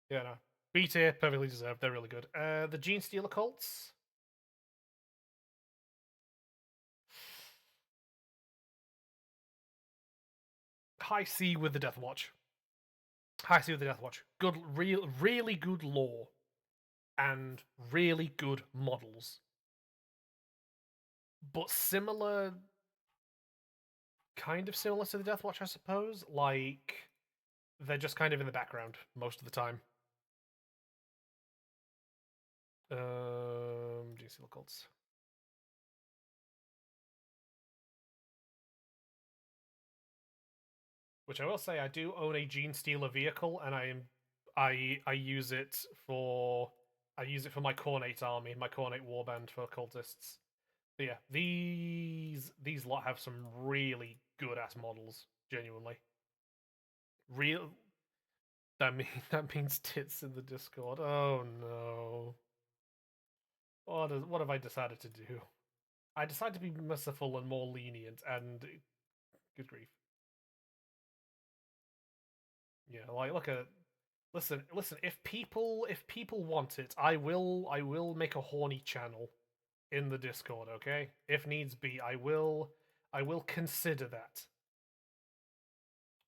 Yeah, no. B tier, perfectly deserved. They're really good. The Gene Stealer Cults. High C with the Death Watch. High C with the Death Watch. Good, really good lore, and really good models. But similar, kind of similar to the Death Watch, I suppose. Like, they're just kind of in the background most of the time. Gene Stealer Cults. Which I will say, I do own a Gene Stealer vehicle, and I use it for my Cornate army, my Cornate warband for cultists. But yeah, these lot have some really good ass models, genuinely. Real that means tits in the Discord. Oh no. What have I decided to do? I decided to be merciful and more lenient, and good grief. Yeah, like look at listen. If people want it, I will make a horny channel in the Discord. Okay, if needs be, I will consider that.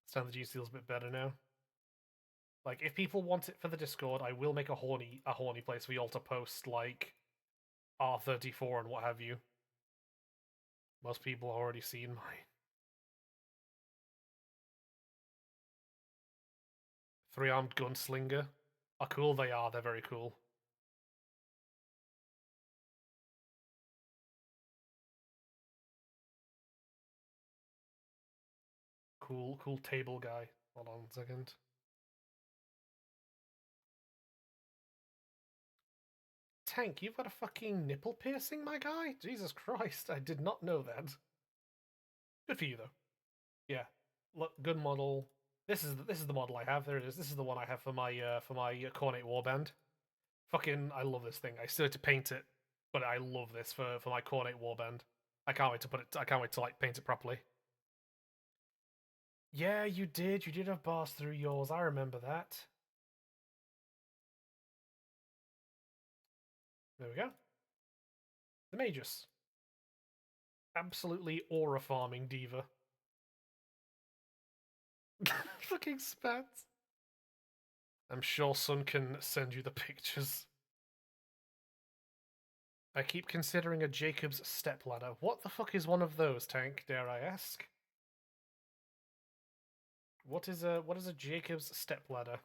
Sound the G Steel's a bit better now. Like if people want it for the Discord, I will make a horny place for y'all to post like R34 and what have you. Most people have already seen mine. Three-armed gunslinger. How cool they are, they're very cool. Cool table guy. Hold on a second. Tank, you've got a fucking nipple piercing, my guy? Jesus Christ, I did not know that. Good for you though. Yeah. Look, good model. This is the model I have. There it is. This is the one I have for my Cornate Warband. Fucking, I love this thing. I still have to paint it, but I love this for my Cornate Warband. I can't wait to put it. I can't wait to like paint it properly. Yeah, you did. You did have bars through yours. I remember that. There we go. The Magus. Absolutely aura farming diva. Fucking spats. I'm sure Sun can send you the pictures. I keep considering a Jacob's stepladder. What the fuck is one of those, Tank, dare I ask? What is a Jacob's stepladder?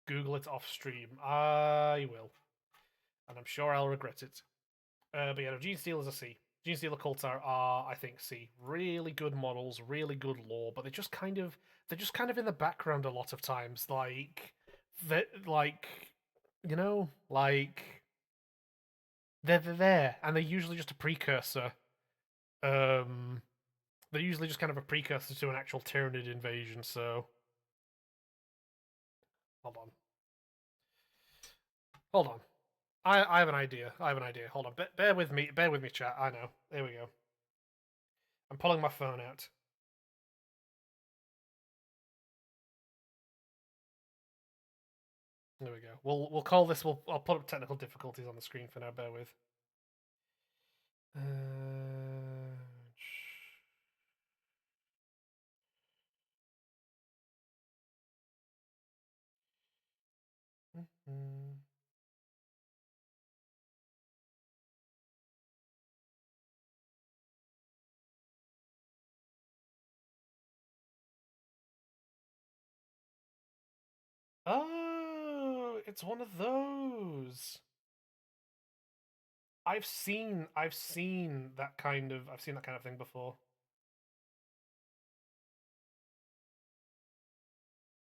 Google it off stream. I will. And I'm sure I'll regret it. But yeah, no, Gene Steel is a C. Gene Stealer cults are, I think, C. Really good models, really good lore, but they're just kind of in the background a lot of times. Like, like they're there, and they're usually just a precursor. Um, they're usually just kind of a precursor to an actual Tyranid invasion. So, hold on, hold on. I have an idea. I have an idea. Hold on. Bear with me. Bear with me, chat. I know. There we go. I'm pulling my phone out. There we go. We'll call this. I'll put up technical difficulties on the screen for now. Bear with. Uh, Oh, it's one of those. I've seen that kind of thing before.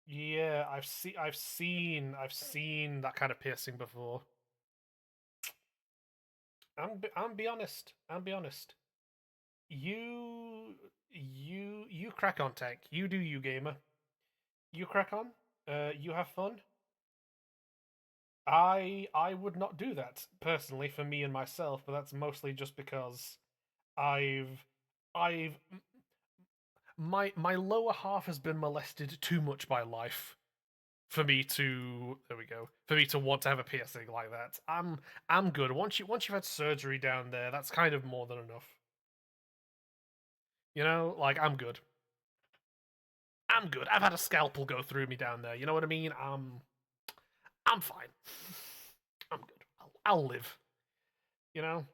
Yeah, I've seen that kind of piercing before. I'm be honest. I'm be honest. you crack on, Tank. You do you, gamer. You crack on. You have fun. I would not do that personally for me and myself, but that's mostly just because I've my lower half has been molested too much by life for me to there we go for me to want to have a piercing like that. I'm good. Once you've had surgery down there, that's kind of more than enough. You know, like I'm good. I'm good. I've had a scalpel go through me down there. You know what I mean? I'm fine. I'm good. I'll live. You know?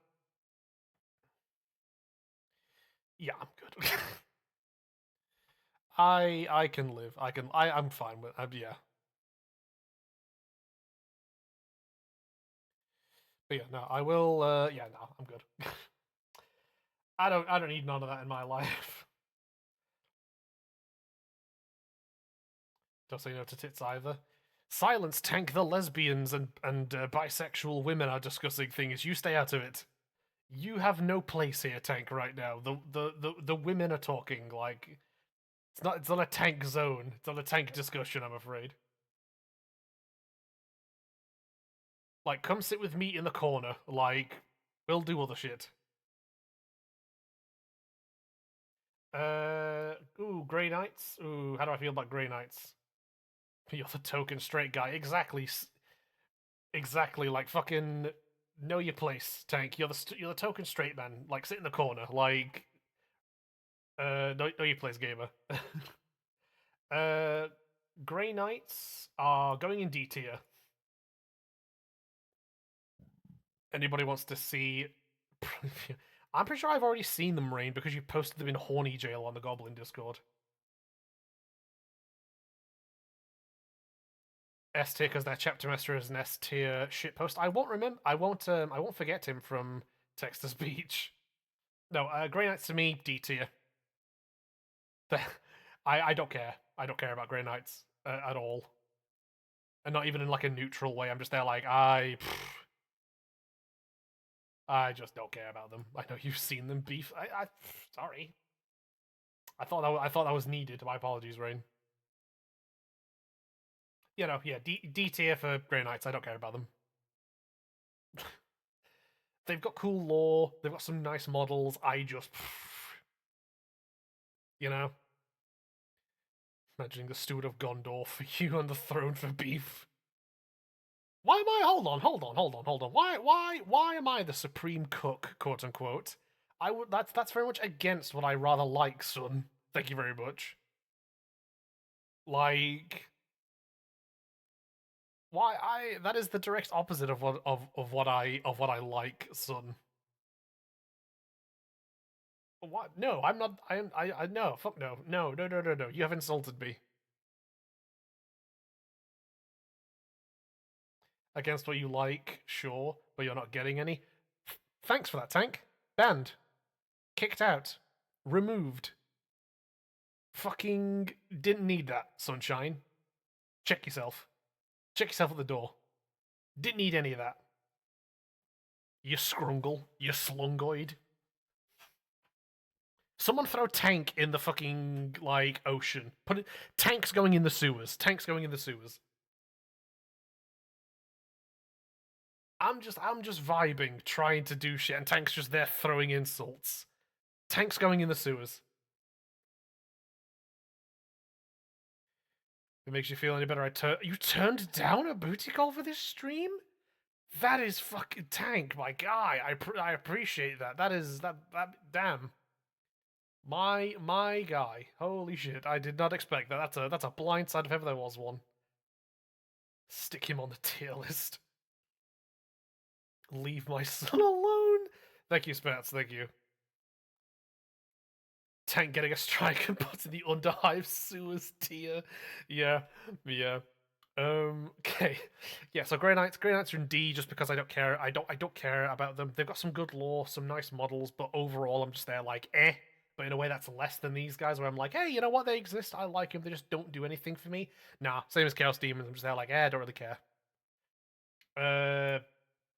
Yeah, I'm good. I can live. I'm fine with. Yeah. But yeah, no, I will. Yeah, no, I'm good. I don't need none of that in my life. Don't say no to tits either. Silence, Tank. The lesbians and bisexual women are discussing things. You stay out of it. You have no place here, Tank. Right now, the women are talking. Like it's not a tank zone. It's not a tank discussion. I'm afraid. Like, come sit with me in the corner. Like, we'll do other shit. Ooh, Grey Knights. Ooh, how do I feel about Grey Knights? You're the token straight guy. Exactly, exactly. Like fucking know your place, Tank. You're the token straight man. Like sit in the corner. Like know your place, gamer. uh, Grey Knights are going in D tier. Anybody wants to see? I'm pretty sure I've already seen them, Rain, because you posted them in Horny Jail on the Goblin Discord. S tier because their chapter master is an S tier shitpost. I won't remember. I won't forget him from text to speech. No, Grey Knights to me D tier. I don't care. I don't care about Grey Knights at all, and not even in like a neutral way. I'm just there like I just don't care about them. I know you've seen them beef. Sorry. I thought that was needed. My apologies, Rain. You know, yeah, D tier for Grey Knights. I don't care about them. They've got cool lore. They've got some nice models. I just, you know, imagining the Steward of Gondor for you on the throne for beef. Why am I? Hold on. Why am I the supreme cook, quote unquote? I would. That's very much against what I rather like, son. Thank you very much. Like, why I? That is the direct opposite of what I like, son. What? No, I'm not. I no. Fuck no. No. You have insulted me. Against what you like, sure, but you're not getting any. Thanks for that, Tank. Banned. Kicked out. Removed. Fucking didn't need that, Sunshine. Check yourself. Check yourself at the door. Didn't need any of that. You scrungle. You slungoid. Someone throw Tank in the fucking, like, ocean. Put it. Tank's going in the sewers. Tank's going in the sewers. I'm just vibing, trying to do shit, and Tank's just there throwing insults. Tank's going in the sewers. If it makes you feel any better, you turned down a booty call for this stream? That is fucking Tank, my guy. I appreciate that. That damn. My guy. Holy shit. I did not expect that. That's a blind side if ever there was one. Stick him on the tier list. Leave my son alone. Thank you, Spats. Thank you. Tank getting a strike and put in the Underhive sewers tier. Yeah. Okay. Yeah, so Grey Knights are in D just because I don't care. I don't care about them. They've got some good lore, some nice models, but overall I'm just there like but in a way that's less than these guys where I'm like, hey, you know what, they exist, I like them, they just don't do anything for me. Nah, same as Chaos Demons, I'm just there like, I don't really care. Uh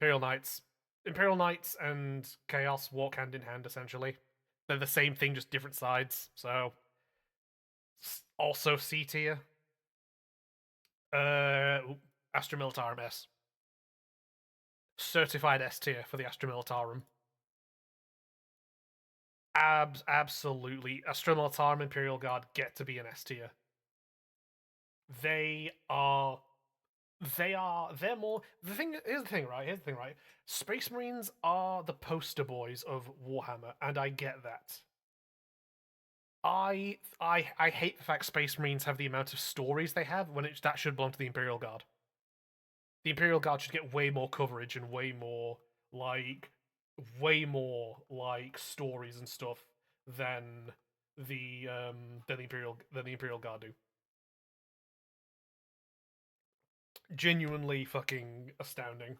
Imperial Knights. Imperial Knights and Chaos walk hand in hand essentially. They're the same thing, just different sides. So also C tier. Astra Militarum S. Certified S tier for the Astra Militarum. Absolutely. Astra Militarum Imperial Guard get to be an S tier. They are they're more here's the thing, right? Space Marines are the poster boys of Warhammer, and I get that. I hate the fact Space Marines have the amount of stories they have when that should belong to the Imperial Guard. The Imperial Guard should get way more coverage and like way more like stories and stuff than the Imperial Guard do. Genuinely fucking astounding.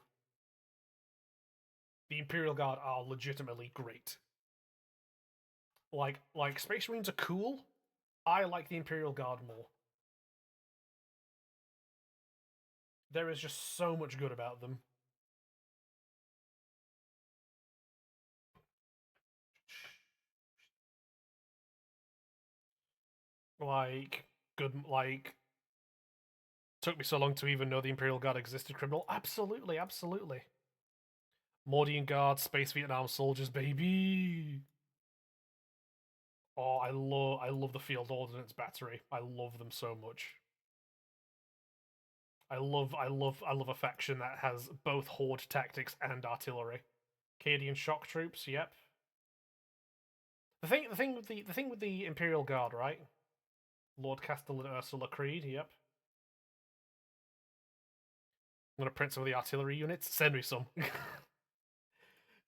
The Imperial Guard are legitimately great. Like Space Marines are cool. I like the Imperial Guard more. There is just so much good about them. Like good like took me so long to even know the Imperial Guard existed, criminal. Absolutely, absolutely. Mordian Guard, Space Vietnam soldiers, baby. Oh, I love the Field Ordnance Battery. I love them so much. I love a faction that has both horde tactics and artillery. Cadian shock troops, yep. The thing with the Imperial Guard, right? Lord Castellan Ursula Creed, yep. I'm gonna print some of the artillery units. Send me some.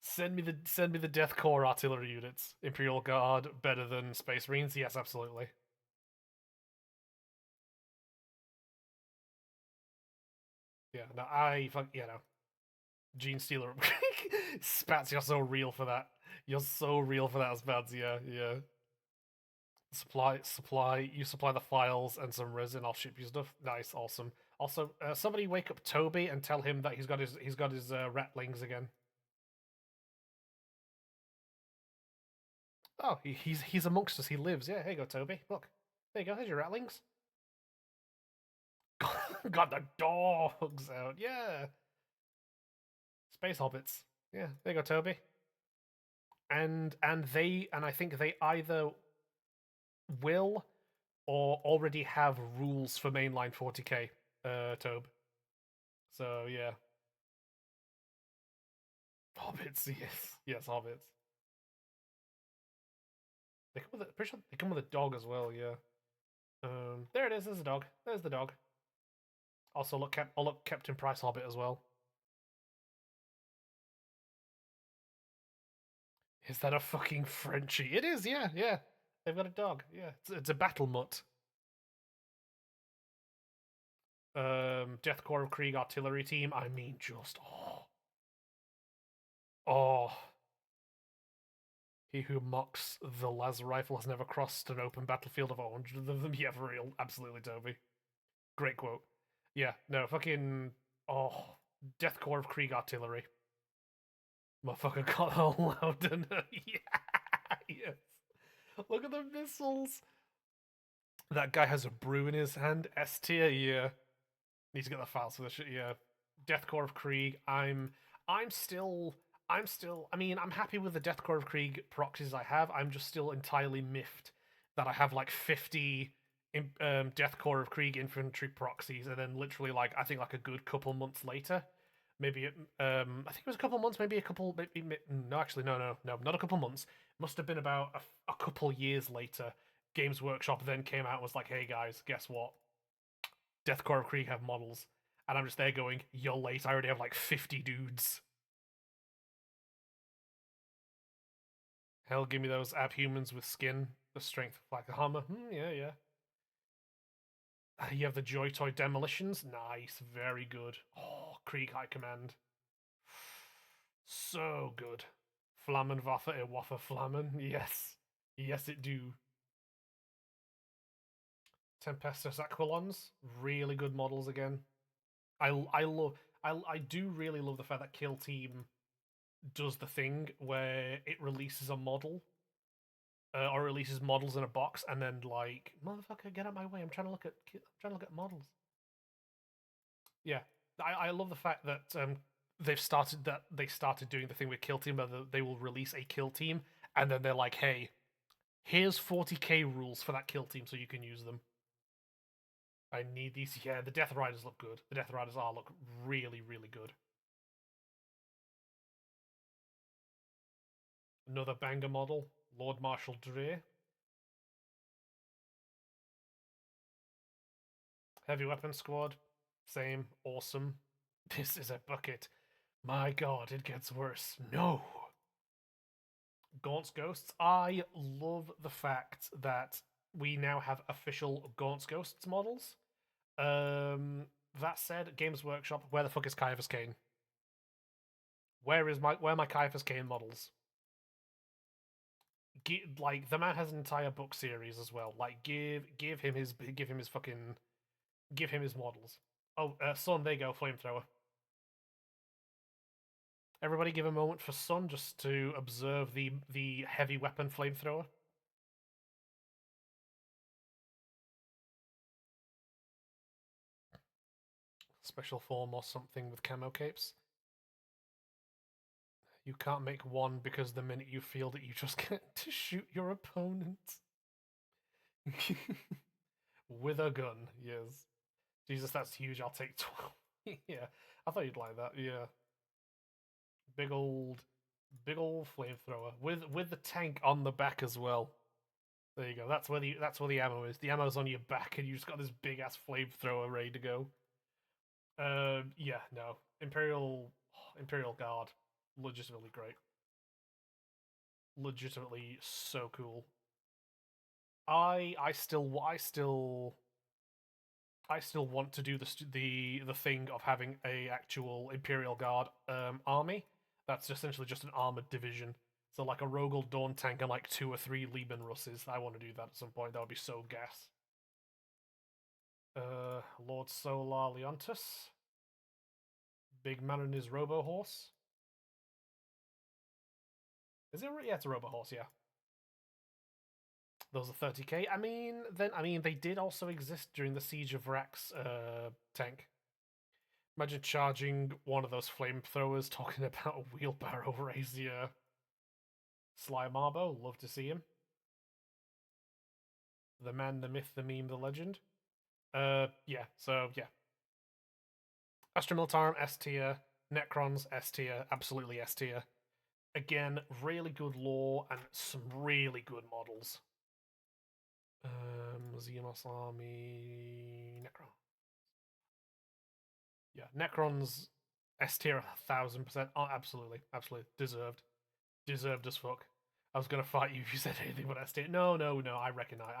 Send me the Death Corps artillery units. Imperial Guard better than Space Marines? Yes, absolutely. Yeah, no, Gene Stealer. Spats, you're so real for that. You're so real for that, Spats. Yeah, yeah. Supply. You supply the files and some resin. I'll ship you stuff. Nice, awesome. Also, somebody wake up Toby and tell him that he's got his ratlings again. Oh, he's amongst us. He lives. Yeah, here you go, Toby. Look, there you go. There's your ratlings. Got the dogs out. Yeah, space hobbits. Yeah, there you go, Toby. And I think they either will or already have rules for mainline 40k, Tobe. So yeah, hobbits. Yes, yes, hobbits. They come with pretty sure they come with a dog as well. Yeah. There it is. There's a dog. There's the dog. Also, look Captain Price Hobbit as well. Is that a fucking Frenchie? It is. Yeah, yeah. They've got a dog. Yeah, it's a battle mutt. Death Corps of Krieg artillery team. I mean, just oh. He who mocks the laser rifle has never crossed an open battlefield of 100 of them. Yeah, for real. Absolutely, Toby. Great quote. Yeah, no, fucking. Oh, Death Corps of Krieg artillery. Motherfucker got all out and yeah, yes. Look at the missiles. That guy has a brew in his hand. S tier, yeah. Need to get the files for this shit. Yeah, Death Corps of Krieg. I'm still. I mean, I'm happy with the Death Corps of Krieg proxies I have. I'm just still entirely miffed that I have like 50 Death Corps of Krieg infantry proxies, and then literally like I think like a good couple months later, maybe I think it was a couple months, maybe a couple, maybe no, actually no, not a couple months. Must have been about a couple years later. Games Workshop then came out and was like, "Hey guys, guess what? Death Corps of Krieg have models," and I'm just there going, "You're late. I already have like 50 dudes." Hell, give me those abhumans with skin, the strength of like a hammer. Yeah, yeah. You have the Joy Toy demolitions. Nice, very good. Oh, Krieg High Command. So good. Flammenwaffe, Waffe Flammen. Yes. Yes, it do. Tempestus Aquilons. Really good models again. I love I do really love the fact that Kill Team does the thing where it releases a model or releases models in a box, and then like, motherfucker, get out of my way! I'm trying to look at models. Yeah, I love the fact that they started doing the thing with Kill Team, where they will release a Kill Team, and then they're like, hey, here's 40k rules for that Kill Team, so you can use them. I need these. Yeah, the Death Riders look good. The Death Riders look really, really good. Another banger model, Lord Marshal Dre. Heavy Weapon Squad, same, awesome. This is a bucket. My god, it gets worse. No! Gaunt's Ghosts. I love the fact that we now have official Gaunt's Ghosts models. That said, Games Workshop, where the fuck is Caiaphas Cain? Where are my Caiaphas Cain models? Like, the man has an entire book series as well. Like, give him his models. Oh, Sun, there you go, flamethrower. Everybody give a moment for Sun just to observe the heavy weapon flamethrower. Special form or something with camo capes. You can't make one because the minute you feel that you just get to shoot your opponent. With a gun, yes. Jesus, that's huge. I'll take 12. Yeah, I thought you'd like that. Yeah. Big old flamethrower with the tank on the back as well. There you go. That's where the ammo is. The ammo's on your back, and you just got this big ass flamethrower ready to go. Yeah, no, Imperial Guard, legitimately great, legitimately so cool. I still want to do the thing of having a actual Imperial Guard army. That's essentially just an armored division. So like a Rogel Dawn tank and like 2 or 3 Lieben Russes. I want to do that at some point. That would be so gas. Lord Solar Leontus. Big man and his Robo Horse. Is it? Yeah, it's a Robo Horse. Yeah. Those are 30k. I mean, they did also exist during the Siege of Vrax tank. Imagine charging one of those flamethrowers, talking about a wheelbarrow Razier. Sly Marbo, love to see him. The man, the myth, the meme, the legend. Yeah. So yeah. Astra Militarum S tier, Necrons S tier, absolutely S tier. Again, really good lore and some really good models. Xenos Army Necron. Yeah, Necrons S tier 1000%. Oh, absolutely, absolutely deserved as fuck. I was gonna fight you if you said anything but S tier. No. I recognize.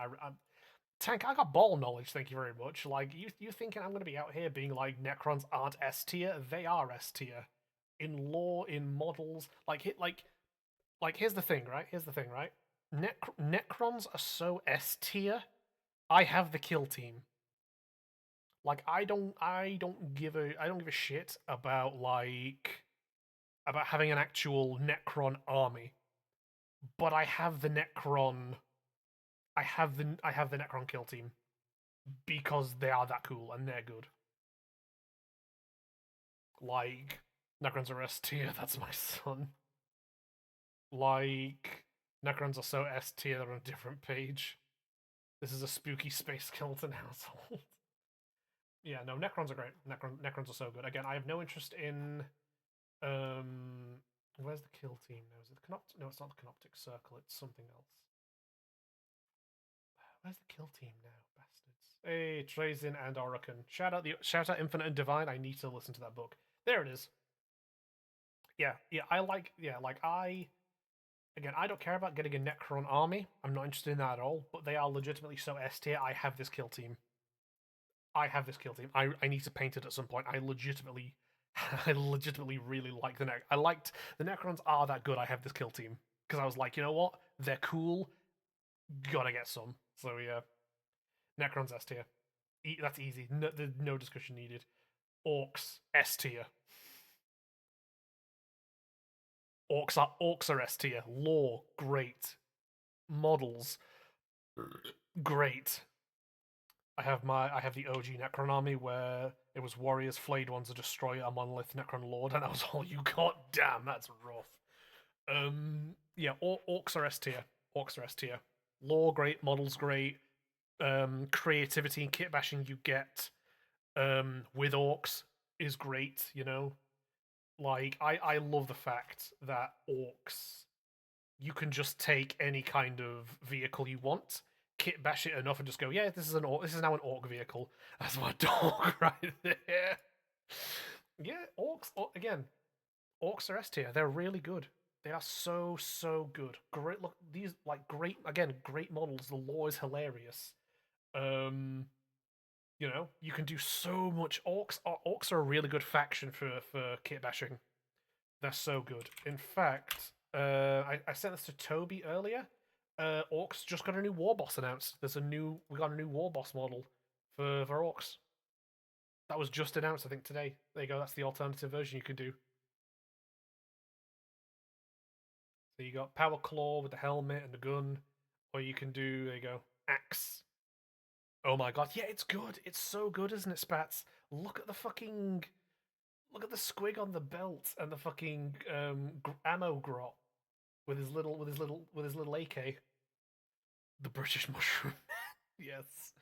Tank. I got ball knowledge. Thank you very much. Like you thinking I'm gonna be out here being like Necrons aren't S tier? They are S tier in lore, in models. Here's the thing, right? Necrons are so S tier. I have the kill team. Like I don't give a shit about having an actual Necron army. But I have the Necron I have the Necron kill team because they are that cool and they're good. Like Necrons are S tier, that's my son. Like Necrons are so S tier, they're on a different page. This is a spooky space skeleton household. Yeah, no, Necrons are great. Necrons are so good. Again, I have no interest in where's the kill team now? Is it the Canoptic? No, it's not the Canoptic Circle, it's something else. Where's the kill team now, bastards? Hey, Trazin and Orokin. Shout out Infinite and Divine. I need to listen to that book. There it is. Yeah, again, I don't care about getting a Necron army. I'm not interested in that at all, but they are legitimately so S tier. I have this kill team. I need to paint it at some point. I legitimately really like the I liked the Necrons are that good. I have this kill team because I was like, you know what? They're cool. Gotta get some. So yeah, Necrons S tier. That's easy. No discussion needed. Orcs S tier. Orcs are S tier. Lore great. models, great. I have the OG Necron army where it was warriors, flayed ones, a destroyer, a monolith, Necron lord, and that was all you got. Damn, that's rough. Yeah, orcs are S tier. Orcs are S tier. Lore great, models great. Creativity and kit bashing you get with orcs is great. You know, like I love the fact that orcs, you can just take any kind of vehicle you want, kit bash it enough, and just go, yeah, this is an orc. This is now an orc vehicle. That's my dog right there. Yeah, orcs. Again, orcs are S tier. They're really good. They are so good. Great look. These like great again. Great models. The lore is hilarious. Um, you know, you can do so much. Orcs are a really good faction for kit bashing. They're so good. In fact, I sent this to Toby earlier. Orcs just got a new war boss announced. We got a new war boss model for Orcs. That was just announced, I think, today. There you go. That's the alternative version you can do. So you got Power Claw with the helmet and the gun, or you can do, there you go, Axe. Oh my god, yeah, it's good. It's so good, isn't it, Spats? Look at the fucking, look at the squig on the belt and the fucking ammo grot with his little AK. The British mushroom. Yes.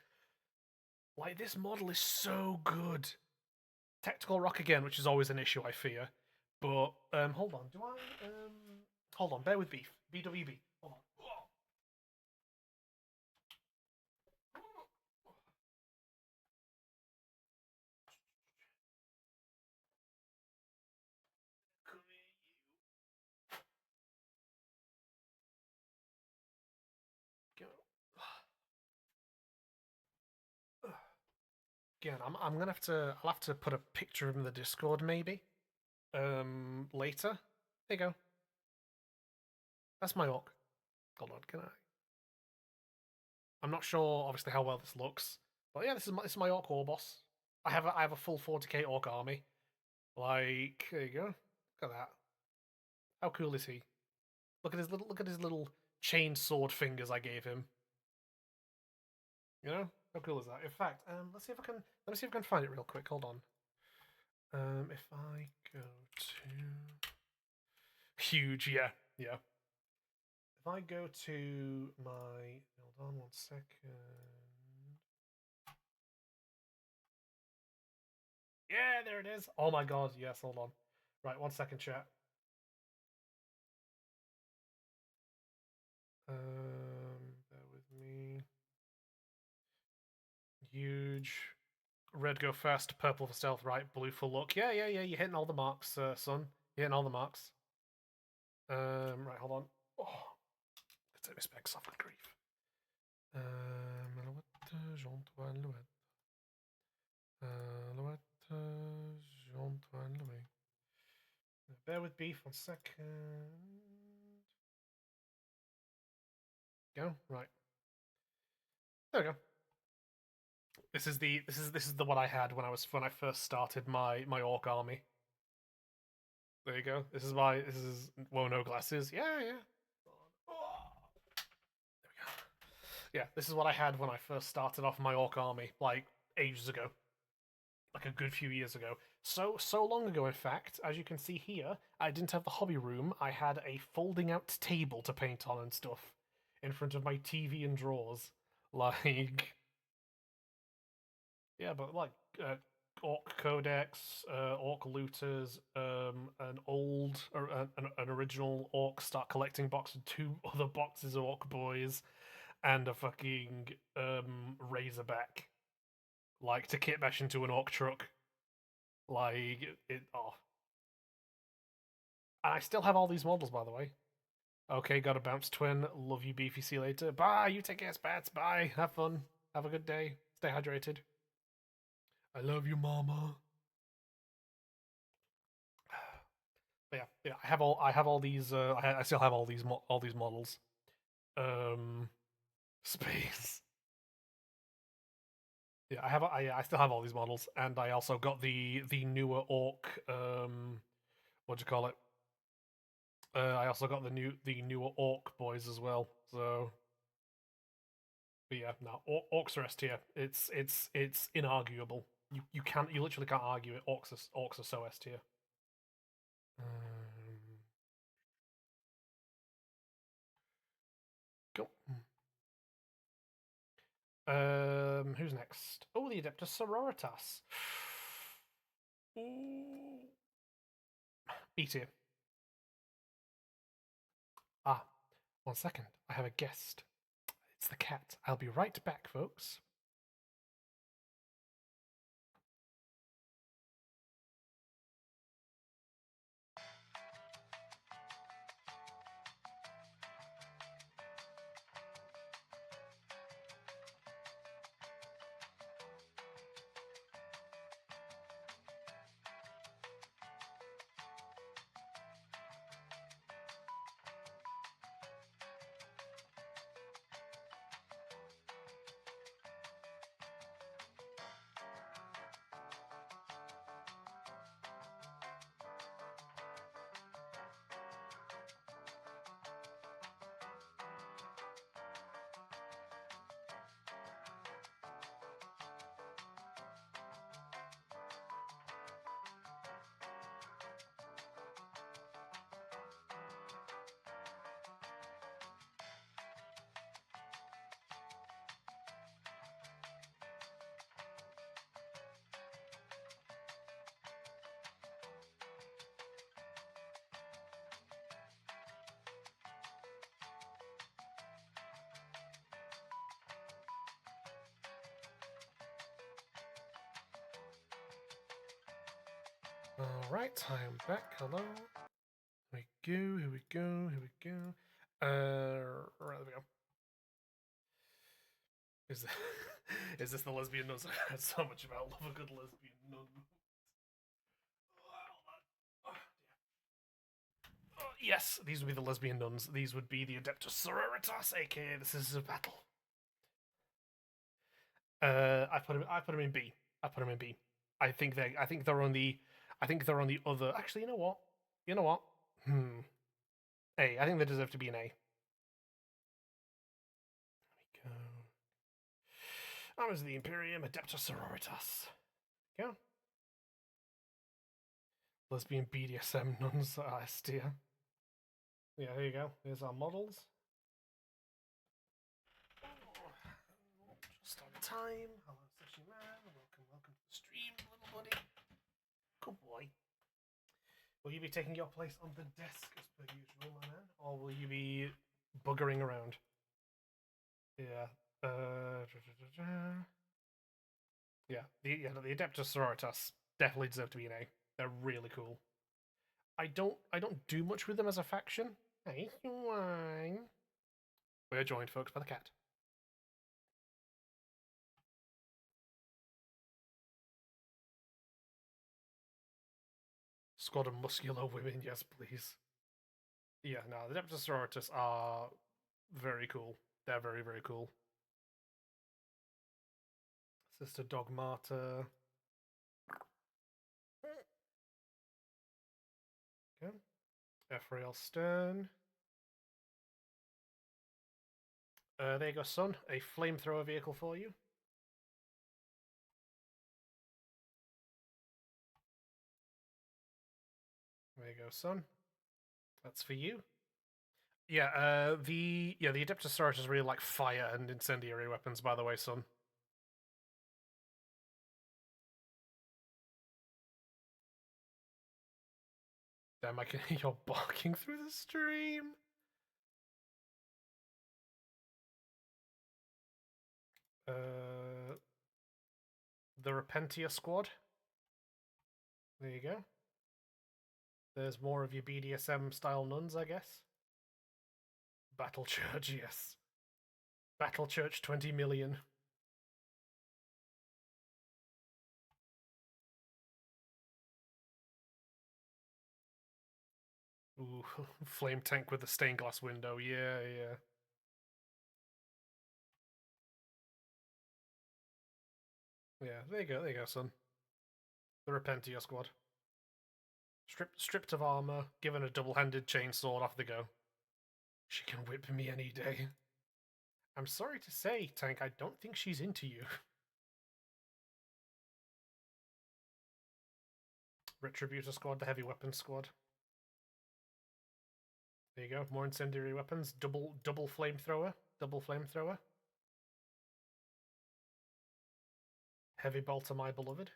Like this model is so good. Tactical rock again, which is always an issue, I fear. But hold on, do I hold on, bear with beef. BWB. Hold on. Again, I'm gonna have to. I'll have to put a picture of him in the Discord maybe. Later. There you go. That's my orc. Hold on, can I? I'm not sure, obviously, how well this looks, but yeah, this is my orc war boss. I have a full 40k orc army. Like, there you go. Look at that. How cool is he? Look at his little chain sword fingers I gave him. You know? How cool is that? In fact, let me see if I can find it real quick. Hold on. If I go to huge, yeah, yeah. If I go to my hold on 1 second. Yeah, there it is. Oh my god, yes, hold on. Right, 1 second, chat. Bear with me. Huge. Red go fast, purple for stealth, right? Blue for luck. Yeah, yeah, yeah. You're hitting all the marks, son. You're hitting all the marks. Right, hold on. Oh, take my specs off, good grief. Alouette, Jean-Antoine Louette. Alouette, Jean-Antoine Louis. Bear with beef 1 second. Go right. There we go. This is the one I had when I first started my orc army. There you go. This is whoa, no glasses. Yeah, yeah. There we go. Yeah, this is what I had when I first started off my orc army, like ages ago, like a good few years ago. So long ago, in fact, as you can see here, I didn't have the hobby room. I had a folding out table to paint on and stuff in front of my TV and drawers. Like, yeah, but like Orc Codex, Orc Looters, an old, an original Orc Start Collecting box, and two other boxes of Orc Boys, and a fucking Razorback, like to kit bash into an Orc truck. Like it. Oh, and I still have all these models, by the way. Okay, got a bounce twin. Love you, beefy. See you later. Bye. You take care, Spats. Bye. Have fun. Have a good day. Stay hydrated. I love you, mama. But yeah, yeah. I have all these. I still have all these models. Um, space. Yeah, I still have all these models, and I also got the newer orc. What do you call it? I also got the newer orc boys as well. So, but yeah, no, orcs are S tier. It's inarguable. You literally can't argue it. Orcs are so S tier. Go. Who's next? Oh, the Adeptus Sororitas. Ooh. B tier. Ah, 1 second. I have a guest. It's the cat. I'll be right back, folks. Alright, I am back. Hello. Here we go, here we go, here we go. Right, there we go. Is, is this the lesbian nuns? I heard so much about love a good lesbian nun. Yes, these would be the lesbian nuns. These would be the Adeptus Sororitas, aka this is a battle. I put him in B. I put him in B. I think they're on the other. Actually, you know what? You know what? A. I think they deserve to be an A. There we go. Arms of the Imperium, Adeptus Sororitas. Yeah. Lesbian BDSM nuns are S tier. Yeah, there you go. Here's our models. Just on time. Hello, Sushi Man. Welcome to the stream, little buddy. Good boy. Will you be taking your place on the desk as per usual, my man? Or will you be buggering around? Yeah. Yeah, the Adeptus Sororitas definitely deserve to be an A. They're really cool. I don't do much with them as a faction. Hey, wine. We're joined, folks, by the cat. Squad of muscular women, yes, please. Yeah, no, the Adeptus Sororitas are very cool. They're very, very cool. Sister Dogmata. Okay. Ephrael Stern. There you go, son. A flamethrower vehicle for you. There you go, son. That's for you. Yeah, the Adeptus Sororitas really like fire and incendiary weapons, by the way, son. Damn, I can hear you barking through the stream. The Repentia squad. There you go. There's more of your BDSM style nuns, I guess. Battle Church, yes. Battle Church 20 million. Ooh, flame tank with a stained glass window. Yeah, yeah. Yeah, there you go, son. The Repentia squad. Stripped of armor, given a double-handed chainsword, off they go. She can whip me any day. I'm sorry to say, Tank, I don't think she's into you. Retributor squad, the heavy weapons squad. There you go, more incendiary weapons. Double flamethrower. Double flamethrower. Heavy bolter, my beloved.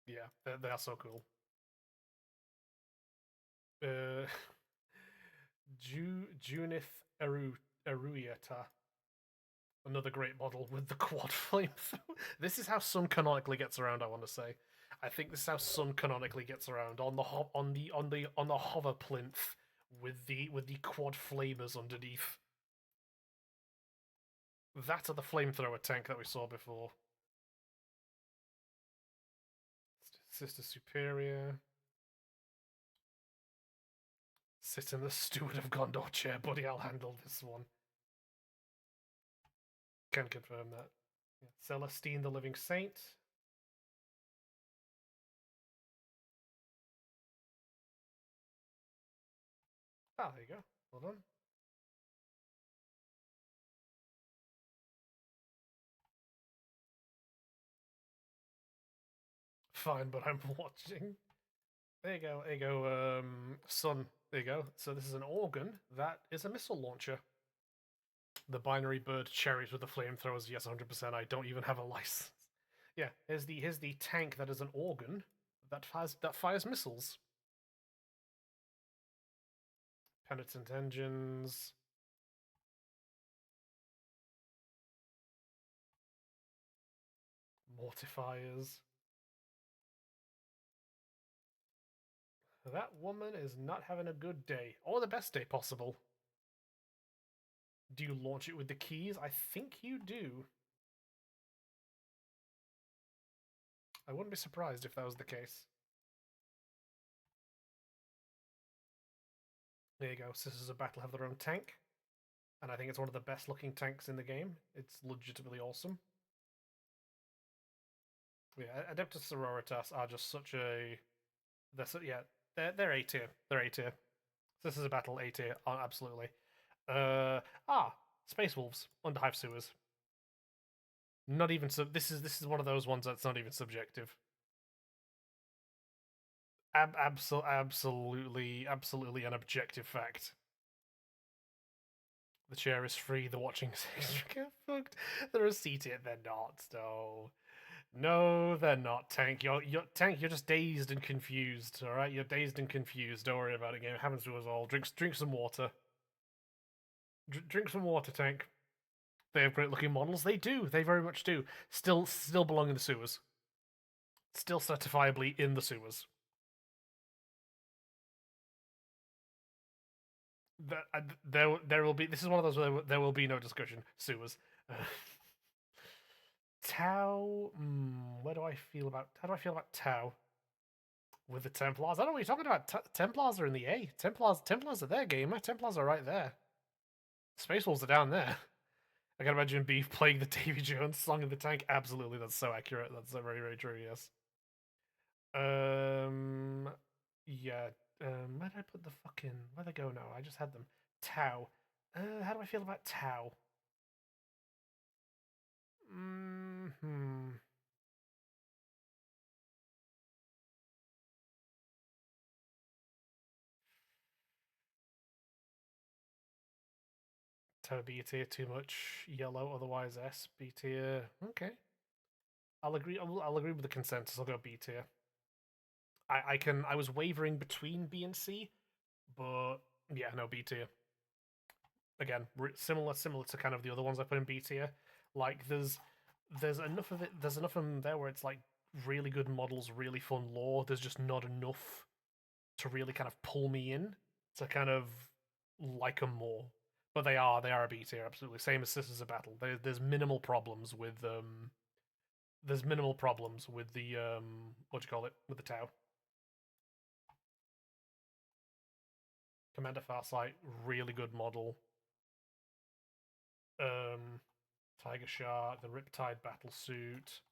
Yeah, they are so cool. Junith Eruiata. Another great model with the quad flamethrower. This is how Sun canonically gets around, I want to say. I think this is how Sun canonically gets around on the hover plinth with the quad flamers underneath. That or the flamethrower tank that we saw before. Sister Superior. Sit in the Steward of Gondor chair, buddy. I'll handle this one. Can confirm that. Yeah. Celestine the Living Saint. Ah, there you go. Well done. Fine, but I'm watching. There you go. There you go. Sun. There you go. So this is an organ that is a missile launcher. The binary bird cherries with the flamethrowers. Yes, 100%. I don't even have a license. Yeah. Here's the tank that is an organ that fires missiles. Penitent engines. Mortifiers. That woman is not having a good day, or the best day possible. Do you launch it with the keys? I think you do. I wouldn't be surprised if that was the case. There you go. Sisters of Battle have their own tank, and I think it's one of the best looking tanks in the game. It's legitimately awesome. Yeah, Adeptus Sororitas are just such a. They're A tier. They're A tier. Sisters of Battle A tier. Absolutely. Uh Space Wolves, Underhive Sewers. Not even this is one of those ones that's not even subjective. Absolutely an objective fact. The chair is free. The watching section get fucked. They're a C tier. They're not. No, they're not. Tank. Tank. You're just dazed and confused. All right, you're dazed and confused. Don't worry about it. Game. It happens to us all. Drink some water. Drink some water, Tank. They have great looking models. They do. They very much do. Still belong in the sewers. Still certifiably in the sewers. There will be. This is one of those where there will be no discussion. Sewers. Tau. Where do I feel about? How do I feel about Tau? With the Templars, I don't know what you're talking about. Templars are in the A. Templars are there, gamer. Templars are right there. Space Wolves are down there. I can imagine Beef playing the Davy Jones song in the tank. Absolutely, that's so accurate. That's so very, very true. Yes. Yeah. Where did I put the fucking? Where they go now? I just had them. Tau. How do I feel about Tau? Hmm. Tau B tier, too much yellow. Otherwise, S B tier. Okay. I'll agree. I'll agree with the consensus. I'll go B tier. I was wavering between B and C, but yeah, no, B tier. Again, similar to kind of the other ones I put in B tier. Like there's enough of it. There's enough of them there where it's like really good models, really fun lore. There's just not enough to really kind of pull me in to kind of like them more. But they are a B tier, absolutely. Same as Sisters of Battle. There's minimal problems with there's minimal problems with the what do you call it, with the Tau. Commander Farsight, really good model. Um, Tiger Shark, the Riptide battle suit.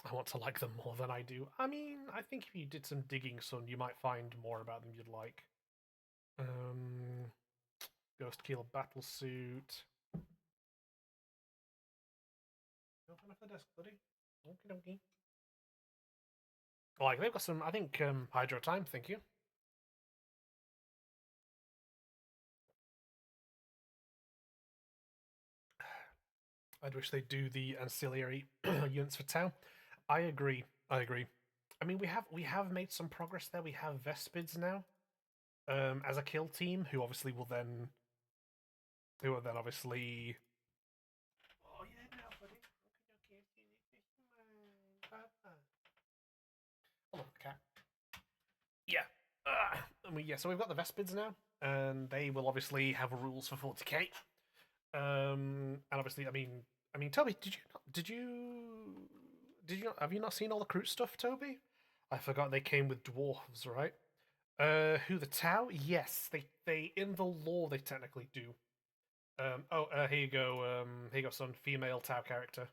I want to like them more than I do. I mean, I think if you did some digging, son, you might find more about them you'd like. Um, Ghost Keel Battlesuit. Open up the desk, buddy. Okie dokie. Like, they've got some, I think, Hydro Time, thank you. I'd wish they'd do the ancillary units for town. I agree. I agree. I mean, we have made some progress there. We have Vespids now, as a kill team, who are then obviously. Oh yeah, now, buddy. Okay, okay. I love the cat. Yeah. I mean, yeah. So we've got the Vespids now, and they will obviously have rules for 40k. And obviously, I mean, Toby, did you have you not seen all the Crute stuff, Toby? I forgot they came with dwarves, right? Who the Tau? Yes, they in the lore they technically do. Here you go. Here you go, son. Female Tau character,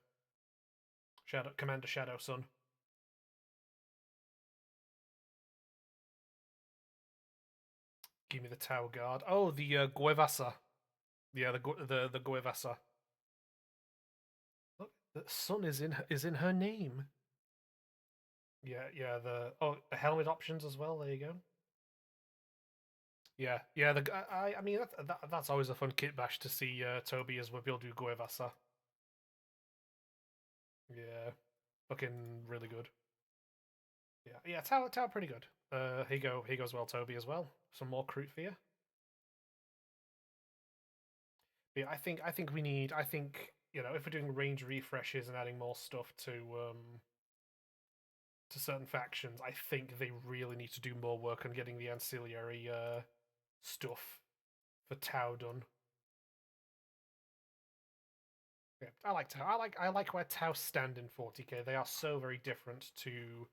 Shadow Commander Shadow, son. Give me the Tau guard. Oh, the Guevasa. Yeah, the Guevasa. Look, the sun is in her name. Yeah, yeah. The helmet options as well. There you go. Yeah, yeah. I mean that's always a fun kit bash to see Toby as Wabil do Guevasa. Yeah, looking really good. Yeah, yeah. Tower pretty good. Here goes well, Toby as well. Some more Crute for you. But yeah, I think we need. I think if we're doing range refreshes and adding more stuff to certain factions, I think they really need to do more work on getting the ancillary stuff for Tau done. Yeah, I like Tau. I like where Tau stand in 40k. They are so very different to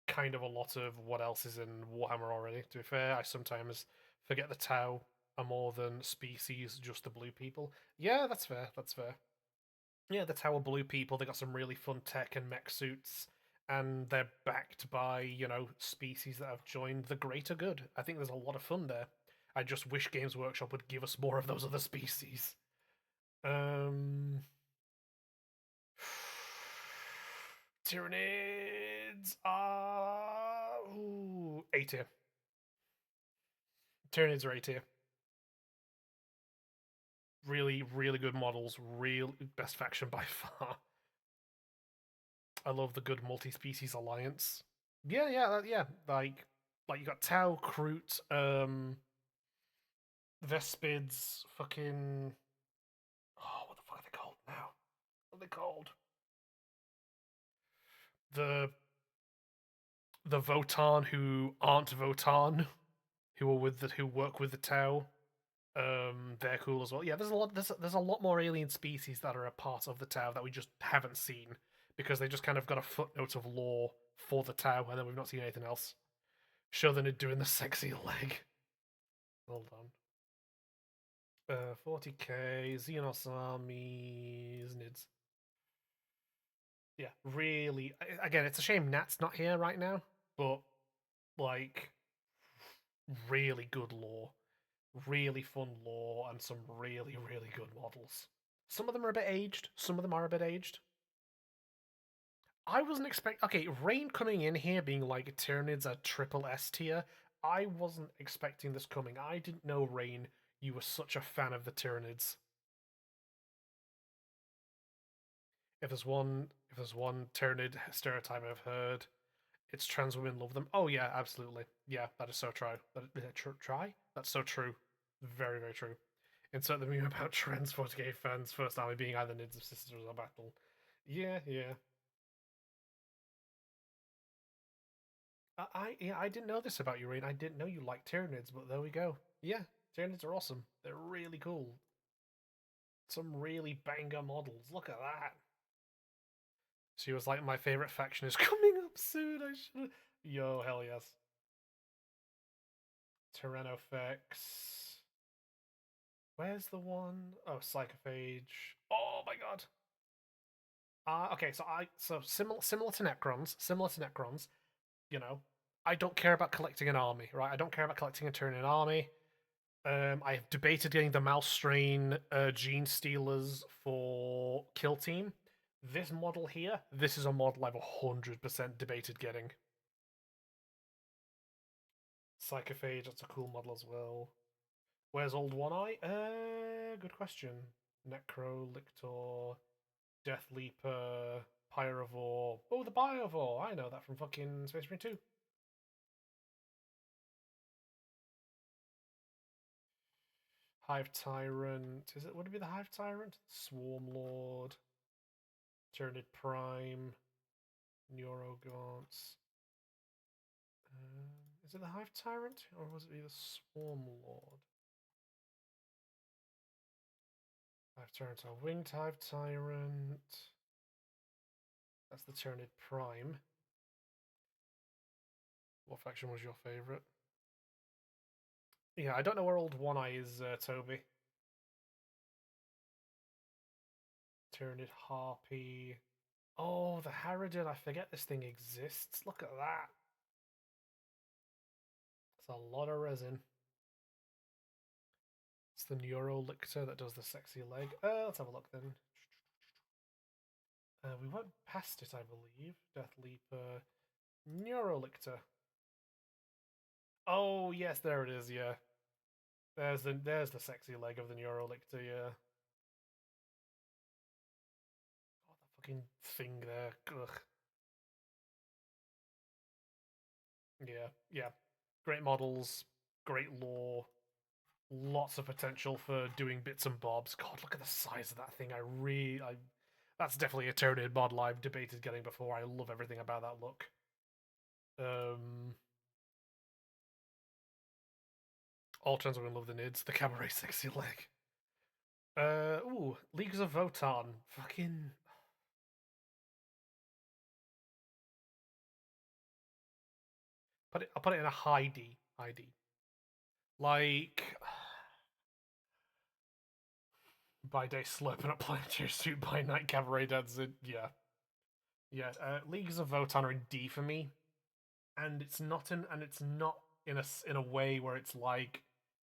kind of a lot of what else is in Warhammer already. To be fair, I sometimes forget the Tau are more than species, just the blue people. Yeah, that's fair. That's fair. Yeah, the Tau are blue people. They got some really fun tech and mech suits, and they're backed by species that have joined the greater good. I think there's a lot of fun there. I just wish Games Workshop would give us more of those other species. Um, Tyranids are A tier. Tyranids are A tier. Really, really good models. Real best faction by far. I love the good multi-species alliance. Yeah, yeah, yeah. Like you got Tau, Crute, Vespids, fucking. Oh, what the fuck are they called now? What are they called? The the Votan who aren't Votan, who work with the Tau. They're cool as well. Yeah, there's a lot more alien species that are a part of the Tau that we just haven't seen because they just kind of got a footnote of lore for the Tau, and then we've not seen anything else. Show them doing the sexy leg. Hold on. 40k Xenos armies nids. Yeah, really. Again, it's a shame Nat's not here right now, but like, really good lore, really fun lore, and some really really good models. Some of them are a bit aged. Some of them are a bit aged. I wasn't expect. Okay, Rain coming in here being like Tyranids a triple S tier. I wasn't expecting this coming. I didn't know Rain. You were such a fan of the Tyranids. If there's one Tyranid stereotype I've heard, it's trans women love them. Oh yeah, absolutely. Yeah, that is so true. Try? That's so true. Very very true. Insert the meme about trans 40k fans first army being either nids or sisters or battle. Yeah, yeah. I didn't know this about you, Rain. I didn't know you liked Tyranids, but there we go. Yeah, Tyranids are awesome. They're really cool. Some really banger models. Look at that. She was like, my favorite faction is coming up soon. I should. Yo, hell yes. Tyrannofex. Where's the one? Oh, Psychophage. Oh my god. Okay, so similar to Necrons. You know, I don't care about collecting an army, right? I don't care about collecting and turning an army. I've debated getting the mouse strain gene stealers for kill team. This model here, this is a model I've 100% debated getting. Psychophage, that's a cool model as well. Where's Old One Eye? Good question. Necro, Lictor, Death Leaper, Pyrovore. Oh, the Biovore! I know that from fucking Space Marine 2. Hive Tyrant. Is it? Would it be the Hive Tyrant? Swarm Lord. Tyrannid Prime. Neurogaunts. Is it the Hive Tyrant? Or was it the Swarm Lord? Hive Tyrant or Winged Hive Tyrant. That's the Tyrannid Prime. What faction was your favourite? Yeah, I don't know where Old One Eye is, Toby. Tyrannid Harpy. Oh, the Harridan. I forget this thing exists. Look at that. It's a lot of resin. It's the Neurolictor that does the sexy leg. Let's have a look then. We went past it, I believe. Death Leaper. Neurolictor. Oh, yes, there it is, yeah. There's the sexy leg of the Neurolictor, yeah. Oh, that fucking thing there. Ugh. Yeah, yeah. Great models, great lore, lots of potential for doing bits and bobs. God, look at the size of that thing. That's definitely a Tyranid model I've debated getting before. I love everything about that look. Um, all trans women love the nids. The cabaret sexy leg. Leagues of Votan. Fucking. I'll put it in a high D. High D. Like. By day slurping up Planetary Suit, by night Cabaret Dancing. Yeah. Yeah. Leagues of Votan are in D for me. And it's not in a way where it's like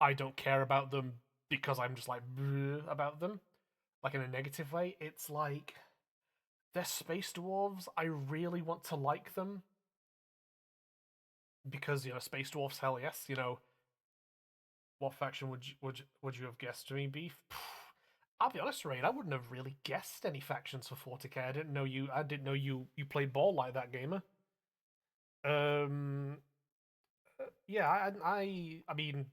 I don't care about them because I'm just like about them. Like in a negative way. It's like they're space dwarves. I really want to like them because space dwarfs. Hell yes. What faction would you have guessed to me, Beef? I'll be honest, Rain. I wouldn't have really guessed any factions for 40k. I didn't know you played ball like that, gamer. Um. Yeah. I mean.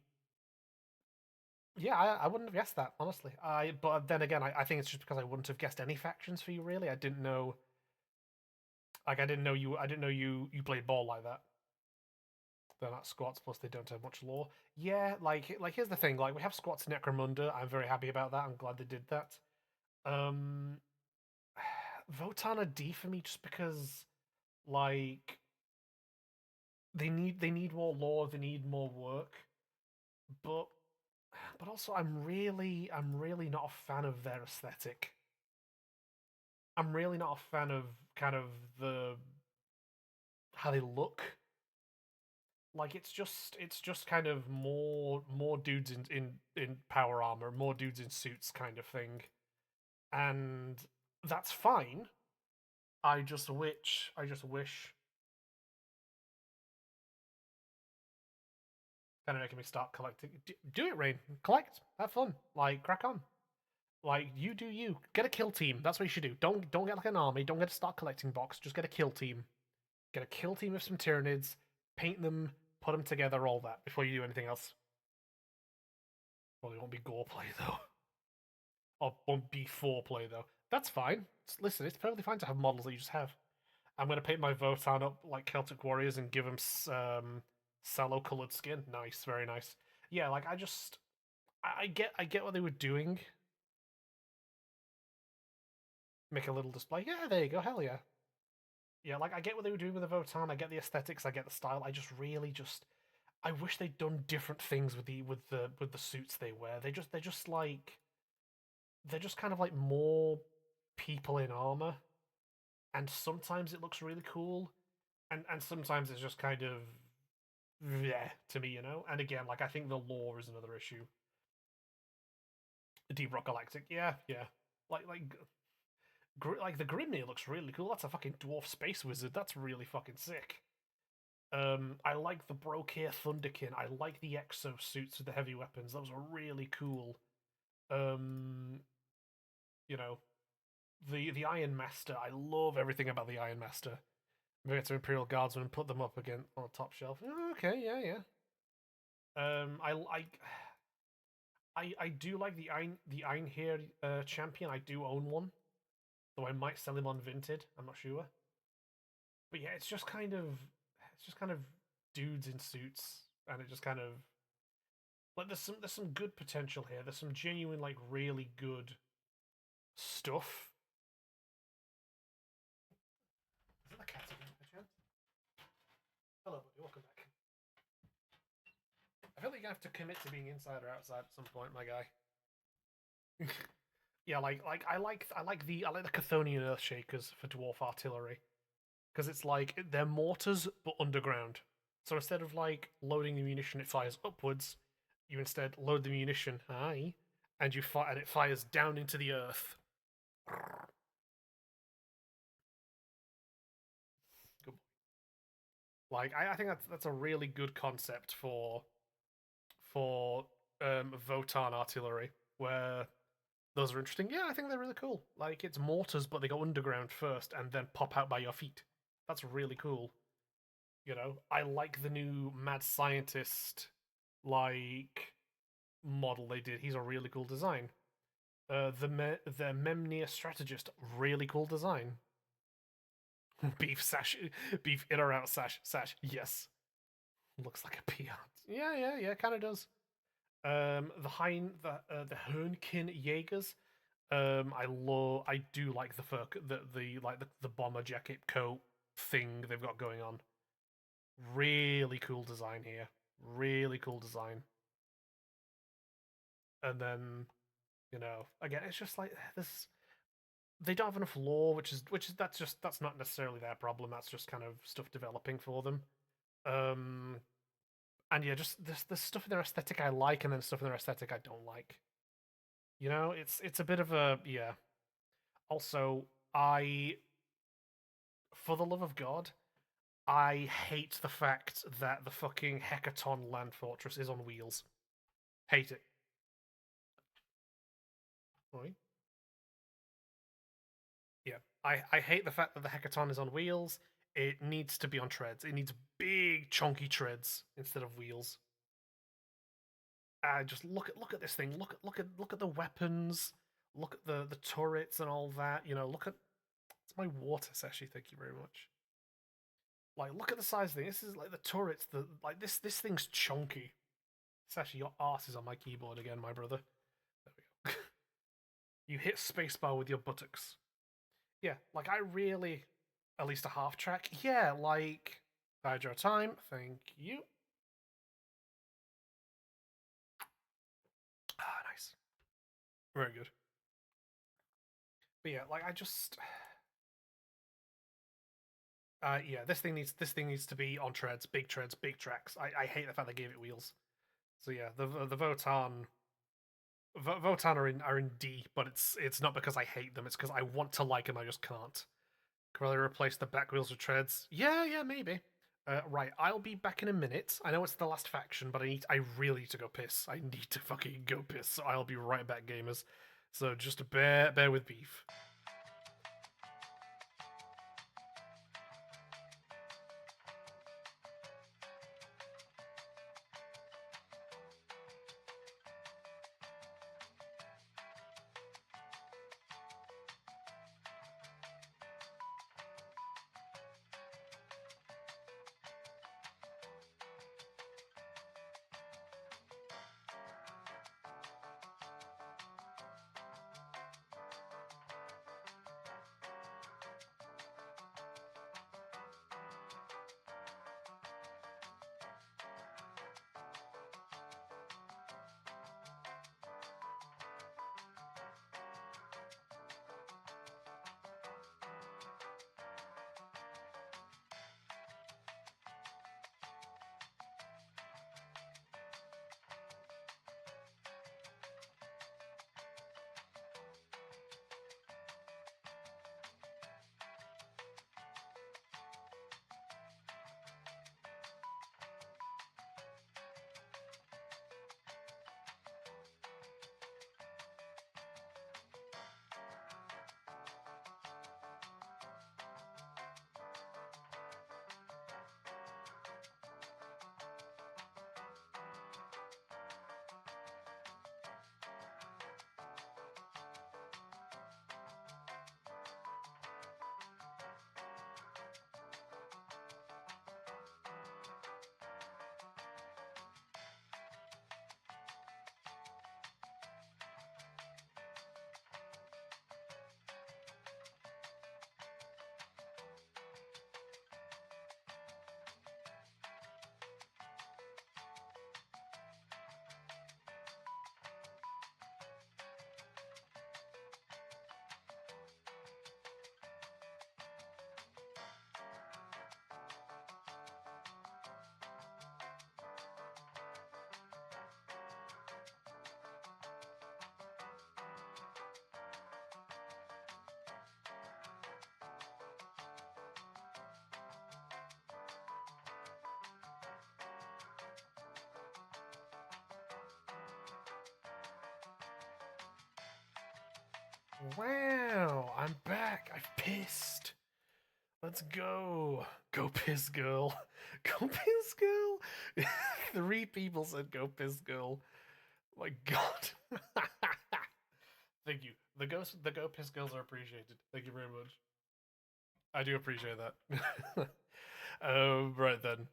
Yeah, I wouldn't have guessed that honestly. But then again, I think it's just because I wouldn't have guessed any factions for you. Really, I didn't know. Like, I didn't know you played ball like that. They're not squats. Plus, they don't have much lore. Yeah, like here's the thing. Like, we have squats Necromunda. I'm very happy about that. I'm glad they did that. Um, Votan are D for me just because like they need more lore. They need more work. But also I'm really not a fan of their aesthetic. I'm really not a fan of kind of the how they look. Like it's just kind of more dudes in power armor, more dudes in suits kind of thing. And that's fine. I just wish kind of making me start collecting. Do it, Rain. Collect. Have fun. Like crack on. Like you do you. Get a kill team. That's what you should do. Don't get like an army. Don't get a start collecting box. Just get a kill team. Get a kill team of some Tyranids. Paint them. Put them together. All that before you do anything else. Well, it won't be gore play though. Or won't be foreplay though. That's fine. Listen, it's perfectly fine to have models that you just have. I'm gonna paint my Votan up like Celtic Warriors and give them sallow colored skin. Nice, very nice. Yeah, like I get what they were doing. Make a little display. Yeah, there you go. Hell yeah. Yeah, like I get what they were doing with the Votan. I get the aesthetics. I get the style. I just really just I wish they'd done different things with the suits they wear. They're just kind of like more people in armor. and sometimes it looks really cool, and sometimes it's just kind of yeah to me, you know. And again, like I think the lore is another issue. Deep Rock Galactic, yeah, yeah, like the Grimnir looks really cool. That's a fucking dwarf space wizard. That's really fucking sick. I like the Brokir Thunderkin. I like the exosuits with the heavy weapons. Those are really cool. Um, you know, the Iron Master. I love everything about the Iron Master. Maybe get to Imperial Guardsmen and put them up again on the top shelf. Okay, yeah, yeah. I like. I do like the Einherjar champion. I do own one, though I might sell him on Vinted. I'm not sure. But yeah, it's just kind of dudes in suits, and it just kind of like there's some good potential here. There's some genuine like really good stuff. Is that the cat again, by chance? Hello, buddy. Welcome back. I feel like you have to commit to being inside or outside at some point, my guy. Yeah, like I like the Chthonian Earthshakers for dwarf artillery because it's like they're mortars but underground. So instead of like loading the munition, it fires upwards. You instead load the munition, aye, and you fire, and it fires down into the earth. Good. Like I think that's a really good concept for Votan artillery, where those are interesting. Yeah, I think they're really cool. Like it's mortars, but they go underground first and then pop out by your feet. That's really cool. You know, I like the new mad scientist like model they did. He's a really cool design. The Memnir strategist, really cool design. Beef sash, beef in or out sash. Yes, looks like a peon. Yeah, yeah, yeah. Kind of does. The Hernkin Jaegers. I do like the fur, the bomber jacket coat thing they've got going on. Really cool design here. Really cool design. And then, you know, again, it's just like this. They don't have enough lore, which is that's not necessarily their problem. That's just kind of stuff developing for them. Um, and yeah, just this stuff in their aesthetic I like, and then stuff in their aesthetic I don't like. You know, it's a bit of a yeah. Also, for the love of God, I hate the fact that the fucking Hecaton land fortress is on wheels. Hate it. Oi. Yeah, I hate the fact that the Hecaton is on wheels. It needs to be on treads. It needs big, chunky treads instead of wheels. Just look at this thing. Look at the weapons. Look at the turrets and all that. You know, look at it's my water Sashi. Thank you very much. Like, look at the size of the thing. This is like the turrets. The like this thing's chunky. Sashi, your ass is on my keyboard again, my brother. There we go. You hit spacebar with your buttocks. Yeah, like I really, at least a half track. Yeah, like Hydro time. Thank you. Ah, nice. Very good. But yeah, like I just, yeah, this thing needs to be on treads, big tracks. I hate the fact they gave it wheels. So yeah, the Votan are in D, but it's not because I hate them. It's because I want to like them. I just can't. Can really replace the back wheels with treads? Yeah, yeah, maybe. Right, I'll be back in a minute. I know it's the last faction, but I really need to go piss. I need to fucking go piss. So I'll be right back, gamers. So just bear with beef. Wow, I'm back. I've pissed. Let's go. Go piss girl. Go piss girl. 3 people said go piss girl. My god. Thank you. The go piss girls are appreciated. Thank you very much. I do appreciate that. Right then.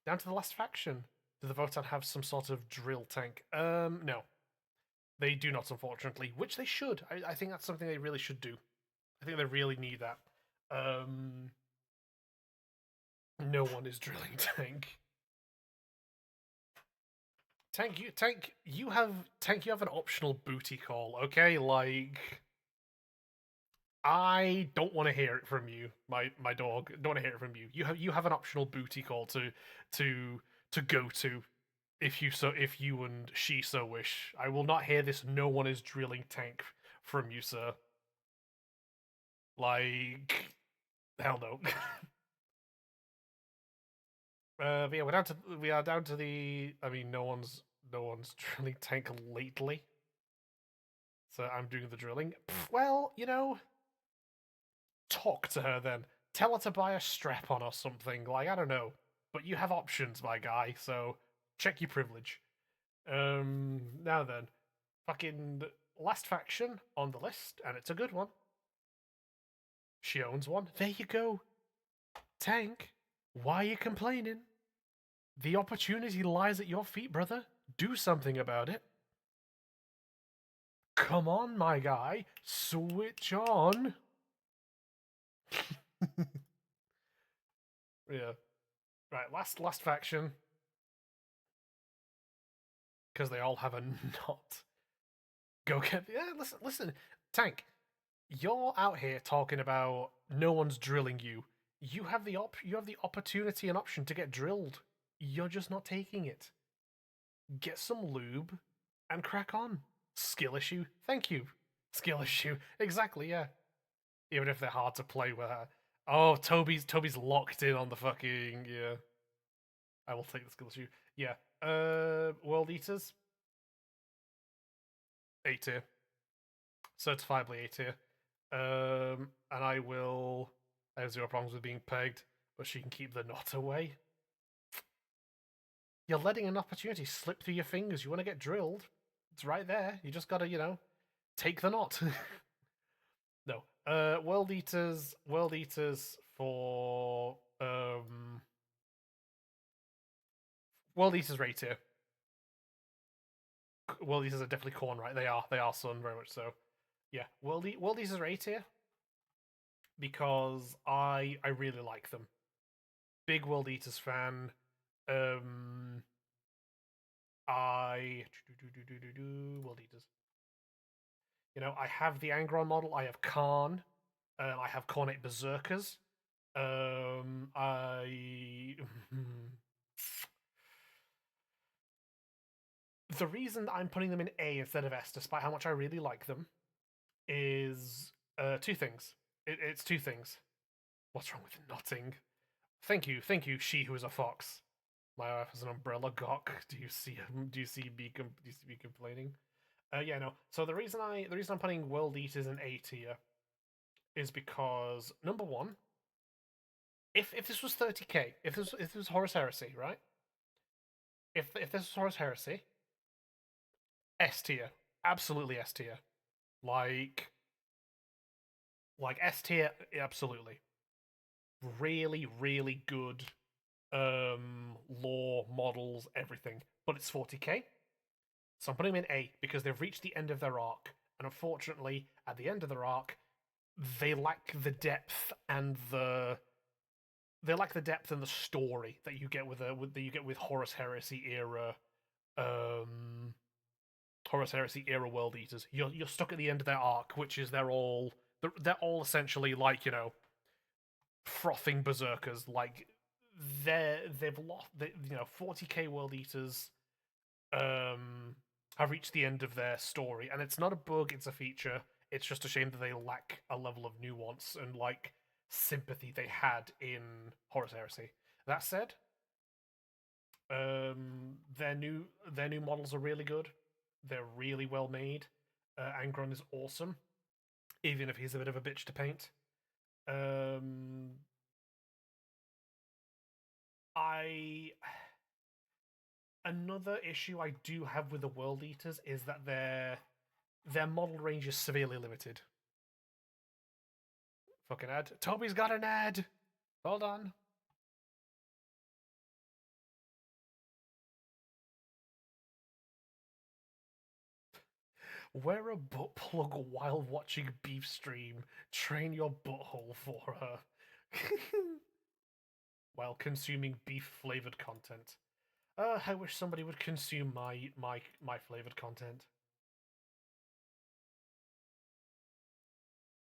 Down to the last faction. Do the Votan have some sort of drill tank? No. They do not, unfortunately. Which they should. I think that's something they really should do. I think they really need that. No one is drilling tank. You have an optional booty call, okay? Like I don't want to hear it from you, my dog. Don't want to hear it from you. You have an optional booty call to go to if you and she so wish. I will not hear this. No one is drilling tank from you, sir. Like hell no. But yeah, we are down to the. I mean, no one's drilling tank lately, so I'm doing the drilling. Well, talk to her then. Tell her to buy a strap on or something. Like I don't know, but you have options, my guy. So check your privilege. Now then, fucking last faction on the list, and it's a good one. She owns one. There you go. Tank. Why are you complaining? The opportunity lies at your feet, brother. Do something about it. Come on, my guy. Switch on. Yeah. Right, last faction. Because they all have a knot. Go get yeah, listen. Tank, you're out here talking about no one's drilling you. You have the opportunity and option to get drilled. You're just not taking it. Get some lube and crack on. Skill issue. Thank you. Skill issue. Exactly, yeah. Even if they're hard to play with. Oh, Toby's locked in on the fucking yeah. I will take the skill issue. Yeah. World Eaters. A tier. Certifiably A tier. And I will. I have 0 problems with being pegged, but she can keep the knot away. You're letting an opportunity slip through your fingers. You want to get drilled? It's right there. You just gotta, take the knot. No. World Eaters. World Eaters for World Eaters right here. World Eaters are definitely corn, right? They are. They are Sun, very much so. Yeah. World Eaters are A tier because I really like them. Big World Eaters fan. I World Eaters. I have the Angron model. I have Khan. I have Cornate Berserkers. I the reason that I'm putting them in A instead of S, despite how much I really like them, is 2 things. It's 2 things. What's wrong with knotting? Thank you. She who is a fox. My wife is an umbrella gawk. Do you see him? Do you see me complaining? Yeah, no. So the reason I'm putting World Eaters in A tier is because number one, if this was 30k, if this was Horus Heresy, right? If this was Horus Heresy, S tier, absolutely S tier, like S tier, absolutely, really really good, lore models, everything. But it's 40k, so I'm putting them in A because they've reached the end of their arc, and unfortunately, at the end of their arc, they lack the depth and the story that you get with Horus Heresy era, um, World Eaters. You're stuck at the end of their arc, which is they're all essentially like frothing berserkers. Like they've lost 40k World Eaters have reached the end of their story, and it's not a bug, it's a feature. It's just a shame that they lack a level of nuance and like sympathy they had in Horus Heresy. That said, their new models are really good. They're really well made. Angron is awesome. even if he's a bit of a bitch to paint. Um, I Another issue I do have with the World Eaters is that their model range is severely limited. Fucking ad. Toby's got an ad. Hold on. Wear a butt plug while watching beef stream. Train your butthole for her. While consuming beef flavored content. I wish somebody would consume my flavored content.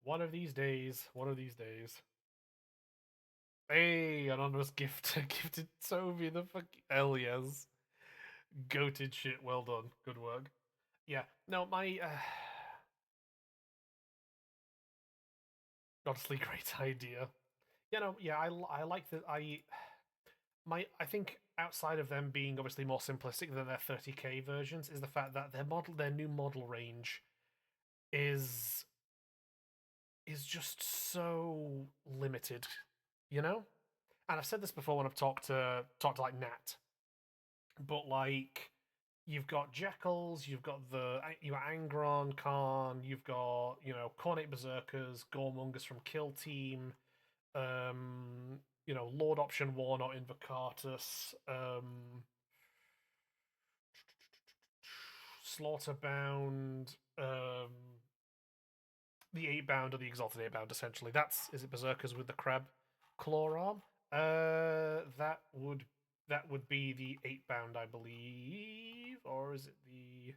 One of these days. One of these days. Hey, anonymous gift gifted Toby the fuck. Hell yes. Goated shit. Well done. Good work. Yeah. No, my honestly great idea. You know, yeah, I like that. I think outside of them being obviously more simplistic than their 30k versions is the fact that their new model range is just so limited, you know. And I've said this before when I've talked to like Nat, but like you've got Jackals, you got Angron, Khan, you've got Cornate Berserkers, Goremongers from Kill Team, Lord Option Warnock Invocatus, Slaughterbound, the 8 bound or the Exalted 8 bound. Essentially, that's is it Berserkers with the crab claw arm? That would be the 8 bound, I believe, or is it the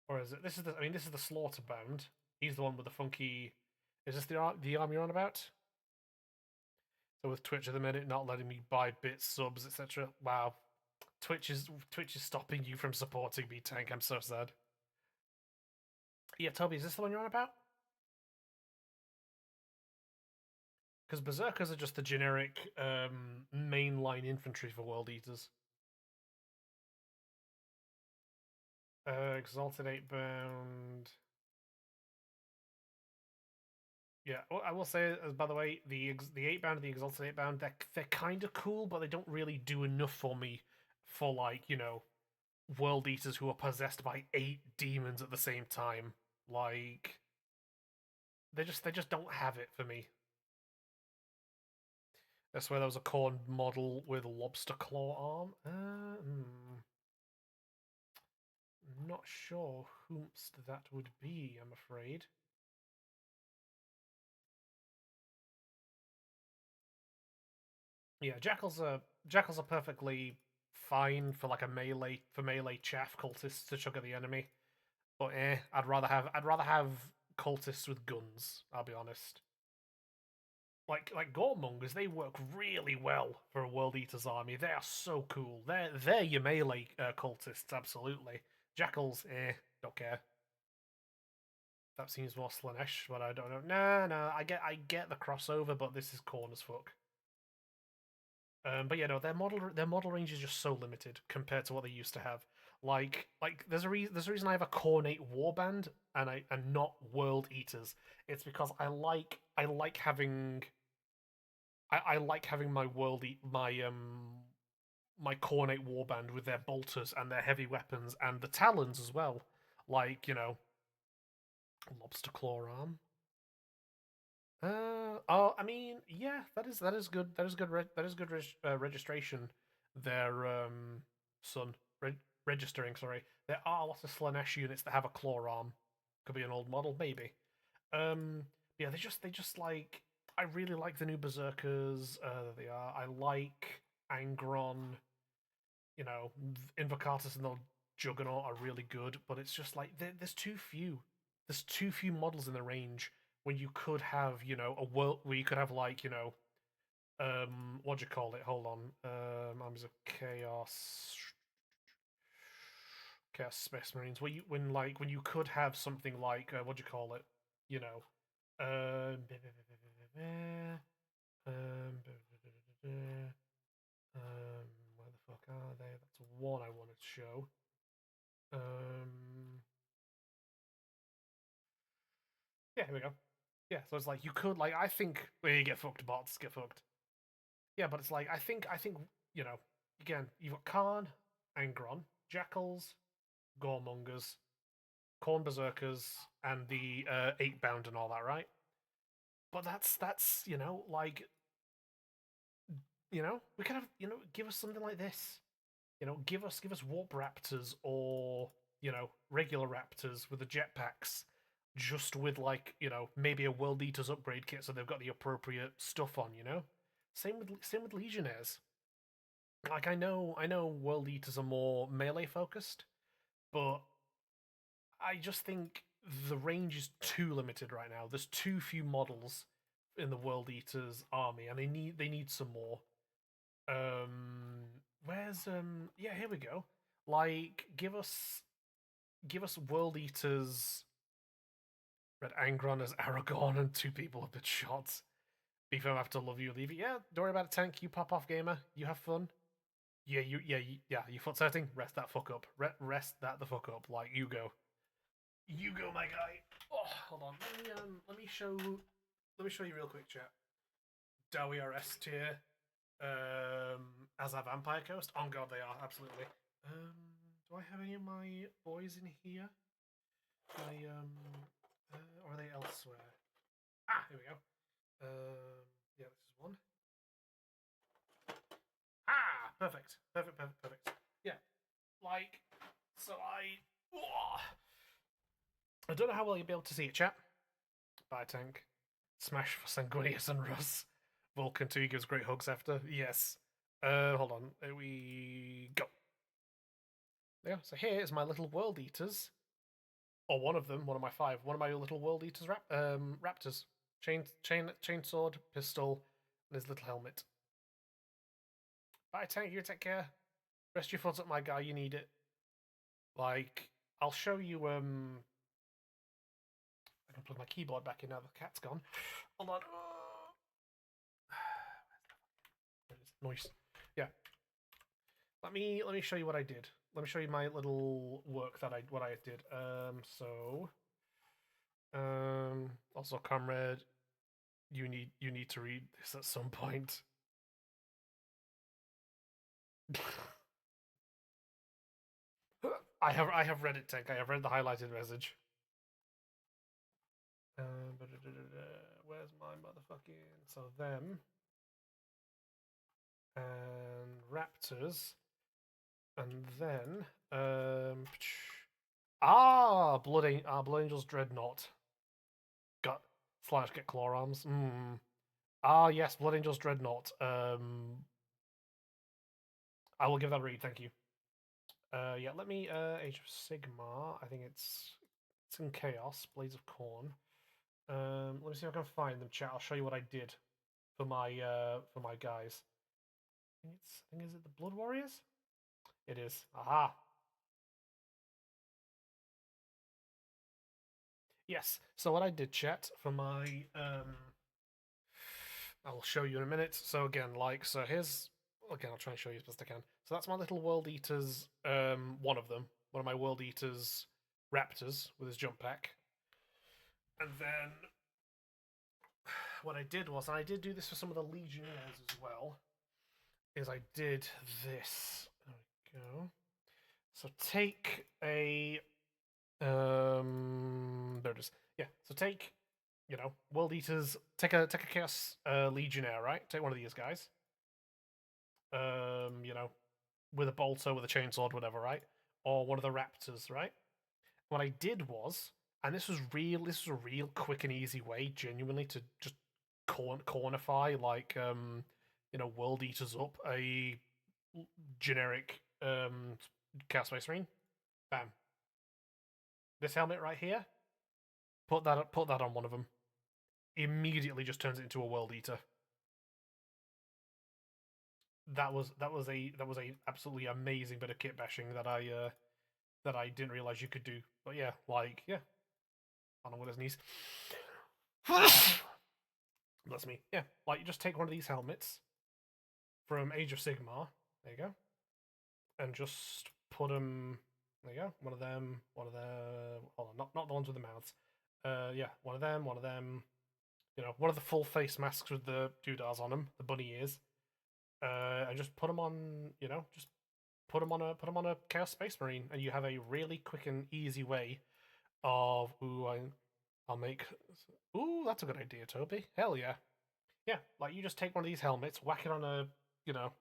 or is it this is the I mean this is the Slaughterbound. He's the one with the funky. Is this the arm you're on about? So with Twitch at the minute not letting me buy bits, subs, etc. Wow, Twitch is stopping you from supporting me, Tank. I'm so sad. Yeah, Toby, is this the one you're on about? Because Berserkers are just the generic mainline infantry for World Eaters. Exalted 8 bound. Yeah, well, I will say, by the way, the 8 bound and the Exalted 8 bound, they're kind of cool, but they don't really do enough for me for like World Eaters who are possessed by 8 demons at the same time. Like they just don't have it for me. I swear there was a corn model with a lobster claw arm. Not sure whomst that would be, I'm afraid. Yeah, jackals are perfectly fine for like a melee chaff cultists to chug at the enemy. But I'd rather have cultists with guns, I'll be honest. Like Goremongers, they work really well for a World Eater's army. They are so cool. They're your melee cultists, absolutely. Jackals, don't care. That seems more Slanesh, but I don't know. Nah. I get the crossover, but this is corn as fuck. But yeah, no, their model range is just so limited compared to what they used to have. Like there's a reason I have a Cornate Warband and not World Eaters. It's because I like having my Cornate Warband with their bolters and their heavy weapons and the talons as well. Like Lobster Claw Arm. I mean, yeah, that is good. Registration. Their son registering. Sorry, there are lots of Slanesh units that have a claw arm. Could be an old model, maybe. Um, yeah, they just like I really like the new Berserkers. They are. I like Angron. Invocatus and the Juggernaut are really good, but it's just like there's too few. There's too few models in the range when you could have, a world where you could have like, what do you call it? Hold on. Arms of Chaos Space Marines. When you could have something like, what do you call it? You know, um, um, where the fuck are they? That's one I wanted to show. Um, Yeah, here we go. Yeah, so it's like you could like I think well, you get fucked, bots get fucked. Yeah, but it's like I think you know again you've got Khan, Angron, Jackals, Goremongers, Corn Berserkers, and the 8 bound and all that, right? But that's like we could have give us something like this. Give us warp raptors or regular raptors with the jetpacks, just with like maybe a world eaters upgrade kit, so they've got the appropriate stuff on. Same with legionnaires. Like I know world eaters are more melee focused, but I just think the range is too limited right now. There's too few models in the world eaters army, and they need some more. Where's Yeah, here we go. Like, give us World Eaters, Red Angron as Aragorn, and 2 people have been shot. Beef him after love you, leave it. Yeah, don't worry about it, tank. You pop off, gamer. You have fun. You foot setting. Rest that fuck up. Rest that the fuck up. Like, you go. You go, my guy. Oh, hold on. Let me show you real quick, chat. Dowie are S tier. As are Vampire Coast. On God, they are absolutely. Do I have any of my boys in here? Or are they elsewhere? Ah, here we go. Yeah, this is one. Ah, perfect. Yeah, like, so I don't know how well you'll be able to see it, chat. Bye, tank. Smash for Sanguinius and Russ. Vulcan 2 gives great hugs after. Yes. Hold on. Here we go. Yeah, so here is my little world eaters. Or one of them, one of my 5, one of my little world eaters raptors. Chainsword, pistol, and his little helmet. Bye, tank, you take care. Rest your foot up, my guy, you need it. Like, I'll show you I can plug my keyboard back in now the cat's gone. Hold on. Noise. Yeah. Let me show you what I did. Let me show you my little work that I did. Also, comrade, you need to read this at some point. I have read it, Tank. I have read the highlighted message. Where's my motherfucking them and raptors, and then Blood Angels Dreadnought. Got slash get claw arms. Yes, Blood Angels Dreadnought. I will give that a read. Thank you. Yeah, let me Age of Sigmar. I think it's in Chaos. Blades of Corn. Let me see if I can find them. Chat. I'll show you what I did for my guys. I think is it the Blood Warriors? It is. Aha. Yes. So what I did, chat, for my I will show you in a minute. So again, here's I'll try and show you as best I can. So that's my little World Eaters. One of them, one of my World Eaters Raptors with his jump pack. And then what I did was, and I did do this for some of the Legionnaires as well, is I did this. There we go. So take a there it is. Yeah. So take World Eaters. Take a Chaos Legionnaire, right? Take one of these guys. With a bolter, with a chainsword, whatever, right? Or one of the raptors, right? What I did was, and this was a real quick and easy way, genuinely, to just cornify world eaters up a generic Chaos Space Marine. Bam. This helmet right here. Put that on one of them. Immediately just turns it into a world eater. That was a absolutely amazing bit of kit bashing that I didn't realize you could do. But yeah, I don't know what his knees. Bless me. Yeah, like you just take one of these helmets from Age of Sigmar. There you go, and just put them. There you go. One of them. Hold on, not the ones with the mouths. Yeah, one of them, one of them. You know, one of the full face masks with the doodahs on them, the bunny ears. And just put them on. You know, just put them on a Chaos Space Marine, and you have a really quick and easy way of I'll make. Ooh, that's a good idea, Toby. Hell yeah, yeah. Like you just take one of these helmets, whack it on a you know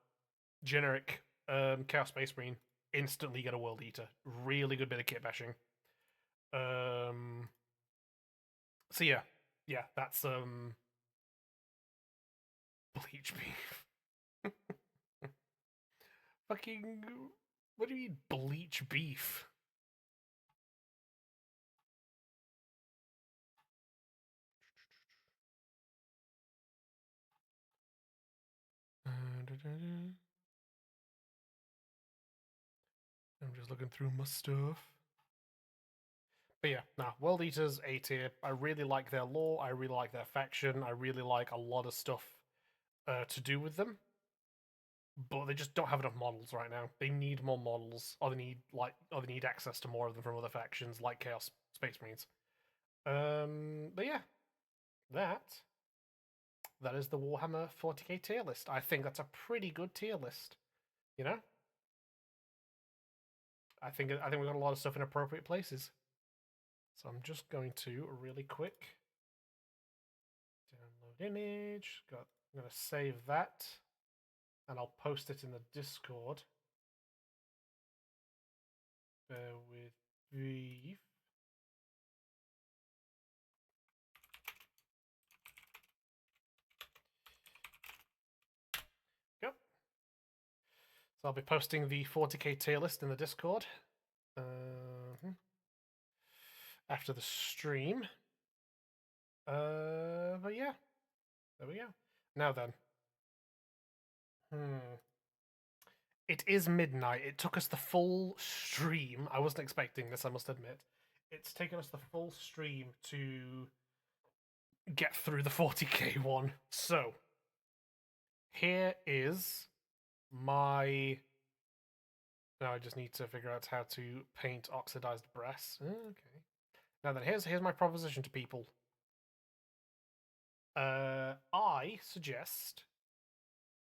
generic Chaos Space Marine, instantly get a World Eater. Really good bit of kit bashing. Um, so yeah, yeah, that's bleach beef. Fucking what do you mean bleach beef? I'm just looking through my stuff. But yeah, nah, World Eaters A tier. I really like their lore. I really like their faction. I really like a lot of stuff to do with them. But they just don't have enough models right now. They need more models, or they need access to more of them from other factions like Chaos Space Marines. But yeah, that that is the Warhammer 40k tier list. I think that's a pretty good tier list. You know, I think we got a lot of stuff in appropriate places. So I'm just going to really quick download image. I'm gonna save that, and I'll post it in the Discord. Bear with me. Yep. So I'll be posting the 40k tier list in the Discord after the stream. But yeah, there we go. Now then, it is midnight. It took us the full stream. I wasn't expecting this, I must admit. It's taken us the full stream to get through the 40k one. So here is my. Now I just need to figure out how to paint oxidized brass. Okay. Now then, here's my proposition to people. I suggest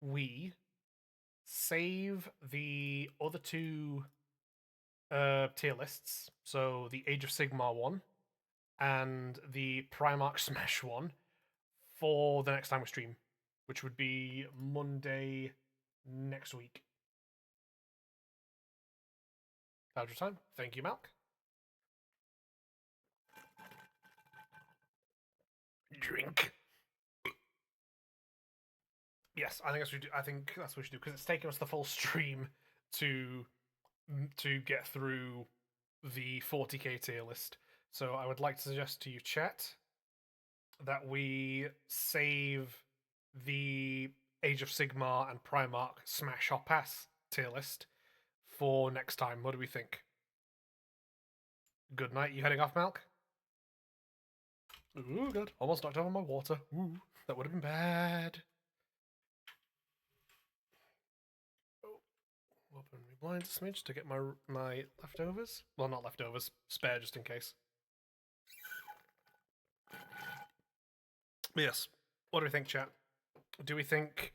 we save the other two tier lists, so the Age of Sigmar one and the Primarch Smash one, for the next time we stream, which would be Monday next week. That was your time. Thank you, Malk. Drink. Yes, I think that's what we do. I think that's what we should do because it's taken us the full stream to get through the 40k tier list. So I would like to suggest to you, chat, that we save the Age of Sigmar and Primarch Smash Hot Pass tier list for next time. What do we think? Good night. You heading off, Malk? Ooh, good. Almost knocked over my water. Ooh, that would have been bad. Oh, open my blind smidge to get my leftovers. Well, not leftovers. Spare just in case. But yes. What do we think, chat? Do we think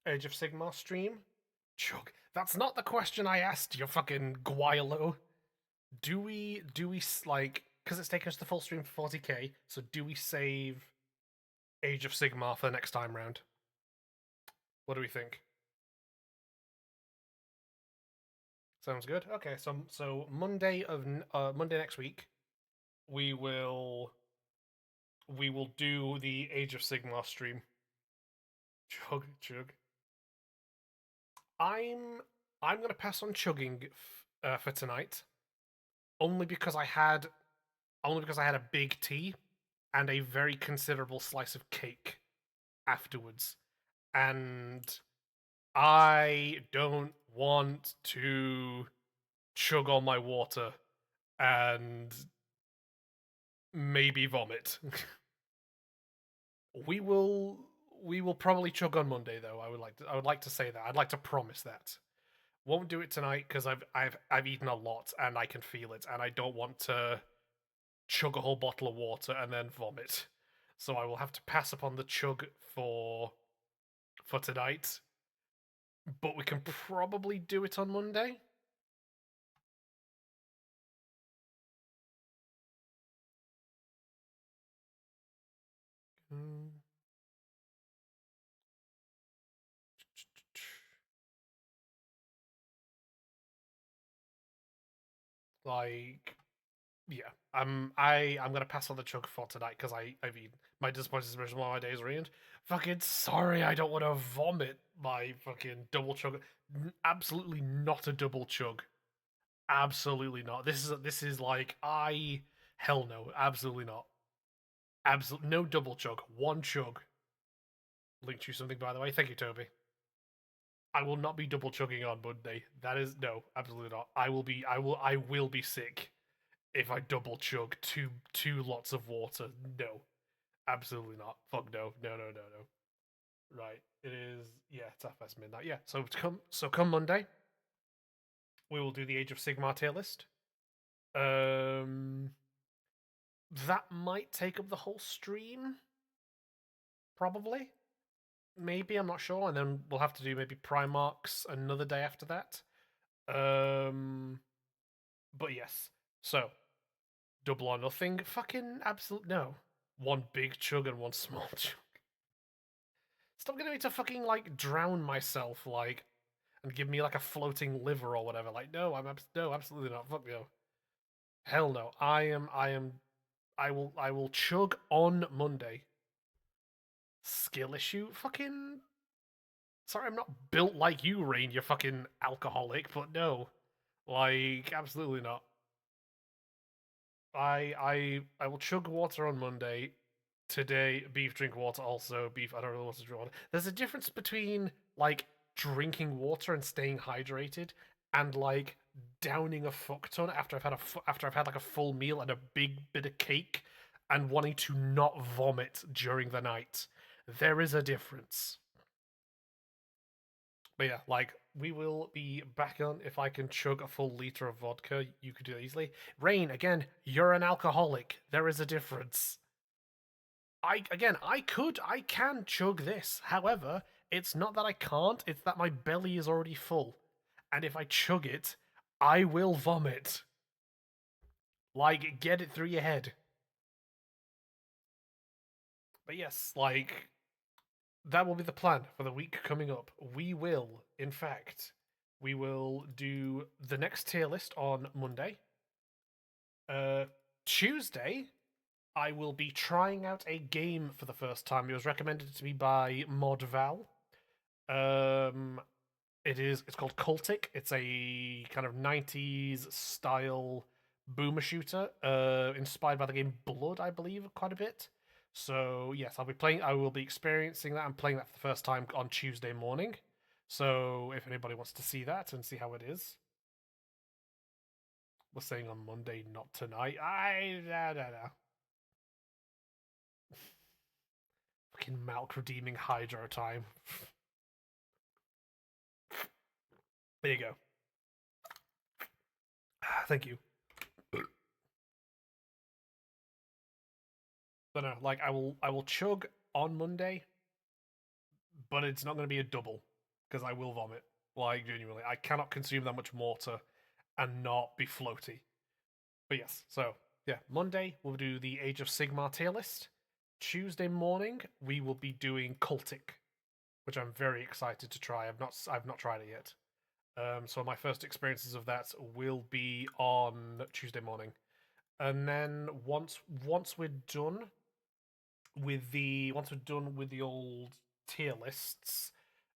Age of Sigmar stream? Chug. That's not the question I asked, you fucking guilo. Do we like, because it's taken us the full stream for 40k, so do we save Age of Sigmar for the next time round? What do we think? Sounds good. Okay, so Monday next week, we will do the Age of Sigmar stream. Chug chug. I'm gonna pass on chugging for tonight, only because I had a big tea and a very considerable slice of cake afterwards, and I don't want to chug all my water and maybe vomit. we will probably chug on Monday though. I would like to say that. I'd like to promise that. Won't do it tonight because I've eaten a lot and I can feel it and I don't want to chug a whole bottle of water and then vomit. So I will have to pass upon the chug for tonight. But we can probably do it on Monday. Like, yeah, I'm gonna pass on the chug for tonight because I mean my disappointed submission while my day's ruined. Fucking sorry, I don't want to vomit my fucking double chug. Absolutely not a double chug. Absolutely not. This is like I hell no, absolutely not. Absolutely no double chug. One chug. Linked you something by the way. Thank you, Toby. I will not be double chugging on Monday. That is no, absolutely not. I will be sick if I double chug two lots of water. No. Absolutely not. Fuck no. No, no, no, no. Right. It is it's half past midnight. Yeah. So come Monday, we will do the Age of Sigmar tier list. Um that might take up the whole stream. Probably. Maybe, I'm not sure. And then we'll have to do maybe Primarchs another day after that. But yes. So, double or nothing. Fucking absolute no. One big chug and one small chug. Stop getting me to fucking like drown myself, like, and give me like a floating liver or whatever. Like, no, no, absolutely not. Fuck no. Hell no. I will chug on Monday. Skill issue? Fucking sorry, I'm not built like you, Rain, you fucking alcoholic, but no. Like, absolutely not. I will chug water on Monday. Today, beef drink water also. Beef, I don't really want to drink water. There's a difference between like drinking water and staying hydrated and like downing a fuck ton after I've had like a full meal and a big bit of cake and wanting to not vomit during the night. There is a difference. But yeah, like we will be back on if I can chug a full liter of vodka. You could do it easily. Rain, again, you're an alcoholic. There is a difference. I can chug this. However, it's not that I can't, it's that my belly is already full. And if I chug it, I will vomit. Like, get it through your head. But yes, like, that will be the plan for the week coming up. We will, in fact, we will do the next tier list on Monday. Tuesday, I will be trying out a game for the first time. It was recommended to me by Mod Val. Um, it's called Cultic. It's a kind of 90s style boomer shooter, inspired by the game Blood, I believe, quite a bit. So yes, I will be experiencing that and playing that for the first time on Tuesday morning. So if anybody wants to see that and see how it is, we're saying on Monday, not tonight. I don't know. Fucking Malk redeeming Hydro time. There you go. Thank you. But no, like I will chug on Monday, but it's not going to be a double because I will vomit. Like genuinely, I cannot consume that much water and not be floaty. But yes, so yeah, Monday we'll do the Age of Sigmar tier list. Tuesday morning we will be doing Cultic, which I'm very excited to try. I've not tried it yet. So my first experiences of that will be on Tuesday morning, and then once we're done once we're done with the old tier lists,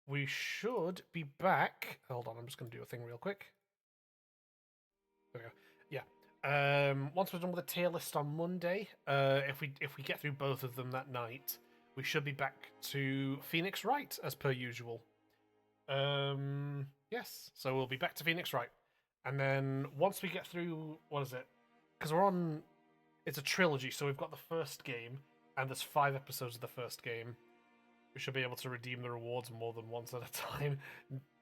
we should be back. Hold on, I'm just going to do a thing real quick. There we go. Yeah. Once we're done with the tier list on Monday, if we get through both of them that night, we should be back to Phoenix Wright as per usual. Yes. So we'll be back to Phoenix Wright, and then once we get through, what is it? Because we're on. It's a trilogy, so we've got the first game, and there's 5 episodes of the first game. We should be able to redeem the rewards more than once at a time.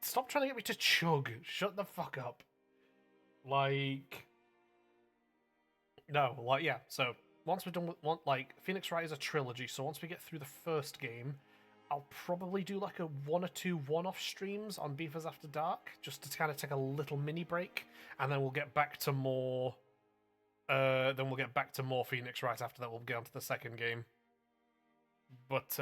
Stop trying to get me to chug. Shut the fuck up. Like, No, like, yeah, so once we're done with one, like, Phoenix Wright is a trilogy, so once we get through the first game, I'll probably do like a 1 or 2 one-off streams on Beavers After Dark, just to kind of take a little mini break, and then we'll get back to more. Phoenix Wright after that. We'll get on to the second game. But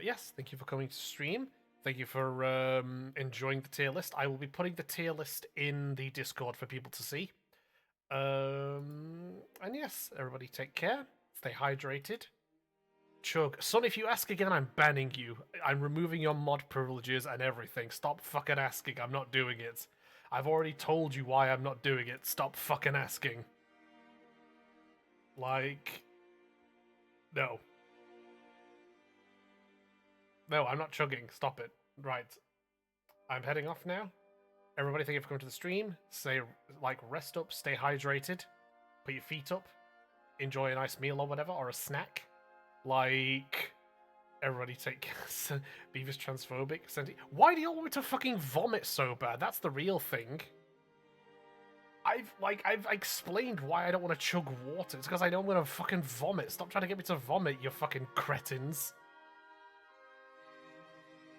yes, thank you for coming to stream. Thank you for enjoying the tier list. I will be putting the tier list in the Discord for people to see. And yes, everybody take care. Stay hydrated. Chug. Son, if you ask again, I'm banning you. I'm removing your mod privileges and everything. Stop fucking asking. I'm not doing it. I've already told you why I'm not doing it. Stop fucking asking. Like, no. No, I'm not chugging. Stop it. Right. I'm heading off now. Everybody, thank you for coming to the stream. Say, like, rest up, stay hydrated, put your feet up, enjoy a nice meal or whatever, or a snack. Like, everybody take care. Beaver's transphobic. Why do you all want me to fucking vomit so bad? That's the real thing. I've explained why I don't want to chug water. It's because I know I'm gonna fucking vomit. Stop trying to get me to vomit, you fucking cretins.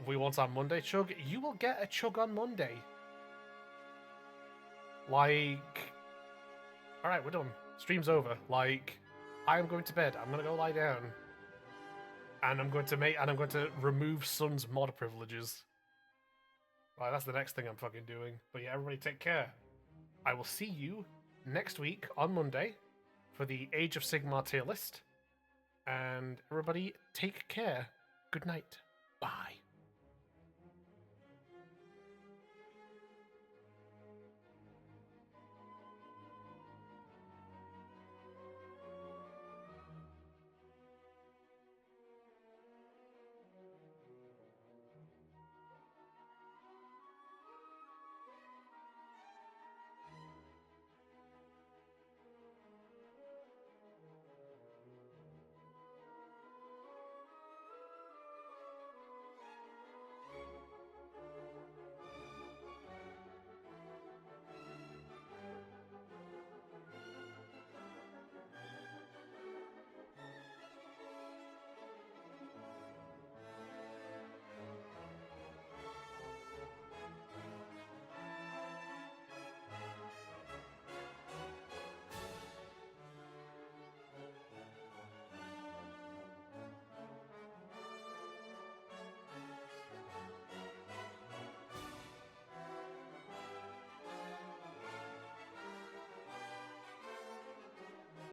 We want our Monday chug. You will get a chug on Monday. Like, all right, we're done. Stream's over. Like, I am going to bed. I'm gonna go lie down, and I'm going to remove Sun's mod privileges. Right, that's the next thing I'm fucking doing. But yeah, everybody take care. I will see you next week on Monday for the Age of Sigmar tier list. And everybody take care. Good night. Bye.